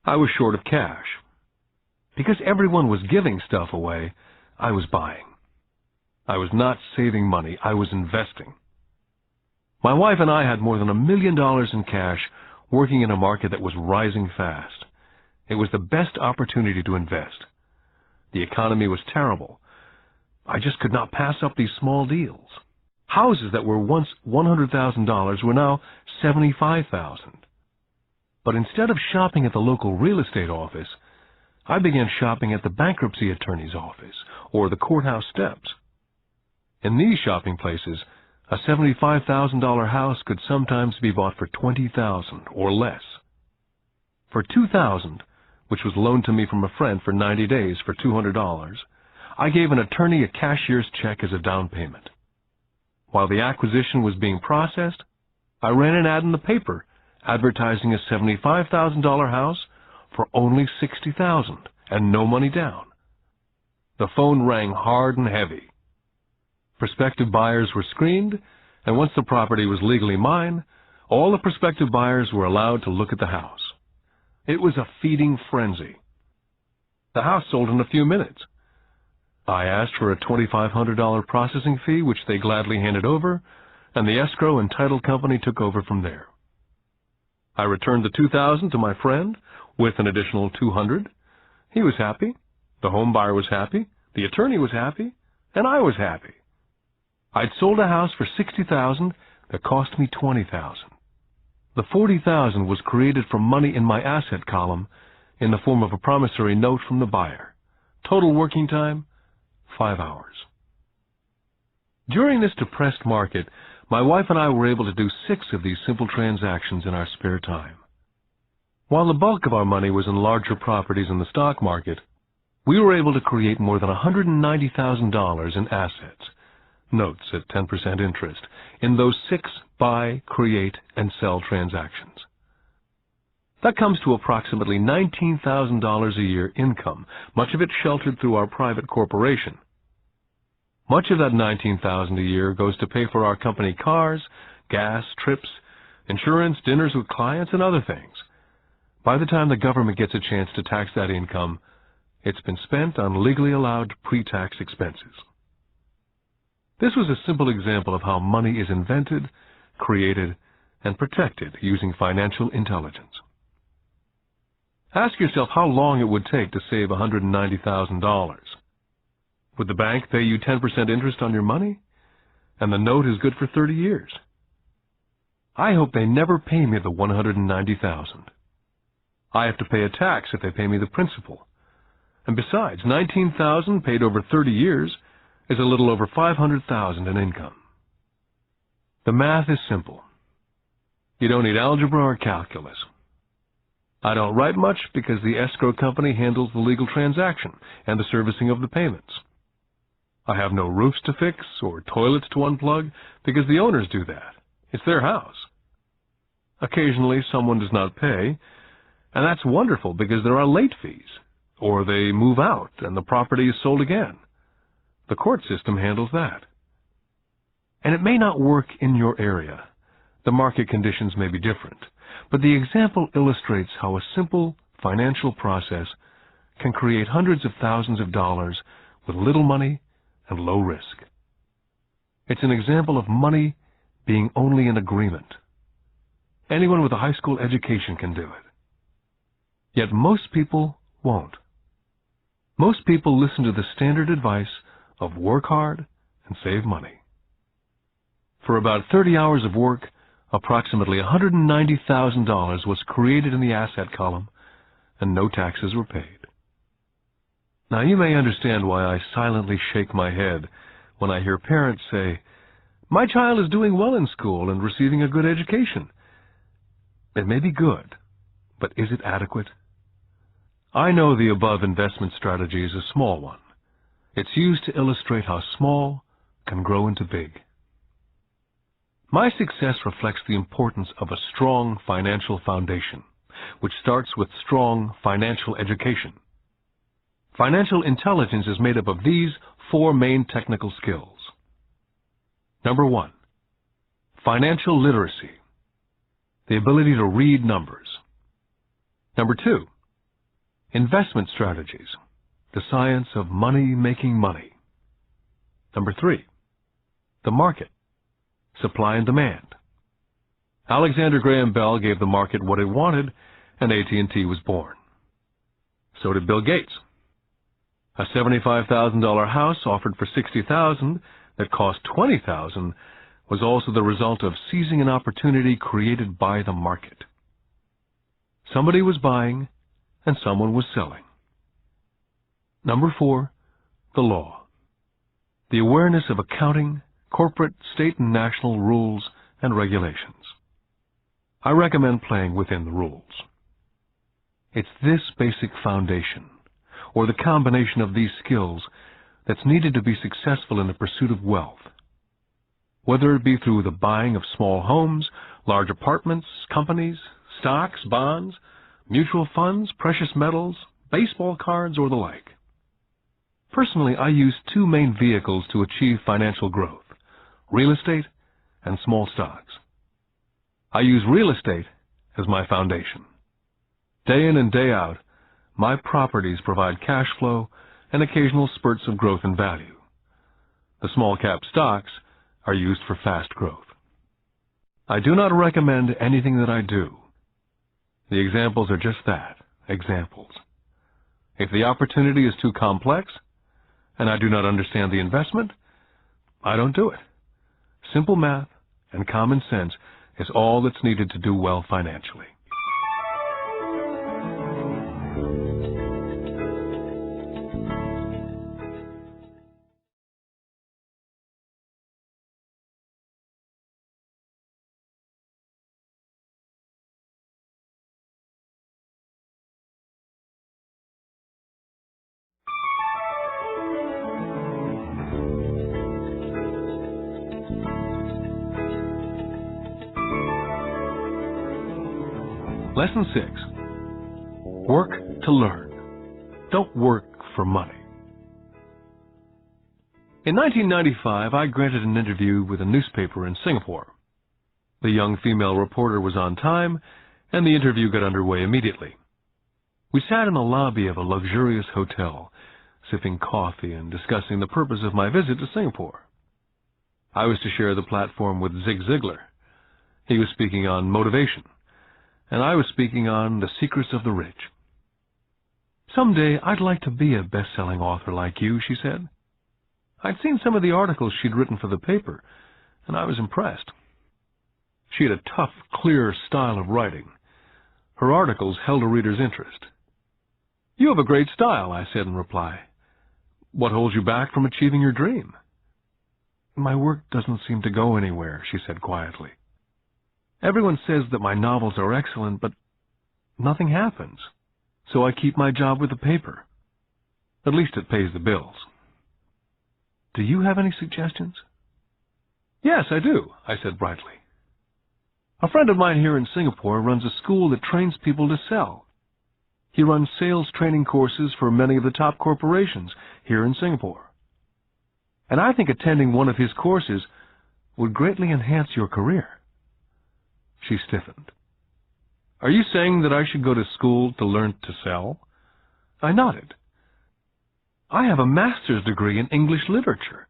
I was short of cash. Because everyone was giving stuff away, I was buying. I was not saving money, I was investing. My wife and I had more than $1 million in cash working in a market that was rising fast. It was the best opportunity to invest. The economy was terrible. I just could not pass up these small deals. Houses that were once $100,000 were now $75,000. But instead of shopping at the local real estate office, I began shopping at the bankruptcy attorney's office or the courthouse steps. In these shopping places, a $75,000 house could sometimes be bought for $20,000 or less. For $2,000, which was loaned to me from a friend for 90 days for $200, I gave an attorney a cashier's check as a down payment. While the acquisition was being processed, I ran an ad in the paper advertising a $75,000 house for only $60,000 and no money down. The phone rang hard and heavy. Prospective buyers were screened, and once the property was legally mine, all the prospective buyers were allowed to look at the house. It was a feeding frenzy. The house sold in a few minutes. I asked for a $2,500 processing fee, which they gladly handed over, and the escrow and title company took over from there. I returned the $2,000 to my friend with an additional $200. He was happy, the home buyer was happy, the attorney was happy, and I was happy. I'd sold a house for $60,000 that cost me $20,000. The $40,000 was created from money in my asset column in the form of a promissory note from the buyer. Total working time, 5 hours. During this depressed market, my wife and I were able to do 6 of these simple transactions in our spare time. While the bulk of our money was in larger properties in the stock market, we were able to create more than $190,000 in assets, notes at 10% interest, in those 6 buy, create, and sell transactions. That comes to approximately $19,000 a year income, much of it sheltered through our private corporation. Much of that $19,000 a year goes to pay for our company cars, gas, trips, insurance, dinners with clients, and other things. By the time the government gets a chance to tax that income, it's been spent on legally allowed pre-tax expenses. This was a simple example of how money is invented, created, and protected using financial intelligence. Ask yourself how long it would take to save $190,000. Would the bank pay you 10% interest on your money? And the note is good for 30 years. I hope they never pay me the $190,000. I have to pay a tax if they pay me the principal. And besides, $19,000 paid over 30 years is a little over $500,000 in income. The math is simple. You don't need algebra or calculus. I don't write much because the escrow company handles the legal transaction and the servicing of the payments. I have no roofs to fix or toilets to unplug because the owners do that. It's their house. Occasionally someone does not pay, and that's wonderful because there are late fees, or they move out and the property is sold again. The court system handles that. And it may not work in your area. The market conditions may be different, but the example illustrates how a simple financial process can create hundreds of thousands of dollars with little money and low risk. It's an example of money being only an agreement. Anyone with a high school education can do it. Yet most people won't. Most people listen to the standard advice of work hard and save money. For about 30 hours of work, approximately $190,000 was created in the asset column, and no taxes were paid. Now you may understand why I silently shake my head when I hear parents say, "My child is doing well in school and receiving a good education." It may be good, but is it adequate? I know the above investment strategy is a small one. It's used to illustrate how small can grow into big. My success reflects the importance of a strong financial foundation, which starts with strong financial education. Financial intelligence is made up of these 4 main technical skills. Number 1, financial literacy, the ability to read numbers. Number 2, investment strategies, the science of making money. Number 3, the market, supply and demand. Alexander Graham Bell gave the market what it wanted, and AT&T was born. So did Bill Gates. A $75,000 house offered for $60,000 that cost $20,000 was also the result of seizing an opportunity created by the market. Somebody was buying and someone was selling. Number 4, the law. The awareness of accounting, corporate, state, and national rules and regulations. I recommend playing within the rules. It's this basic foundation, or the combination of these skills, that's needed to be successful in the pursuit of wealth. Whether it be through the buying of small homes, large apartments, companies, stocks, bonds, mutual funds, precious metals, baseball cards, or the like. Personally, I use 2 main vehicles to achieve financial growth: real estate and small stocks. I use real estate as my foundation. Day in and day out, my properties provide cash flow and occasional spurts of growth in value. The small cap stocks are used for fast growth. I do not recommend anything that I do, The examples are just that, examples. If the opportunity is too complex, and I do not understand the investment, I don't do it. Simple math and common sense is all that's needed to do well financially. Lesson 6. Work to learn. Don't work for money. In 1995, I granted an interview with a newspaper in Singapore. The young female reporter was on time, and the interview got underway immediately. We sat in the lobby of a luxurious hotel, sipping coffee and discussing the purpose of my visit to Singapore. I was to share the platform with Zig Ziglar. He was speaking on motivation, and I was speaking on the secrets of the rich. "Someday I'd like to be a best-selling author like you," she said. I'd seen some of the articles she'd written for the paper, and I was impressed. She had a tough, clear style of writing. Her articles held a reader's interest. "You have a great style," I said in reply. "What holds you back from achieving your dream?" "My work doesn't seem to go anywhere," she said quietly. "Everyone says that my novels are excellent, but nothing happens. So I keep my job with the paper. At least it pays the bills." "Do you have any suggestions?" "Yes, I do," I said brightly. "A friend of mine here in Singapore runs a school that trains people to sell. He runs sales training courses for many of the top corporations here in Singapore. And I think attending one of his courses would greatly enhance your career." She stiffened. "Are you saying that I should go to school to learn to sell?" I nodded. "I have a master's degree in English literature.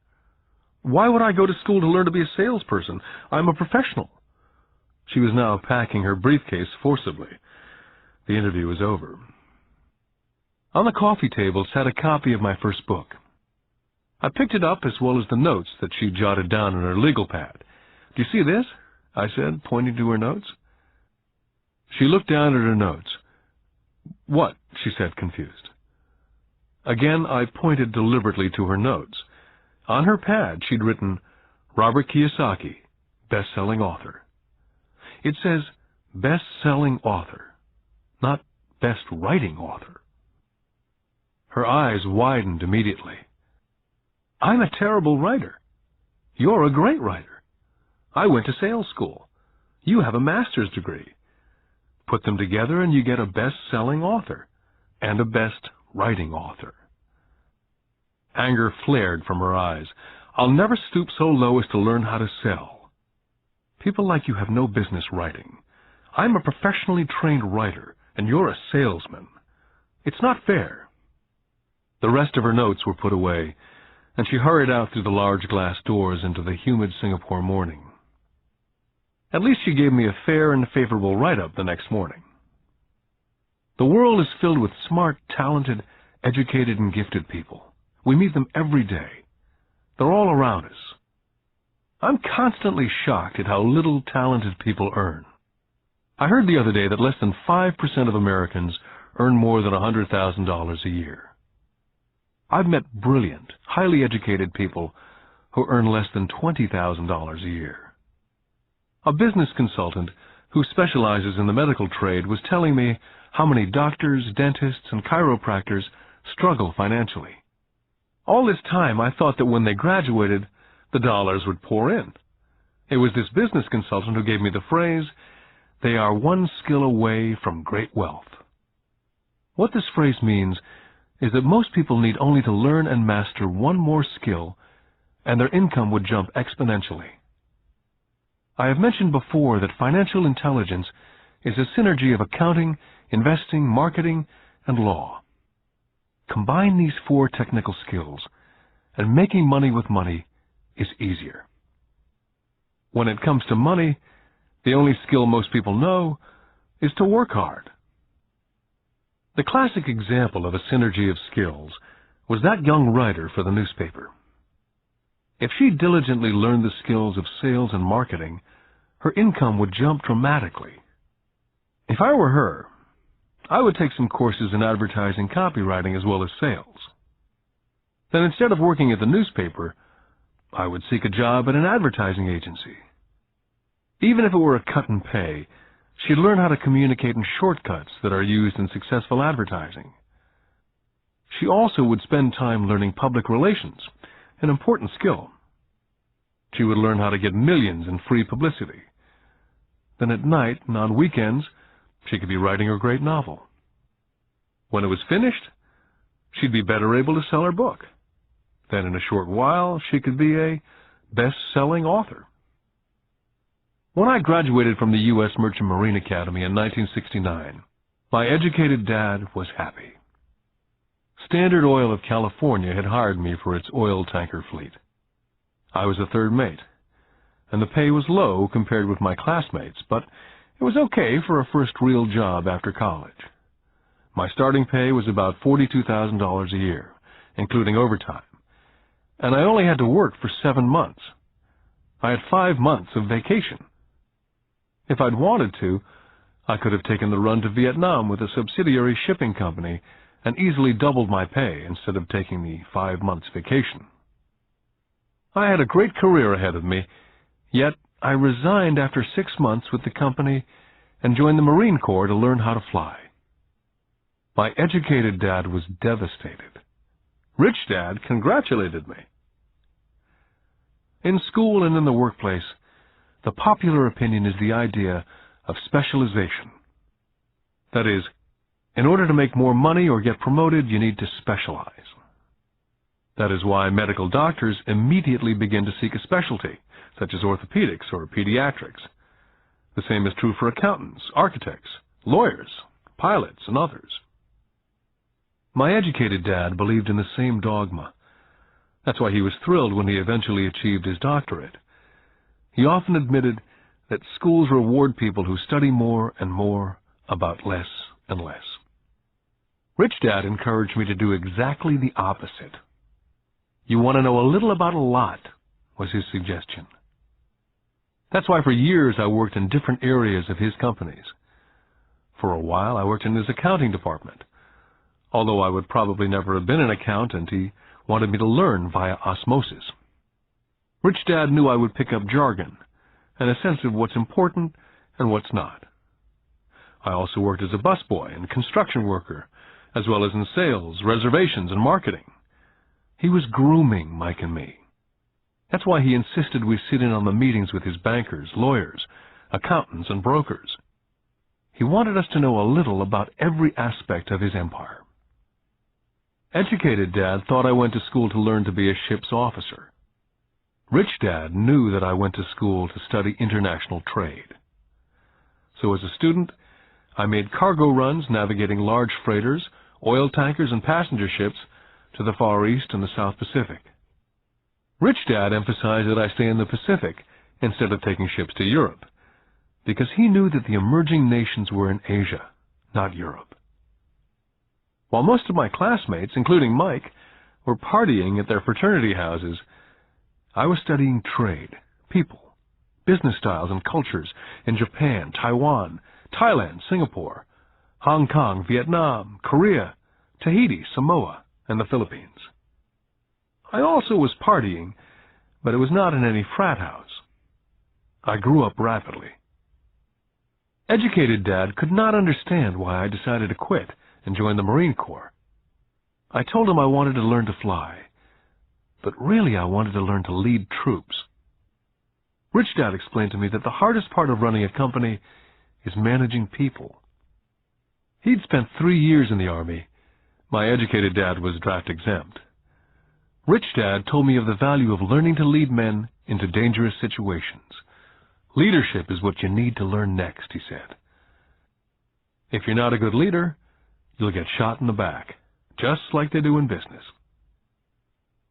Why would I go to school to learn to be a salesperson? I'm a professional." She was now packing her briefcase forcibly. The interview was over. On the coffee table sat a copy of my first book. I picked it up as well as the notes that she jotted down on her legal pad. "Do you see this?" I said, pointing to her notes. She looked down at her notes. "What?" she said, confused. Again, I pointed deliberately to her notes. On her pad, she'd written, "Robert Kiyosaki, best-selling author." It says, best-selling author, not best-writing author. Her eyes widened immediately. "I'm a terrible writer. You're a great writer. I went to sales school. You have a master's degree. Put them together and you get a best-selling author and a best-writing author." Anger flared from her eyes. "I'll never stoop so low as to learn how to sell. People like you have no business writing. I'm a professionally trained writer, and you're a salesman. It's not fair." The rest of her notes were put away, and she hurried out through the large glass doors into the humid Singapore morning. At least she gave me a fair and favorable write-up the next morning. The world is filled with smart, talented, educated, and gifted people. We meet them every day. They're all around us. I'm constantly shocked at how little talented people earn. I heard the other day that less than 5% of Americans earn more than $100,000 a year. I've met brilliant, highly educated people who earn less than $20,000 a year. A business consultant who specializes in the medical trade was telling me how many doctors, dentists, and chiropractors struggle financially. All this time, I thought that when they graduated, the dollars would pour in. It was this business consultant who gave me the phrase, "They are one skill away from great wealth." What this phrase means is that most people need only to learn and master one more skill, and their income would jump exponentially. I have mentioned before that financial intelligence is a synergy of accounting, investing, marketing, and law. Combine these 4 technical skills, and making money with money is easier. When it comes to money, the only skill most people know is to work hard. The classic example of a synergy of skills was that young writer for the newspaper. If she diligently learned the skills of sales and marketing, her income would jump dramatically. If I were her, I would take some courses in advertising copywriting as well as sales. Then instead of working at the newspaper, I would seek a job at an advertising agency. Even if it were a cut in pay, she'd learn how to communicate in shortcuts that are used in successful advertising. She also would spend time learning public relations, an important skill. She would learn how to get millions in free publicity. Then at night and on weekends, she could be writing her great novel. When it was finished, she'd be better able to sell her book. Then in a short while, she could be a best-selling author. When I graduated from the U.S. Merchant Marine Academy in 1969, my educated dad was happy. Standard Oil of California had hired me for its oil tanker fleet. I was a third mate, and the pay was low compared with my classmates, but it was okay for a first real job after college. My starting pay was about $42,000 a year, including overtime, and I only had to work for 7 months. I had 5 months of vacation. If I'd wanted to, I could have taken the run to Vietnam with a subsidiary shipping company and easily doubled my pay instead of taking the 5 months vacation. I had a great career ahead of me, yet I resigned after 6 months with the company and joined the Marine Corps to learn how to fly. My educated dad was devastated. Rich Dad congratulated me. In school and in the workplace, the popular opinion is the idea of specialization. That is, in order to make more money or get promoted, you need to specialize. That is why medical doctors immediately begin to seek a specialty, such as orthopedics or pediatrics. The same is true for accountants, architects, lawyers, pilots, and others. My educated dad believed in the same dogma. That's why he was thrilled when he eventually achieved his doctorate. He often admitted that schools reward people who study more and more about less and less. Rich Dad encouraged me to do exactly the opposite. You want to know a little about a lot, was his suggestion. That's why for years I worked in different areas of his companies. For a while I worked in his accounting department. Although I would probably never have been an accountant, he wanted me to learn via osmosis. Rich Dad knew I would pick up jargon and a sense of what's important and what's not. I also worked as a busboy and construction worker, as well as in sales, reservations, and marketing. He was grooming Mike and me. That's why he insisted we sit in on the meetings with his bankers, lawyers, accountants, and brokers. He wanted us to know a little about every aspect of his empire. Educated Dad thought I went to school to learn to be a ship's officer. Rich Dad knew that I went to school to study international trade. So as a student, I made cargo runs navigating large freighters, oil tankers, and passenger ships to the Far East and the South Pacific. Rich Dad emphasized that I stay in the Pacific instead of taking ships to Europe, because he knew that the emerging nations were in Asia, not Europe. While most of my classmates, including Mike, were partying at their fraternity houses, I was studying trade, people, business styles and cultures in Japan, Taiwan, Thailand, Singapore, Hong Kong, Vietnam, Korea, Tahiti, Samoa, and the Philippines. I also was partying, but it was not in any frat house. I grew up rapidly. Educated Dad could not understand why I decided to quit and join the Marine Corps. I told him I wanted to learn to fly, but really I wanted to learn to lead troops. Rich Dad explained to me that the hardest part of running a company is managing people. He'd spent 3 years in the Army. My educated dad was draft exempt. Rich Dad told me of the value of learning to lead men into dangerous situations. Leadership is what you need to learn next, he said. If you're not a good leader, you'll get shot in the back, just like they do in business.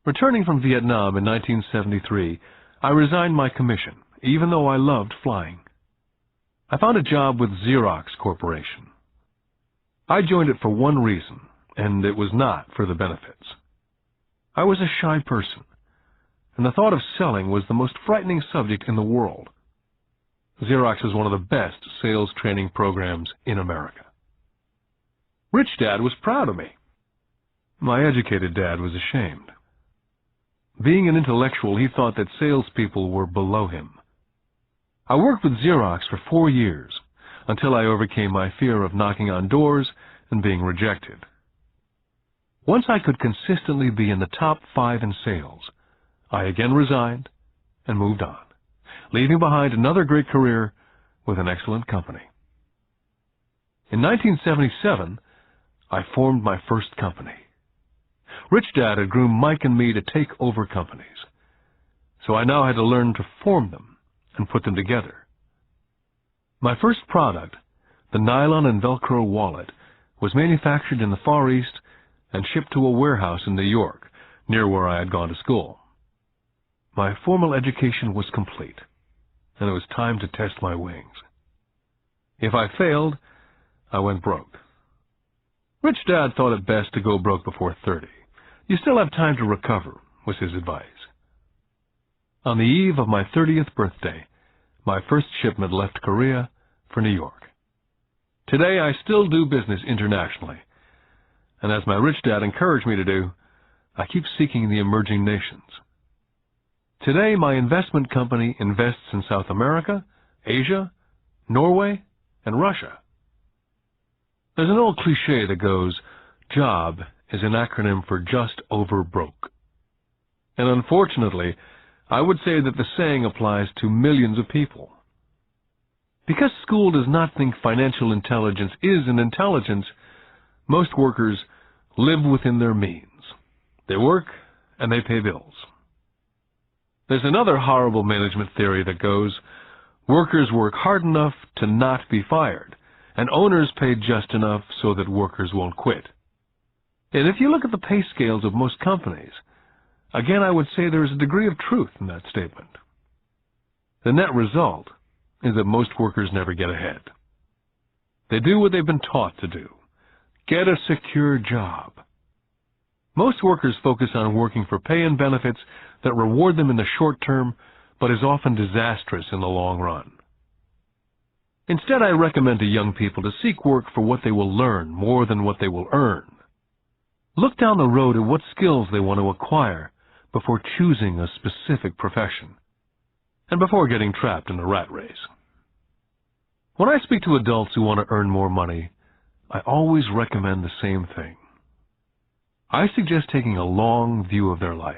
Returning from Vietnam in 1973, I resigned my commission, even though I loved flying. I found a job with Xerox Corporation. I joined it for one reason, and it was not for the benefits. I was a shy person, and the thought of selling was the most frightening subject in the world. Xerox was one of the best sales training programs in America. Rich Dad was proud of me. My educated dad was ashamed. Being an intellectual, he thought that salespeople were below him. I worked with Xerox for 4 years, until I overcame my fear of knocking on doors and being rejected. Once I could consistently be in the top 5 in sales, I again resigned and moved on, leaving behind another great career with an excellent company. In 1977, I formed my first company. Rich Dad had groomed Mike and me to take over companies, so I now had to learn to form them and put them together. My first product, the nylon and Velcro wallet, was manufactured in the Far East and shipped to a warehouse in New York, near where I had gone to school. My formal education was complete, and it was time to test my wings. If I failed, I went broke. Rich Dad thought it best to go broke before 30. You still have time to recover, was his advice. On the eve of my 30th birthday, my first shipment left Korea for New York. Today, I still do business internationally, and as my rich dad encouraged me to do, I keep seeking the emerging nations. Today, my investment company invests in South America, Asia, Norway, and Russia. There's an old cliché that goes, JOB is an acronym for just over broke. And unfortunately, I would say that the saying applies to millions of people. Because school does not think financial intelligence is an intelligence, most workers live within their means. They work and they pay bills. There's another horrible management theory that goes, workers work hard enough to not be fired, and owners pay just enough so that workers won't quit. And if you look at the pay scales of most companies, again I would say there is a degree of truth in that statement. The net result is that most workers never get ahead. They do what they've been taught to do. Get a secure job. Most workers focus on working for pay and benefits that reward them in the short term, but is often disastrous in the long run. Instead, I recommend to young people to seek work for what they will learn more than what they will earn. Look down the road at what skills they want to acquire before choosing a specific profession, and before getting trapped in a rat race. When I speak to adults who want to earn more money, I always recommend the same thing. I suggest taking a long view of their life.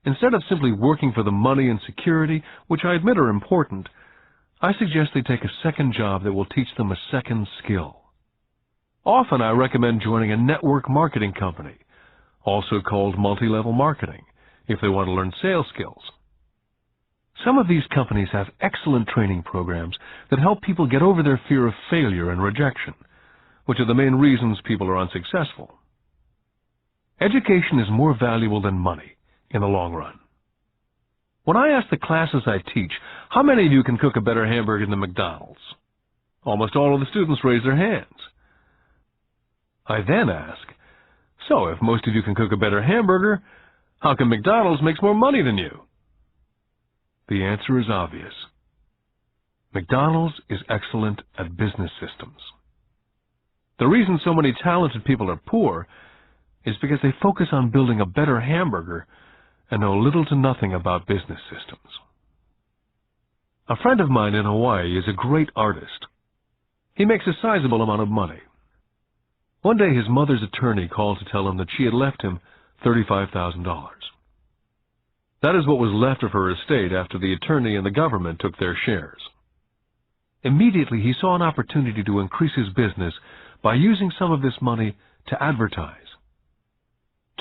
Instead of simply working for the money and security, which I admit are important, I suggest they take a second job that will teach them a second skill. Often I recommend joining a network marketing company, also called multi-level marketing, if they want to learn sales skills. Some of these companies have excellent training programs that help people get over their fear of failure and rejection, which are the main reasons people are unsuccessful. Education is more valuable than money in the long run. When I ask the classes I teach, how many of you can cook a better hamburger than McDonald's? Almost all of the students raise their hands. I then ask, so if most of you can cook a better hamburger, how come McDonald's makes more money than you? The answer is obvious. McDonald's is excellent at business systems. The reason so many talented people are poor is because they focus on building a better hamburger and know little to nothing about business systems. A friend of mine in Hawaii is a great artist. He makes a sizable amount of money. One day his mother's attorney called to tell him that she had left him $35,000. That is what was left of her estate after the attorney and the government took their shares. Immediately he saw an opportunity to increase his business by using some of this money to advertise.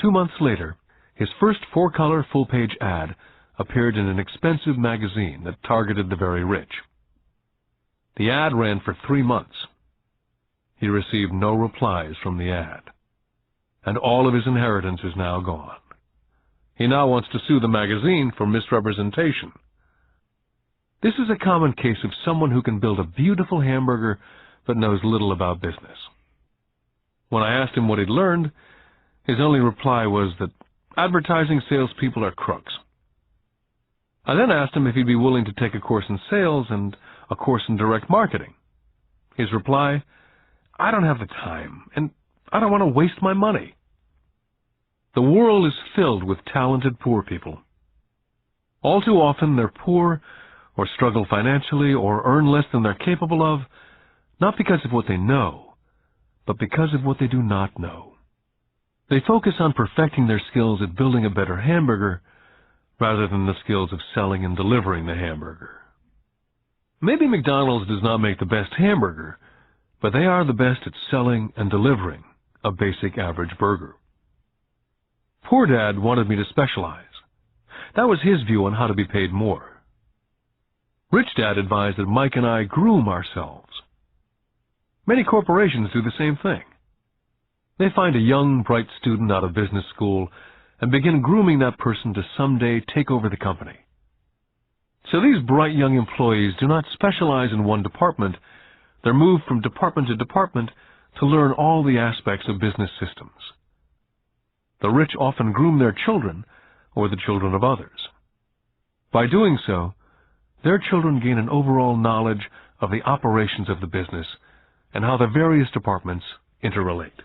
2 months later, his first 4-color full-page ad appeared in an expensive magazine that targeted the very rich. The ad ran for 3 months. He received no replies from the ad, and all of his inheritance is now gone. He now wants to sue the magazine for misrepresentation. This is a common case of someone who can build a beautiful hamburger but knows little about business. When I asked him what he'd learned, his only reply was that advertising salespeople are crooks. I then asked him if he'd be willing to take a course in sales and a course in direct marketing. His reply, "I don't have the time, and I don't want to waste my money." The world is filled with talented poor people. All too often they're poor or struggle financially or earn less than they're capable of, not because of what they know, but because of what they do not know. They focus on perfecting their skills at building a better hamburger rather than the skills of selling and delivering the hamburger. Maybe McDonald's does not make the best hamburger, but they are the best at selling and delivering a basic average burger. Poor Dad wanted me to specialize. That was his view on how to be paid more. Rich Dad advised that Mike and I groom ourselves. Many corporations do the same thing. They find a young, bright student out of business school and begin grooming that person to someday take over the company. So these bright young employees do not specialize in one department. They're moved from department to department to learn all the aspects of business systems. The rich often groom their children or the children of others. By doing so, their children gain an overall knowledge of the operations of the business and how the various departments interrelate.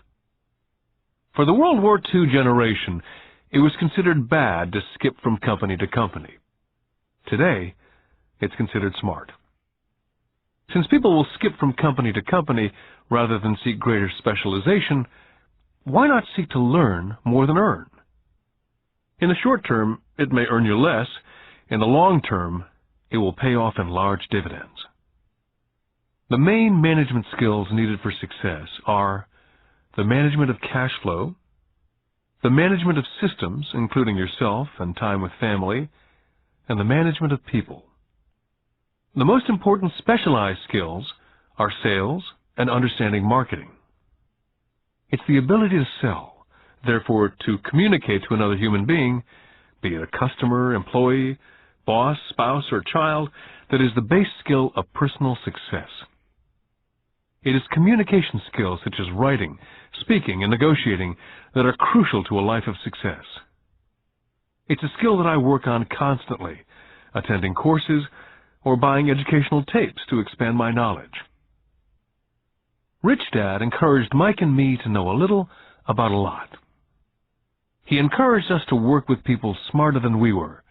For the World War II generation, it was considered bad to skip from company to company. Today, it's considered smart. Since people will skip from company to company rather than seek greater specialization, why not seek to learn more than earn? In the short term, it may earn you less. In the long term, it will pay off in large dividends. The main management skills needed for success are the management of cash flow, the management of systems, including yourself and time with family, and the management of people. The most important specialized skills are sales and understanding marketing. It's the ability to sell, therefore to communicate to another human being, be it a customer, employee, boss, spouse, or child, that is the base skill of personal success. It is communication skills such as writing, speaking, and negotiating that are crucial to a life of success. It's a skill that I work on constantly, attending courses or buying educational tapes to expand my knowledge. Rich Dad encouraged Mike and me to know a little about a lot. He encouraged us to work with people smarter than we were,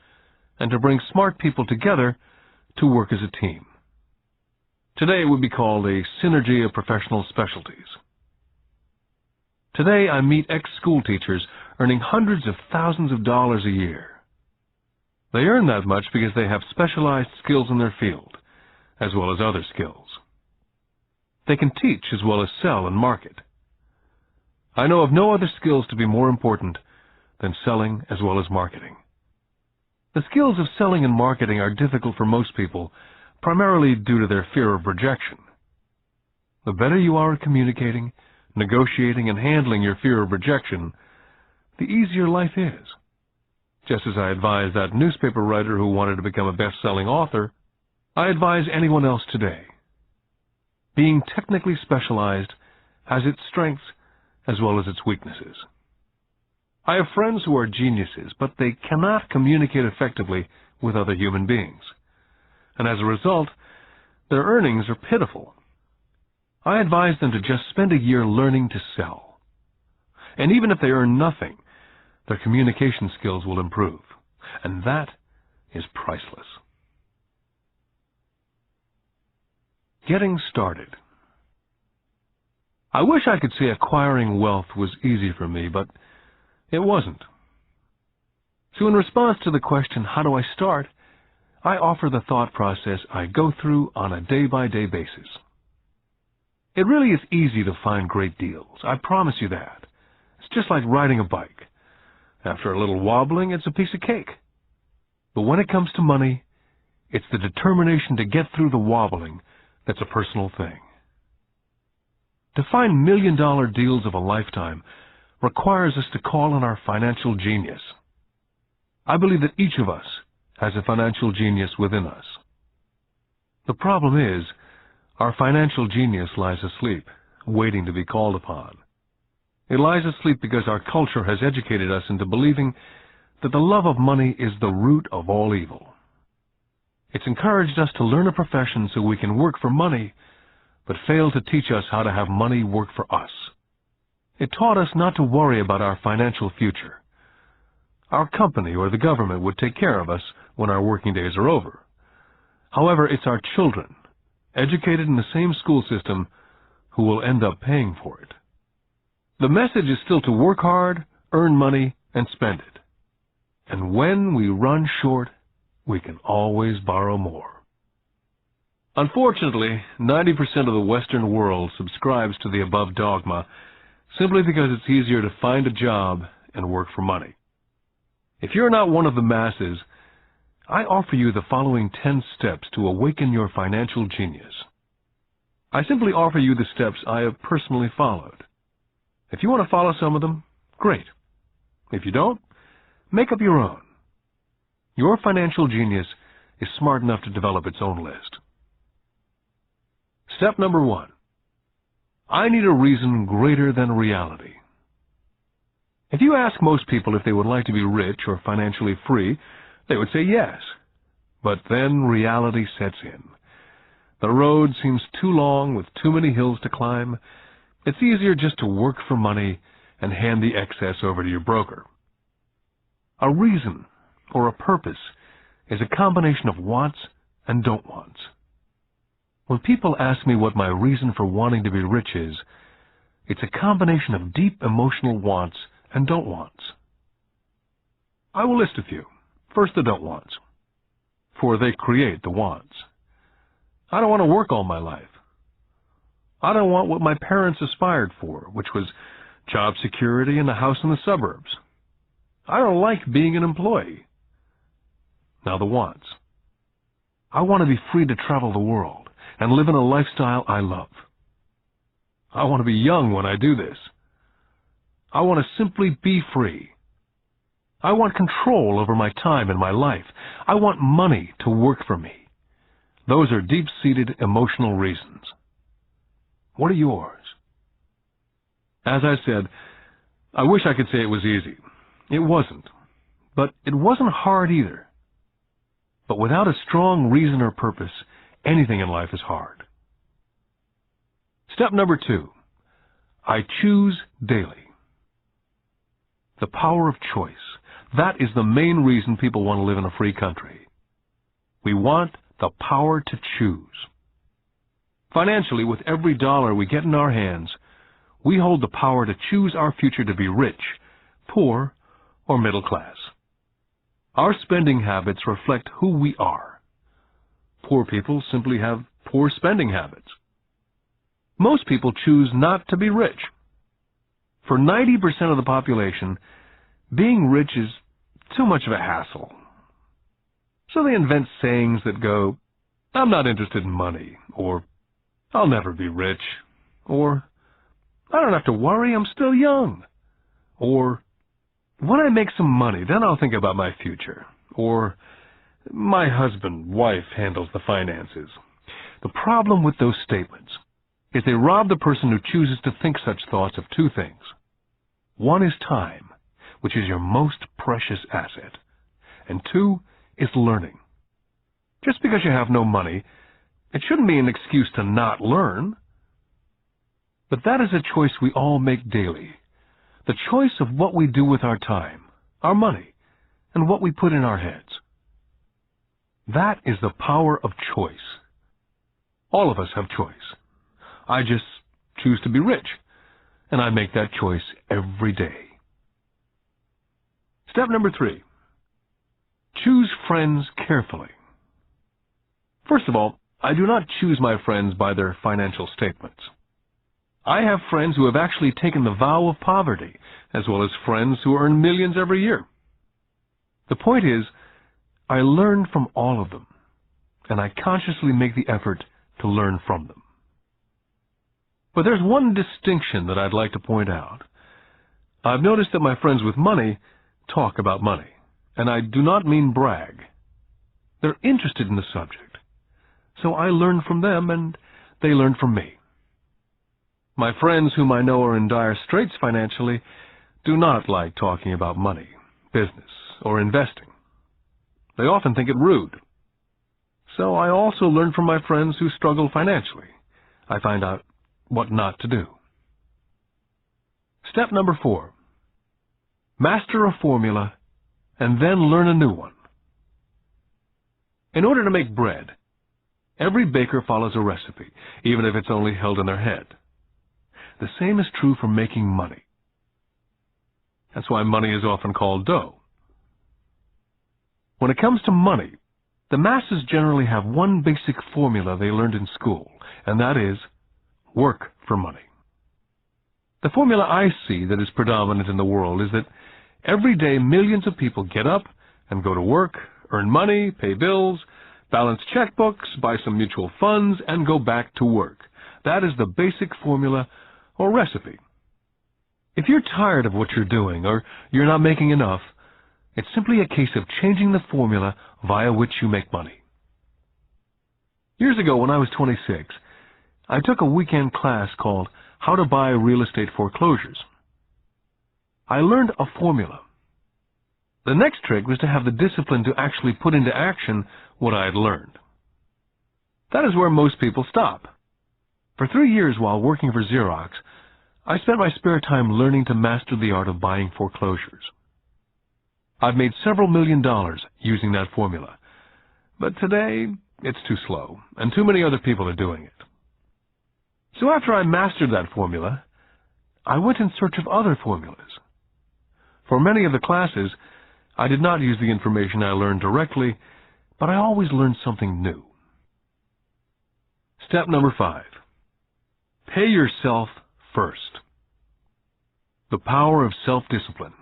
and to bring smart people together to work as a team. Today it would be called a synergy of professional specialties. Today I meet ex-school teachers earning hundreds of thousands of dollars a year. They earn that much because they have specialized skills in their field, as well as other skills. They can teach as well as sell and market. I know of no other skills to be more important than selling as well as marketing. The skills of selling and marketing are difficult for most people, primarily due to their fear of rejection. The better you are at communicating, negotiating, and handling your fear of rejection, the easier life is. Just as I advise that newspaper writer who wanted to become a best-selling author, I advise anyone else today. Being technically specialized has its strengths as well as its weaknesses. I have friends who are geniuses, but they cannot communicate effectively with other human beings. And as a result, their earnings are pitiful. I advise them to just spend a year learning to sell. And even if they earn nothing, their communication skills will improve. And that is priceless. Getting started. I wish I could say acquiring wealth was easy for me, but it wasn't. So in response to the question, how do I start, I offer the thought process I go through on a day-by-day basis. It really is easy to find great deals. I promise you that. It's just like riding a bike. After a little wobbling, it's a piece of cake. But when it comes to money, it's the determination to get through the wobbling that's a personal thing. To find million-dollar deals of a lifetime requires us to call on our financial genius. I believe that each of us has a financial genius within us. The problem is, Our financial genius lies asleep, waiting to be called upon. It lies asleep because our culture has educated us into believing that the love of money is the root of all evil. It's encouraged us to learn a profession so we can work for money, but failed to teach us how to have money work for us. It taught us not to worry about our financial future. Our company or the government would take care of us when our working days are over. However, it's our children, educated in the same school system, who will end up paying for it. The message is still to work hard, earn money, and spend it. And when we run short, we can always borrow more. Unfortunately, 90% of the Western world subscribes to the above dogma simply because it's easier to find a job and work for money. If you're not one of the masses, I offer you the following 10 steps to awaken your financial genius. I simply offer you the steps I have personally followed. If you want to follow some of them, great. If you don't, make up your own. Your financial genius is smart enough to develop its own list. Step number 1. I need a reason greater than reality. If you ask most people if they would like to be rich or financially free, they would say yes. But then reality sets in. The road seems too long with too many hills to climb. It's easier just to work for money and hand the excess over to your broker. A reason or a purpose is a combination of wants and don't wants. When people ask me what my reason for wanting to be rich is, it's a combination of deep emotional wants and don't wants. I will list a few. First, the don't wants, for they create the wants. I don't want to work all my life. I don't want what my parents aspired for, which was job security and a house in the suburbs. I don't like being an employee. Now the wants. I want to be free to travel the world and live in a lifestyle I love. I want to be young when I do this. I want to simply be free. I want control over my time and my life. I want money to work for me. Those are deep-seated emotional reasons. What are yours? As I said, I wish I could say it was easy. It wasn't. But it wasn't hard either. But without a strong reason or purpose, anything in life is hard. Step number 2. I choose daily. The power of choice. That is the main reason people want to live in a free country. We want the power to choose. Financially, with every dollar we get in our hands, we hold the power to choose our future to be rich, poor, or middle class. Our spending habits reflect who we are. Poor people simply have poor spending habits. Most people choose not to be rich. For 90% of the population, being rich is too much of a hassle. So they invent sayings that go, "I'm not interested in money," or "I'll never be rich," or "I don't have to worry, I'm still young," or "When I make some money, then I'll think about my future," or "My wife handles the finances." The problem with those statements is they rob the person who chooses to think such thoughts of two things. One is time, which is your most precious asset, and 2 is learning. Just because you have no money, it shouldn't be an excuse to not learn. But that is a choice we all make daily. The choice of what we do with our time, our money, and what we put in our heads. That is the power of choice. All of us have choice. I just choose to be rich, and I make that choice every day. Step number 3. Choose friends carefully. First of all, I do not choose my friends by their financial statements. I have friends who have actually taken the vow of poverty, as well as friends who earn millions every year. The point is, I learn from all of them, and I consciously make the effort to learn from them. But there's one distinction that I'd like to point out. I've noticed that my friends with money talk about money, and I do not mean brag. They're interested in the subject, so I learn from them, and they learned from me. My friends whom I know are in dire straits financially do not like talking about money, business, or investing. They often think it rude. So I also learn from my friends who struggle financially. I find out what not to do. Step number 4. Master a formula and then learn a new one. In order to make bread, every baker follows a recipe, even if it's only held in their head. The same is true for making money. That's why money is often called dough. When it comes to money, the masses generally have one basic formula they learned in school, and that is work for money. The formula I see that is predominant in the world is that every day millions of people get up and go to work, earn money, pay bills, balance checkbooks, buy some mutual funds, and go back to work. That is the basic formula or recipe. If you're tired of what you're doing or you're not making enough, it's simply a case of changing the formula via which you make money. Years ago, when I was 26, I took a weekend class called How to Buy Real Estate Foreclosures. I learned a formula. The next trick was to have the discipline to actually put into action what I had learned. That is where most people stop. For 3 years while working for Xerox, I spent my spare time learning to master the art of buying foreclosures. I've made several $1 million using that formula, but today it's too slow, and too many other people are doing it. So after I mastered that formula, I went in search of other formulas. For many of the classes, I did not use the information I learned directly, but I always learned something new. Step number 5. Pay yourself first. The power of self-discipline.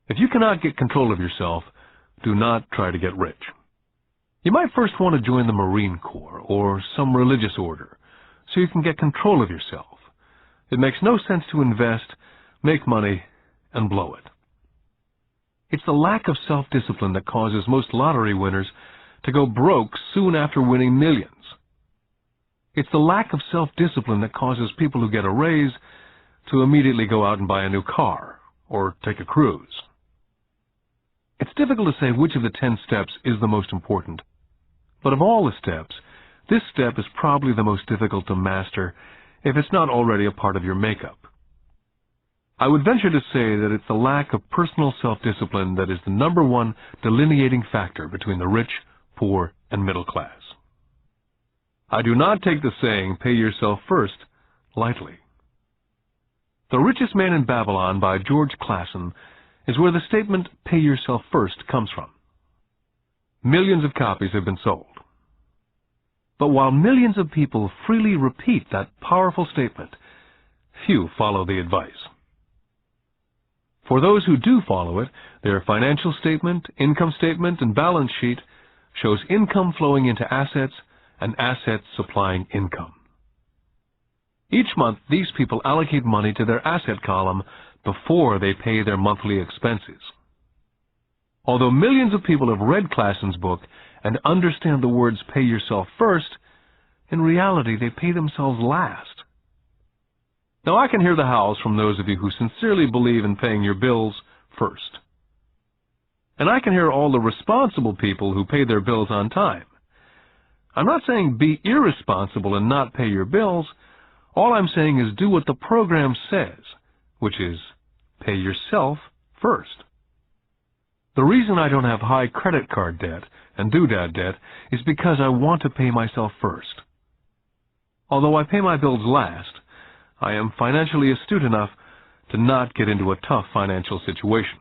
If you cannot get control of yourself, do not try to get rich. You might first want to join the Marine Corps or some religious order, so you can get control of yourself. It makes no sense to invest, make money, and blow it. It's the lack of self-discipline that causes most lottery winners to go broke soon after winning millions. It's the lack of self-discipline that causes people who get a raise to immediately go out and buy a new car or take a cruise. It's difficult to say which of the 10 steps is the most important, but of all the steps, this step is probably the most difficult to master if it's not already a part of your makeup. I would venture to say that it's the lack of personal self-discipline that is the #1 delineating factor between the rich, poor, and middle class. I do not take the saying, pay yourself first, lightly. The Richest Man in Babylon by George Clason is where the statement, pay yourself first, comes from. Millions of copies have been sold. But while millions of people freely repeat that powerful statement, few follow the advice. For those who do follow it, their financial statement, income statement, and balance sheet shows income flowing into assets and assets supplying income. Each month, these people allocate money to their asset column before they pay their monthly expenses. Although millions of people have read Clason's book and understand the words pay yourself first, in reality they pay themselves last. Now I can hear the howls from those of you who sincerely believe in paying your bills first. And I can hear all the responsible people who pay their bills on time. I'm not saying be irresponsible and not pay your bills. All I'm saying is do what the program says, which is pay yourself first. The reason I don't have high credit card debt and doodad debt is because I want to pay myself first. Although I pay my bills last, I am financially astute enough to not get into a tough financial situation.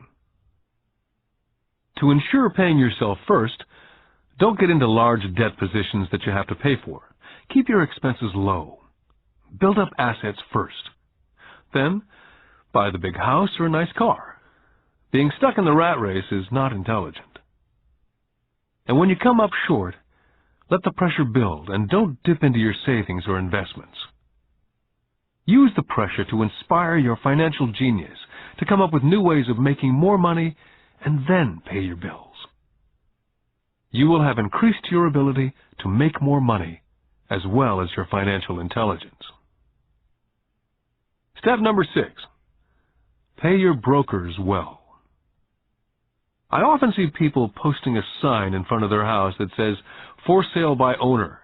To ensure paying yourself first, don't get into large debt positions that you have to pay for. Keep your expenses low. Build up assets first. Then, buy the big house or a nice car. Being stuck in the rat race is not intelligent. And when you come up short, let the pressure build and don't dip into your savings or investments. Use the pressure to inspire your financial genius to come up with new ways of making more money and then pay your bills. You will have increased your ability to make more money as well as your financial intelligence. Step number 6. Pay your brokers well. I often see people posting a sign in front of their house that says, "For sale by owner."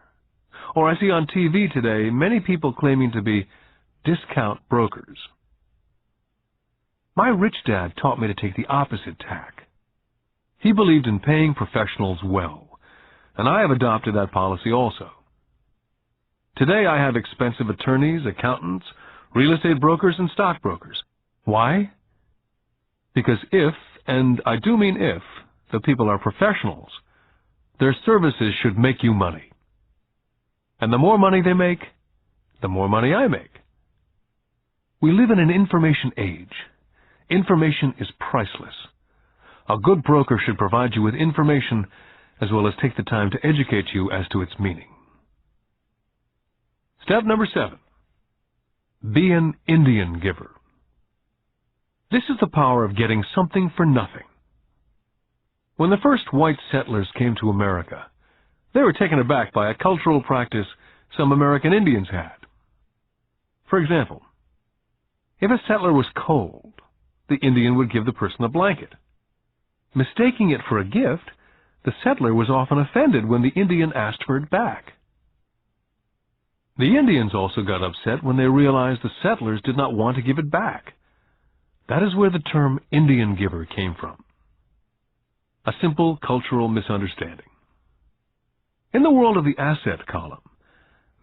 Or I see on TV today many people claiming to be discount brokers. My rich dad taught me to take the opposite tack. He believed in paying professionals well, and I have adopted that policy also. Today I have expensive attorneys, accountants, real estate brokers, and stockbrokers. Why? Because if, and I do mean if, the people are professionals, their services should make you money. And the more money they make, the more money I make. We live in an information age. Information is priceless. A good broker should provide you with information as well as take the time to educate you as to its meaning. Step number 7. Be an Indian giver. This is the power of getting something for nothing. When the first white settlers came to America, they were taken aback by a cultural practice some American Indians had. For example, if a settler was cold, the Indian would give the person a blanket. Mistaking it for a gift, the settler was often offended when the Indian asked for it back. The Indians also got upset when they realized the settlers did not want to give it back. That is where the term Indian giver came from. A simple cultural misunderstanding. In the world of the asset column,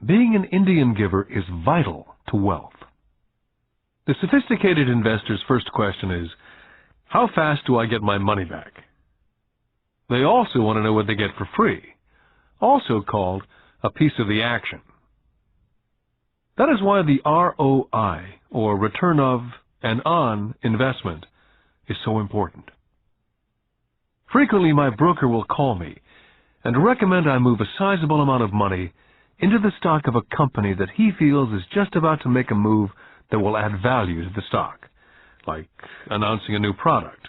being an Indian giver is vital to wealth. The sophisticated investor's first question is, how fast do I get my money back? They also want to know what they get for free, also called a piece of the action. That is why the ROI, or return of and on investment, is so important. Frequently, my broker will call me and recommend I move a sizable amount of money into the stock of a company that he feels is just about to make a move that will add value to the stock, like announcing a new product.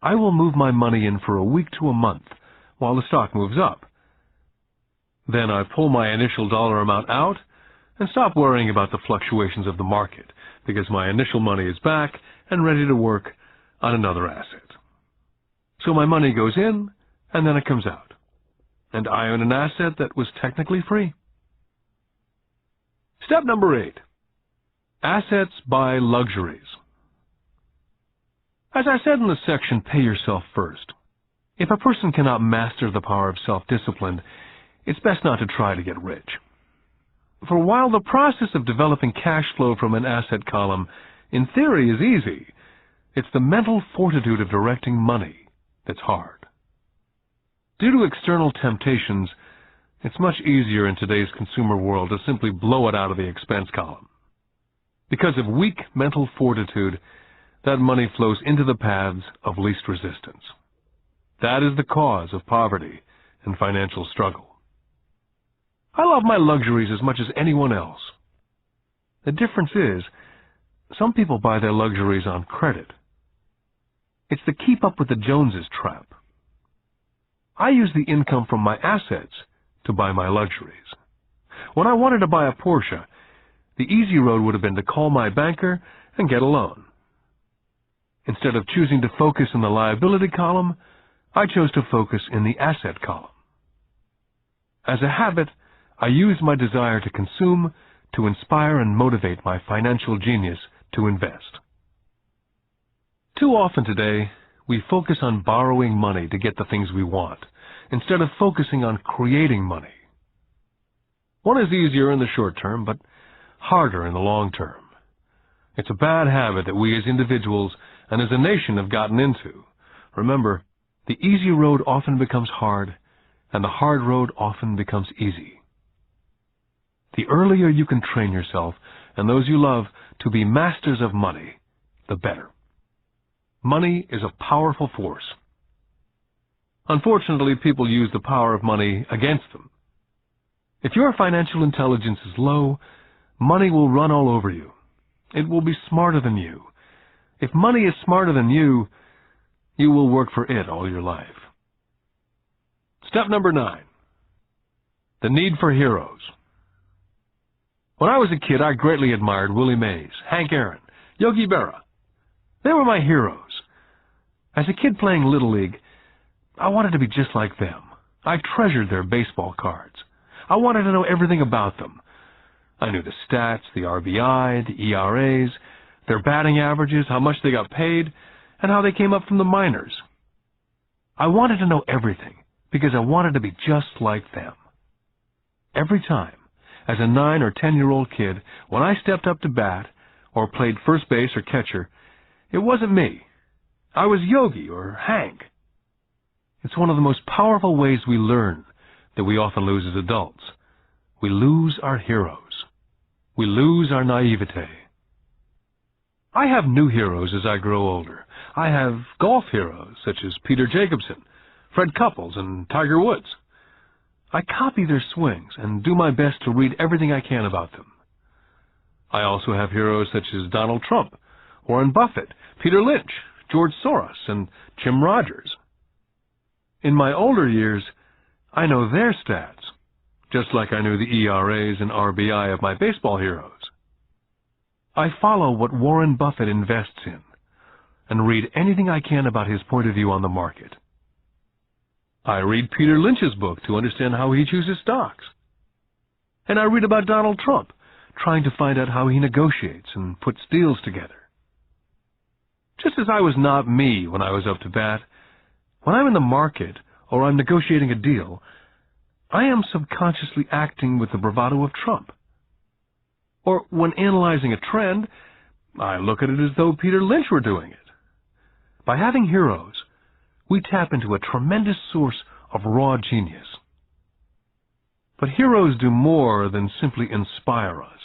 I will move my money in for a week to a month while the stock moves up. Then I pull my initial dollar amount out and stop worrying about the fluctuations of the market, because my initial money is back and ready to work on another asset. So my money goes in, and then it comes out, and I own an asset that was technically free. Step number 8. Assets buy luxuries. As I said in the section, pay yourself first. If a person cannot master the power of self-discipline, it's best not to try to get rich. For while the process of developing cash flow from an asset column in theory is easy, it's the mental fortitude of directing money that's hard. Due to external temptations, it's much easier in today's consumer world to simply blow it out of the expense column. Because of weak mental fortitude, that money flows into the paths of least resistance. That is the cause of poverty and financial struggle. I love my luxuries as much as anyone else. The difference is, some people buy their luxuries on credit. It's the keep up with the Joneses trap. I use the income from my assets to buy my luxuries. When I wanted to buy a Porsche, the easy road would have been to call my banker and get a loan. Instead of choosing to focus in the liability column, I chose to focus in the asset column. As a habit, I use my desire to consume to inspire and motivate my financial genius to invest. Too often today, we focus on borrowing money to get the things we want, instead of focusing on creating money. One is easier in the short term, but harder in the long term. It's a bad habit that we as individuals and as a nation have gotten into. Remember, the easy road often becomes hard, and the hard road often becomes easy. The earlier you can train yourself and those you love to be masters of money, the better. Money is a powerful force. Unfortunately, people use the power of money against them. If your financial intelligence is low, money will run all over you. It will be smarter than you. If money is smarter than you, you will work for it all your life. Step number 9. The Need for Heroes. When I was a kid, I greatly admired Willie Mays, Hank Aaron, Yogi Berra. They were my heroes. As a kid playing Little League, I wanted to be just like them. I treasured their baseball cards. I wanted to know everything about them. I knew the stats, the RBI, the ERAs, their batting averages, how much they got paid, and how they came up from the minors. I wanted to know everything because I wanted to be just like them. Every time, as a 9 or 10-year-old kid, when I stepped up to bat or played first base or catcher, it wasn't me. I was Yogi or Hank. It's one of the most powerful ways we learn that we often lose as adults. We lose our heroes. We lose our naivete. I have new heroes as I grow older. I have golf heroes such as Peter Jacobsen, Fred Couples, and Tiger Woods. I copy their swings and do my best to read everything I can about them. I also have heroes such as Donald Trump, Warren Buffett, Peter Lynch, George Soros, and Jim Rogers. In my older years, I know their stats, just like I knew the ERAs and RBI of my baseball heroes. I follow what Warren Buffett invests in and read anything I can about his point of view on the market. I read Peter Lynch's book to understand how he chooses stocks. And I read about Donald Trump, trying to find out how he negotiates and puts deals together. Just as I was not me when I was up to bat, when I'm in the market or I'm negotiating a deal, I am subconsciously acting with the bravado of Trump. Or when analyzing a trend, I look at it as though Peter Lynch were doing it. By having heroes, we tap into a tremendous source of raw genius. But heroes do more than simply inspire us.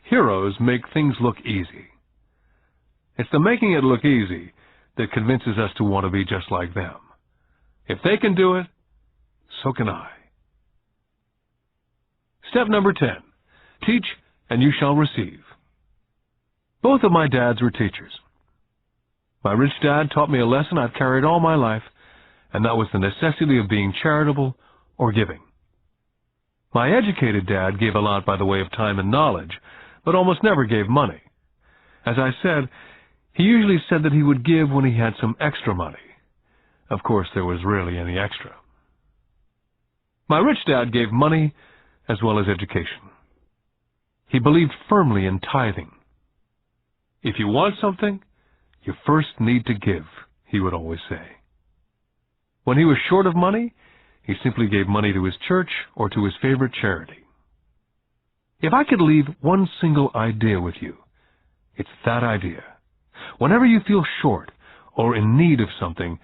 Heroes make things look easy. It's the making it look easy that convinces us to want to be just like them. If they can do it, so can I. Step number 10. Teach and you shall receive. Both of my dads were teachers. My rich dad taught me a lesson I've carried all my life, and that was the necessity of being charitable or giving. My educated dad gave a lot by the way of time and knowledge, but almost never gave money. As I said, he usually said that he would give when he had some extra money. Of course, there was rarely any extra. My rich dad gave money as well as education. He believed firmly in tithing. If you want something, you first need to give, he would always say. When he was short of money, he simply gave money to his church or to his favorite charity. If I could leave one single idea with you, it's that idea. Whenever you feel short or in need of something,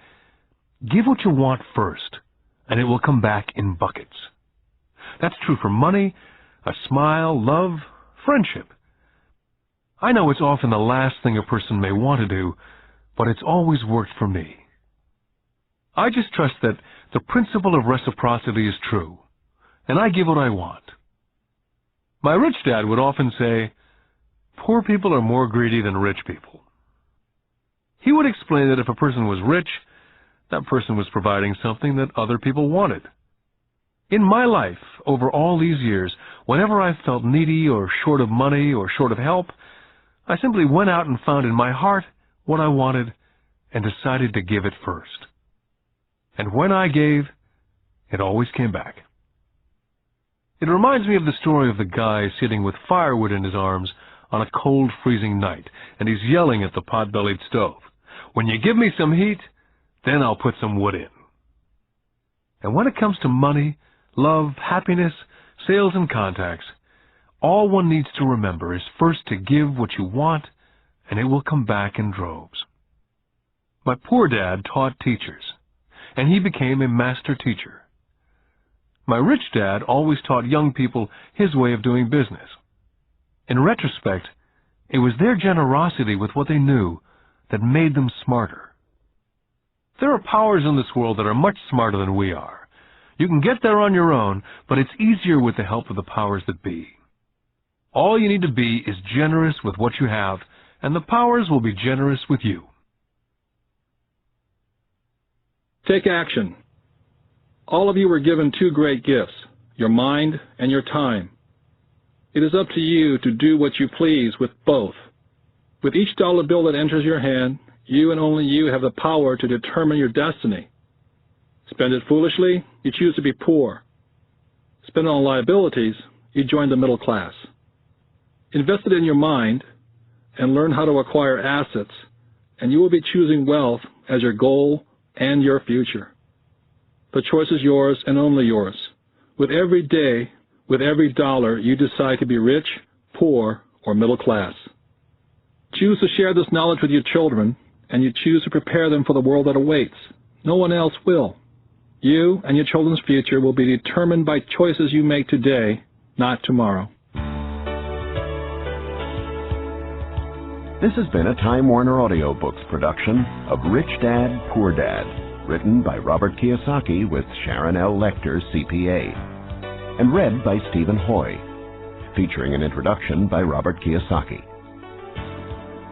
give what you want first, and it will come back in buckets. That's true for money, a smile, love, friendship. I know it's often the last thing a person may want to do, but it's always worked for me. I just trust that the principle of reciprocity is true, and I give what I want. My rich dad would often say, poor people are more greedy than rich people. He would explain that if a person was rich, that person was providing something that other people wanted. In my life, over all these years, whenever I felt needy or short of money or short of help, I simply went out and found in my heart what I wanted and decided to give it first. And when I gave, it always came back. It reminds me of the story of the guy sitting with firewood in his arms on a cold, freezing night, and he's yelling at the pot-bellied stove, "When you give me some heat, then I'll put some wood in." And when it comes to money, love, happiness, sales, and contacts, all one needs to remember is first to give what you want, and it will come back in droves. My poor dad taught teachers, and he became a master teacher. My rich dad always taught young people his way of doing business. In retrospect, it was their generosity with what they knew that made them smarter. There are powers in this world that are much smarter than we are. You can get there on your own, but it's easier with the help of the powers that be. All you need to be is generous with what you have, and the powers will be generous with you. Take action. All of you were given two great gifts, your mind, and your time. It is up to you to do what you please with both. With each dollar bill that enters your hand, you and only you have the power to determine your destiny. Spend it foolishly, you choose to be poor. Spend it on liabilities, you join the middle class. Invest it in your mind and learn how to acquire assets, and you will be choosing wealth as your goal and your future. The choice is yours and only yours. With every day, with every dollar, you decide to be rich, poor, or middle class. Choose to share this knowledge with your children, and you choose to prepare them for the world that awaits. No one else will. You and your children's future will be determined by choices you make today, not tomorrow. This has been a Time Warner Audiobooks production of Rich Dad, Poor Dad, written by Robert Kiyosaki with Sharon L. Lecter, CPA, and read by Stephen Hoy, featuring an introduction by Robert Kiyosaki.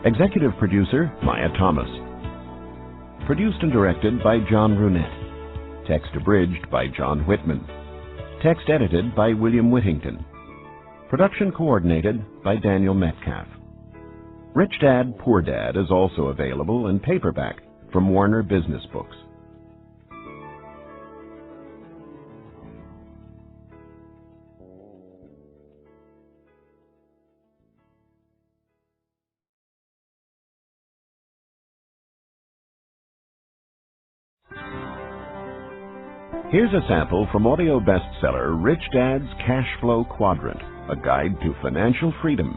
Executive producer, Maya Thomas. Produced and directed by John Brunette. Text abridged by John Whitman. Text edited by William Whittington. Production coordinated by Daniel Metcalf. Rich Dad, Poor Dad is also available in paperback from Warner Business Books. Here's a sample from audio bestseller Rich Dad's Cash Flow Quadrant, a guide to financial freedom,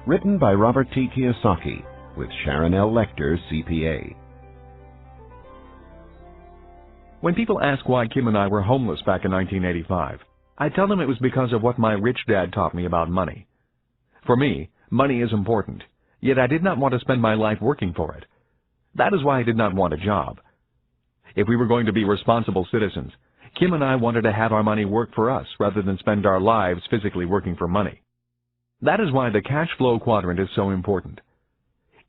written by Robert T. Kiyosaki with Sharon L. Lecter, CPA. When people ask why Kim and I were homeless back in 1985, I tell them it was because of what my rich dad taught me about money. For me, money is important, yet I did not want to spend my life working for it. That is why I did not want a job. If we were going to be responsible citizens, Kim and I wanted to have our money work for us rather than spend our lives physically working for money. That is why the cash flow quadrant is so important.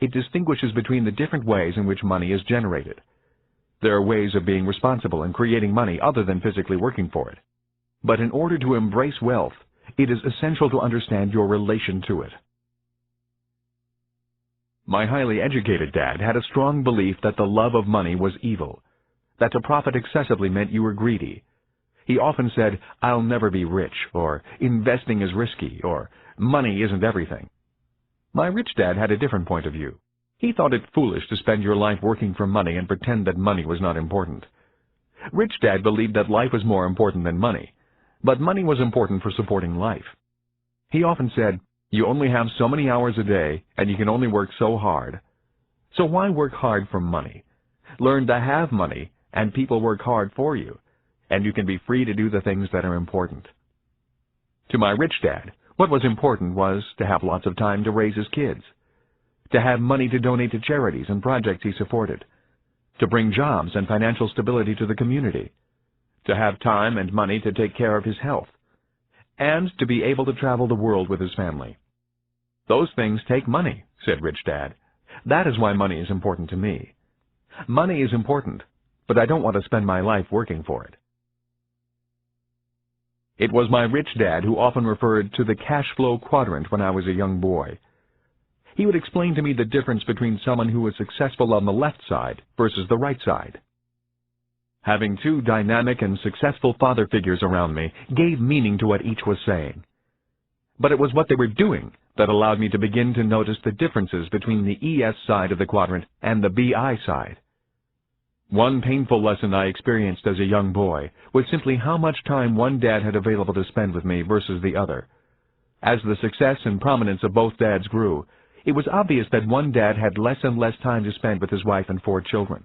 It distinguishes between the different ways in which money is generated. There are ways of being responsible and creating money other than physically working for it. But in order to embrace wealth, it is essential to understand your relation to it. My highly educated dad had a strong belief that the love of money was evil, that to profit excessively meant you were greedy. He often said, "I'll never be rich," or "investing is risky," or "money isn't everything." My rich dad had a different point of view. He thought it foolish to spend your life working for money and pretend that money was not important. Rich Dad believed that life was more important than money, but money was important for supporting life. He often said, "You only have so many hours a day, and you can only work so hard. So why work hard for money? Learn to have money, and people work hard for you, and you can be free to do the things that are important." To my rich dad, what was important was to have lots of time to raise his kids, to have money to donate to charities and projects he supported, to bring jobs and financial stability to the community, to have time and money to take care of his health, and to be able to travel the world with his family. "Those things take money," said Rich Dad. "That is why money is important to me. Money is important, but I don't want to spend my life working for it." It was my rich dad who often referred to the cash flow quadrant when I was a young boy. He would explain to me the difference between someone who was successful on the left side versus the right side. Having two dynamic and successful father figures around me gave meaning to what each was saying. But it was what they were doing that allowed me to begin to notice the differences between the ES side of the quadrant and the BI side. One painful lesson I experienced as a young boy was simply how much time one dad had available to spend with me versus the other. As the success and prominence of both dads grew, it was obvious that one dad had less and less time to spend with his wife and 4 children.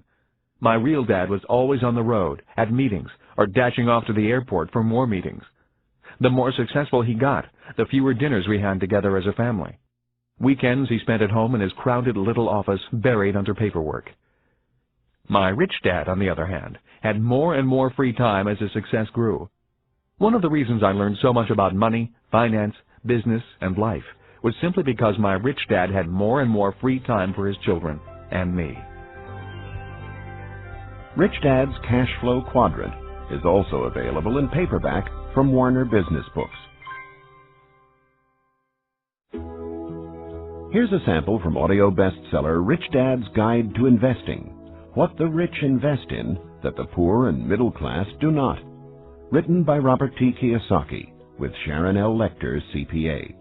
My real dad was always on the road, at meetings, or dashing off to the airport for more meetings. The more successful he got, the fewer dinners we had together as a family. Weekends he spent at home in his crowded little office buried under paperwork. My rich dad, on the other hand, had more and more free time as his success grew. One of the reasons I learned so much about money, finance, business, and life was simply because my rich dad had more and more free time for his children and me. Rich Dad's Cash Flow Quadrant is also available in paperback from Warner Business Books. Here's a sample from audio bestseller Rich Dad's Guide to Investing: What the Rich Invest in That the Poor and Middle Class Do Not. Written by Robert T. Kiyosaki, with Sharon L. Lecter, CPA.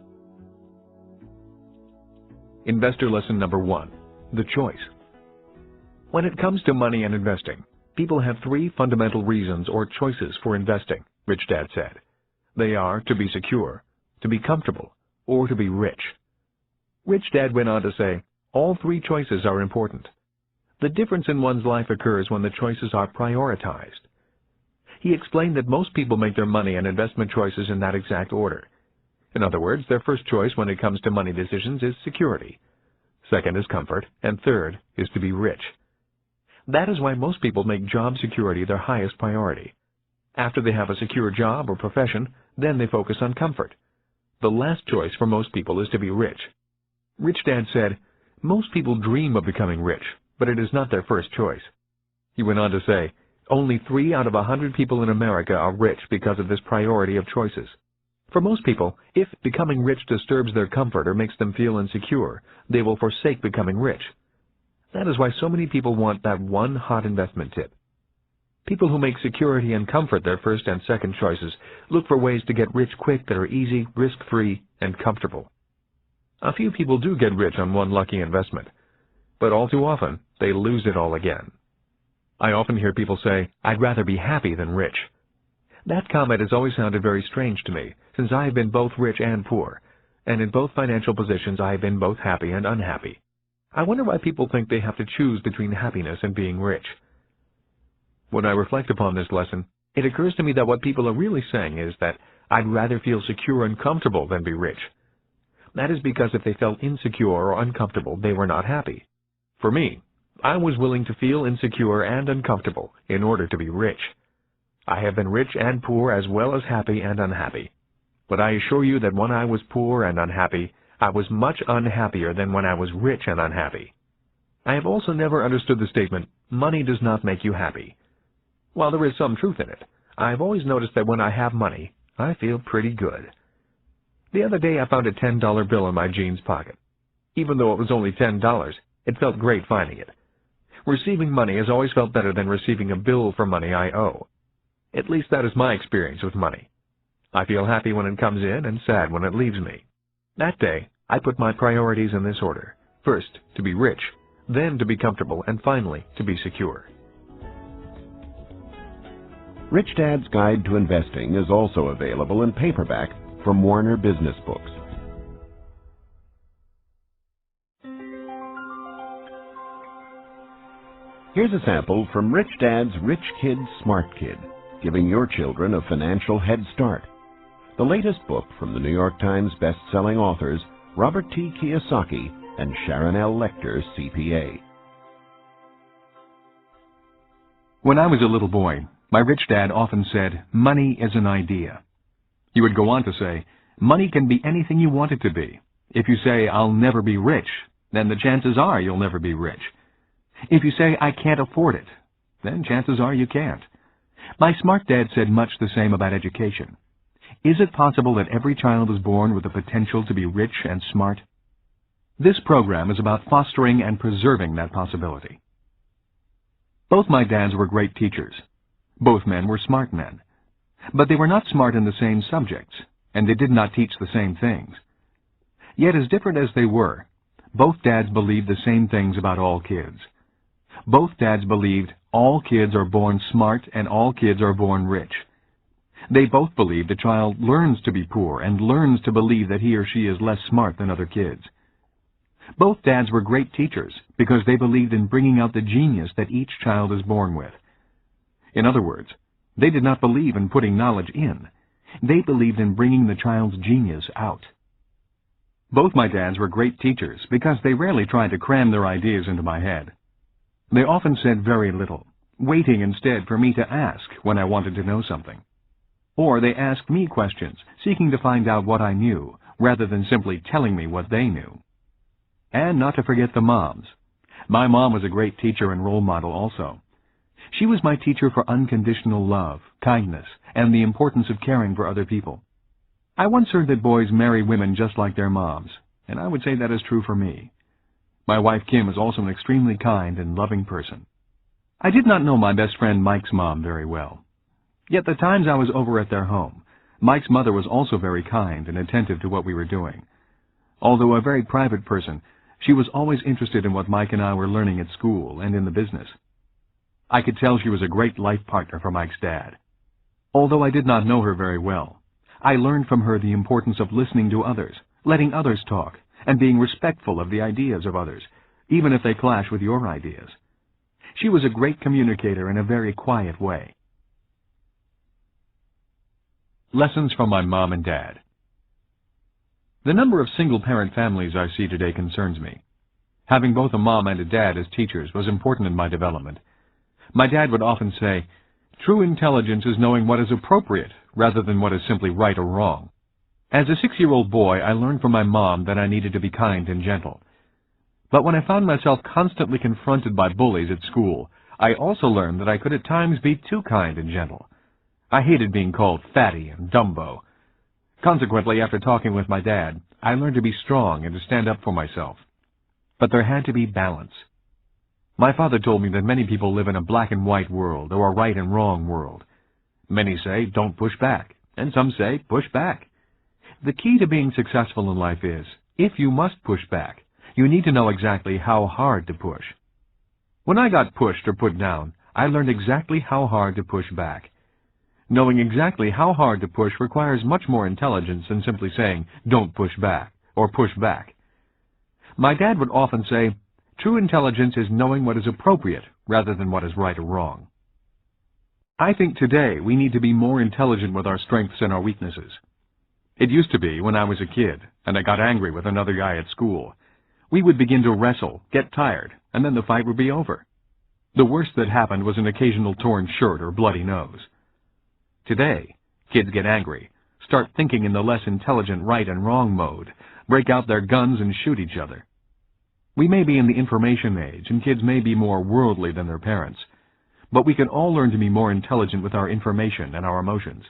Investor lesson number 1: the choice. When it comes to money and investing, people have 3 fundamental reasons or choices for investing, Rich Dad said. They are to be secure, to be comfortable, or to be rich. Rich Dad went on to say, all 3 choices are important. The difference in one's life occurs when the choices are prioritized. He explained that most people make their money and investment choices in that exact order. In other words, their first choice when it comes to money decisions is security. Second is comfort, and third is to be rich. That is why most people make job security their highest priority. After they have a secure job or profession, then they focus on comfort. The last choice for most people is to be rich. Rich Dad said, most people dream of becoming rich, but it is not their first choice. He went on to say, only 3 out of 100 people in America are rich because of this priority of choices. For most people, if becoming rich disturbs their comfort or makes them feel insecure, they will forsake becoming rich. That is why so many people want that one hot investment tip. People who make security and comfort their first and second choices look for ways to get rich quick that are easy, risk-free, and comfortable. A few people do get rich on one lucky investment, but all too often they lose it all again. I often hear people say, I'd rather be happy than rich. That comment has always sounded very strange to me, since I have been both rich and poor, and in both financial positions I have been both happy and unhappy. I wonder why people think they have to choose between happiness and being rich. When I reflect upon this lesson, it occurs to me that what people are really saying is that I'd rather feel secure and comfortable than be rich. That is because if they felt insecure or uncomfortable, they were not happy. For me, I was willing to feel insecure and uncomfortable in order to be rich. I have been rich and poor as well as happy and unhappy. But I assure you that when I was poor and unhappy, I was much unhappier than when I was rich and unhappy. I have also never understood the statement, money does not make you happy. While there is some truth in it, I have always noticed that when I have money, I feel pretty good. The other day I found a $10 bill in my jeans pocket. Even though it was only $10, it felt great finding it. Receiving money has always felt better than receiving a bill for money I owe. At least that is my experience with money. I feel happy when it comes in and sad when it leaves me. That day, I put my priorities in this order. First, to be rich, then to be comfortable, and finally, to be secure. Rich Dad's Guide to Investing is also available in paperback from Warner Business Books. Here's a sample from Rich Dad's Rich Kid, Smart Kid, giving your children a financial head start. The latest book from the New York Times best-selling authors Robert T. Kiyosaki and Sharon L. Lecter, CPA. When I was a little boy, my rich dad often said, money is an idea. He would go on to say, money can be anything you want it to be. If you say, I'll never be rich, then the chances are you'll never be rich. If you say, I can't afford it, then chances are you can't. My smart dad said much the same about education. Is it possible that every child is born with the potential to be rich and smart? This program is about fostering and preserving that possibility. Both my dads were great teachers. Both men were smart men. But they were not smart in the same subjects, and they did not teach the same things. Yet as different as they were, both dads believed the same things about all kids. Both dads believed all kids are born smart and all kids are born rich. They both believed a child learns to be poor and learns to believe that he or she is less smart than other kids. Both dads were great teachers because they believed in bringing out the genius that each child is born with. In other words, they did not believe in putting knowledge in. They believed in bringing the child's genius out. Both my dads were great teachers because they rarely tried to cram their ideas into my head. They often said very little, waiting instead for me to ask when I wanted to know something. Or they asked me questions, seeking to find out what I knew, rather than simply telling me what they knew. And not to forget the moms. My mom was a great teacher and role model also. She was my teacher for unconditional love, kindness, and the importance of caring for other people. I once heard that boys marry women just like their moms, and I would say that is true for me. My wife Kim is also an extremely kind and loving person. I did not know my best friend Mike's mom very well. Yet the times I was over at their home, Mike's mother was also very kind and attentive to what we were doing. Although a very private person, she was always interested in what Mike and I were learning at school and in the business. I could tell she was a great life partner for Mike's dad. Although I did not know her very well, I learned from her the importance of listening to others, letting others talk, and being respectful of the ideas of others, even if they clash with your ideas. She was a great communicator in a very quiet way. Lessons from my mom and dad. The number of single-parent families I see today concerns me. Having both a mom and a dad as teachers was important in my development. My dad would often say, "True intelligence is knowing what is appropriate rather than what is simply right or wrong." As a 6-year-old boy, I learned from my mom that I needed to be kind and gentle. But when I found myself constantly confronted by bullies at school, I also learned that I could at times be too kind and gentle. I hated being called fatty and Dumbo. Consequently, after talking with my dad, I learned to be strong and to stand up for myself. But there had to be balance. My father told me that many people live in a black and white world or a right and wrong world. Many say, don't push back, and some say, push back. The key to being successful in life is, if you must push back, you need to know exactly how hard to push. When I got pushed or put down, I learned exactly how hard to push back. Knowing exactly how hard to push requires much more intelligence than simply saying, don't push back, or push back. My dad would often say, true intelligence is knowing what is appropriate rather than what is right or wrong. I think today we need to be more intelligent with our strengths and our weaknesses. It used to be when I was a kid, and I got angry with another guy at school. We would begin to wrestle, get tired, and then the fight would be over. The worst that happened was an occasional torn shirt or bloody nose. Today, kids get angry, start thinking in the less intelligent right and wrong mode, break out their guns and shoot each other. We may be in the information age, and kids may be more worldly than their parents, but we can all learn to be more intelligent with our information and our emotions.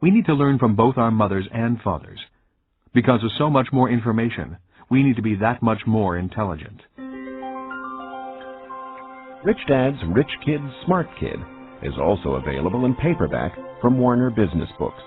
We need to learn from both our mothers and fathers. Because of so much more information, we need to be that much more intelligent. Rich Dad's Rich Kid, Smart Kid is also available in paperback from Warner Business Books.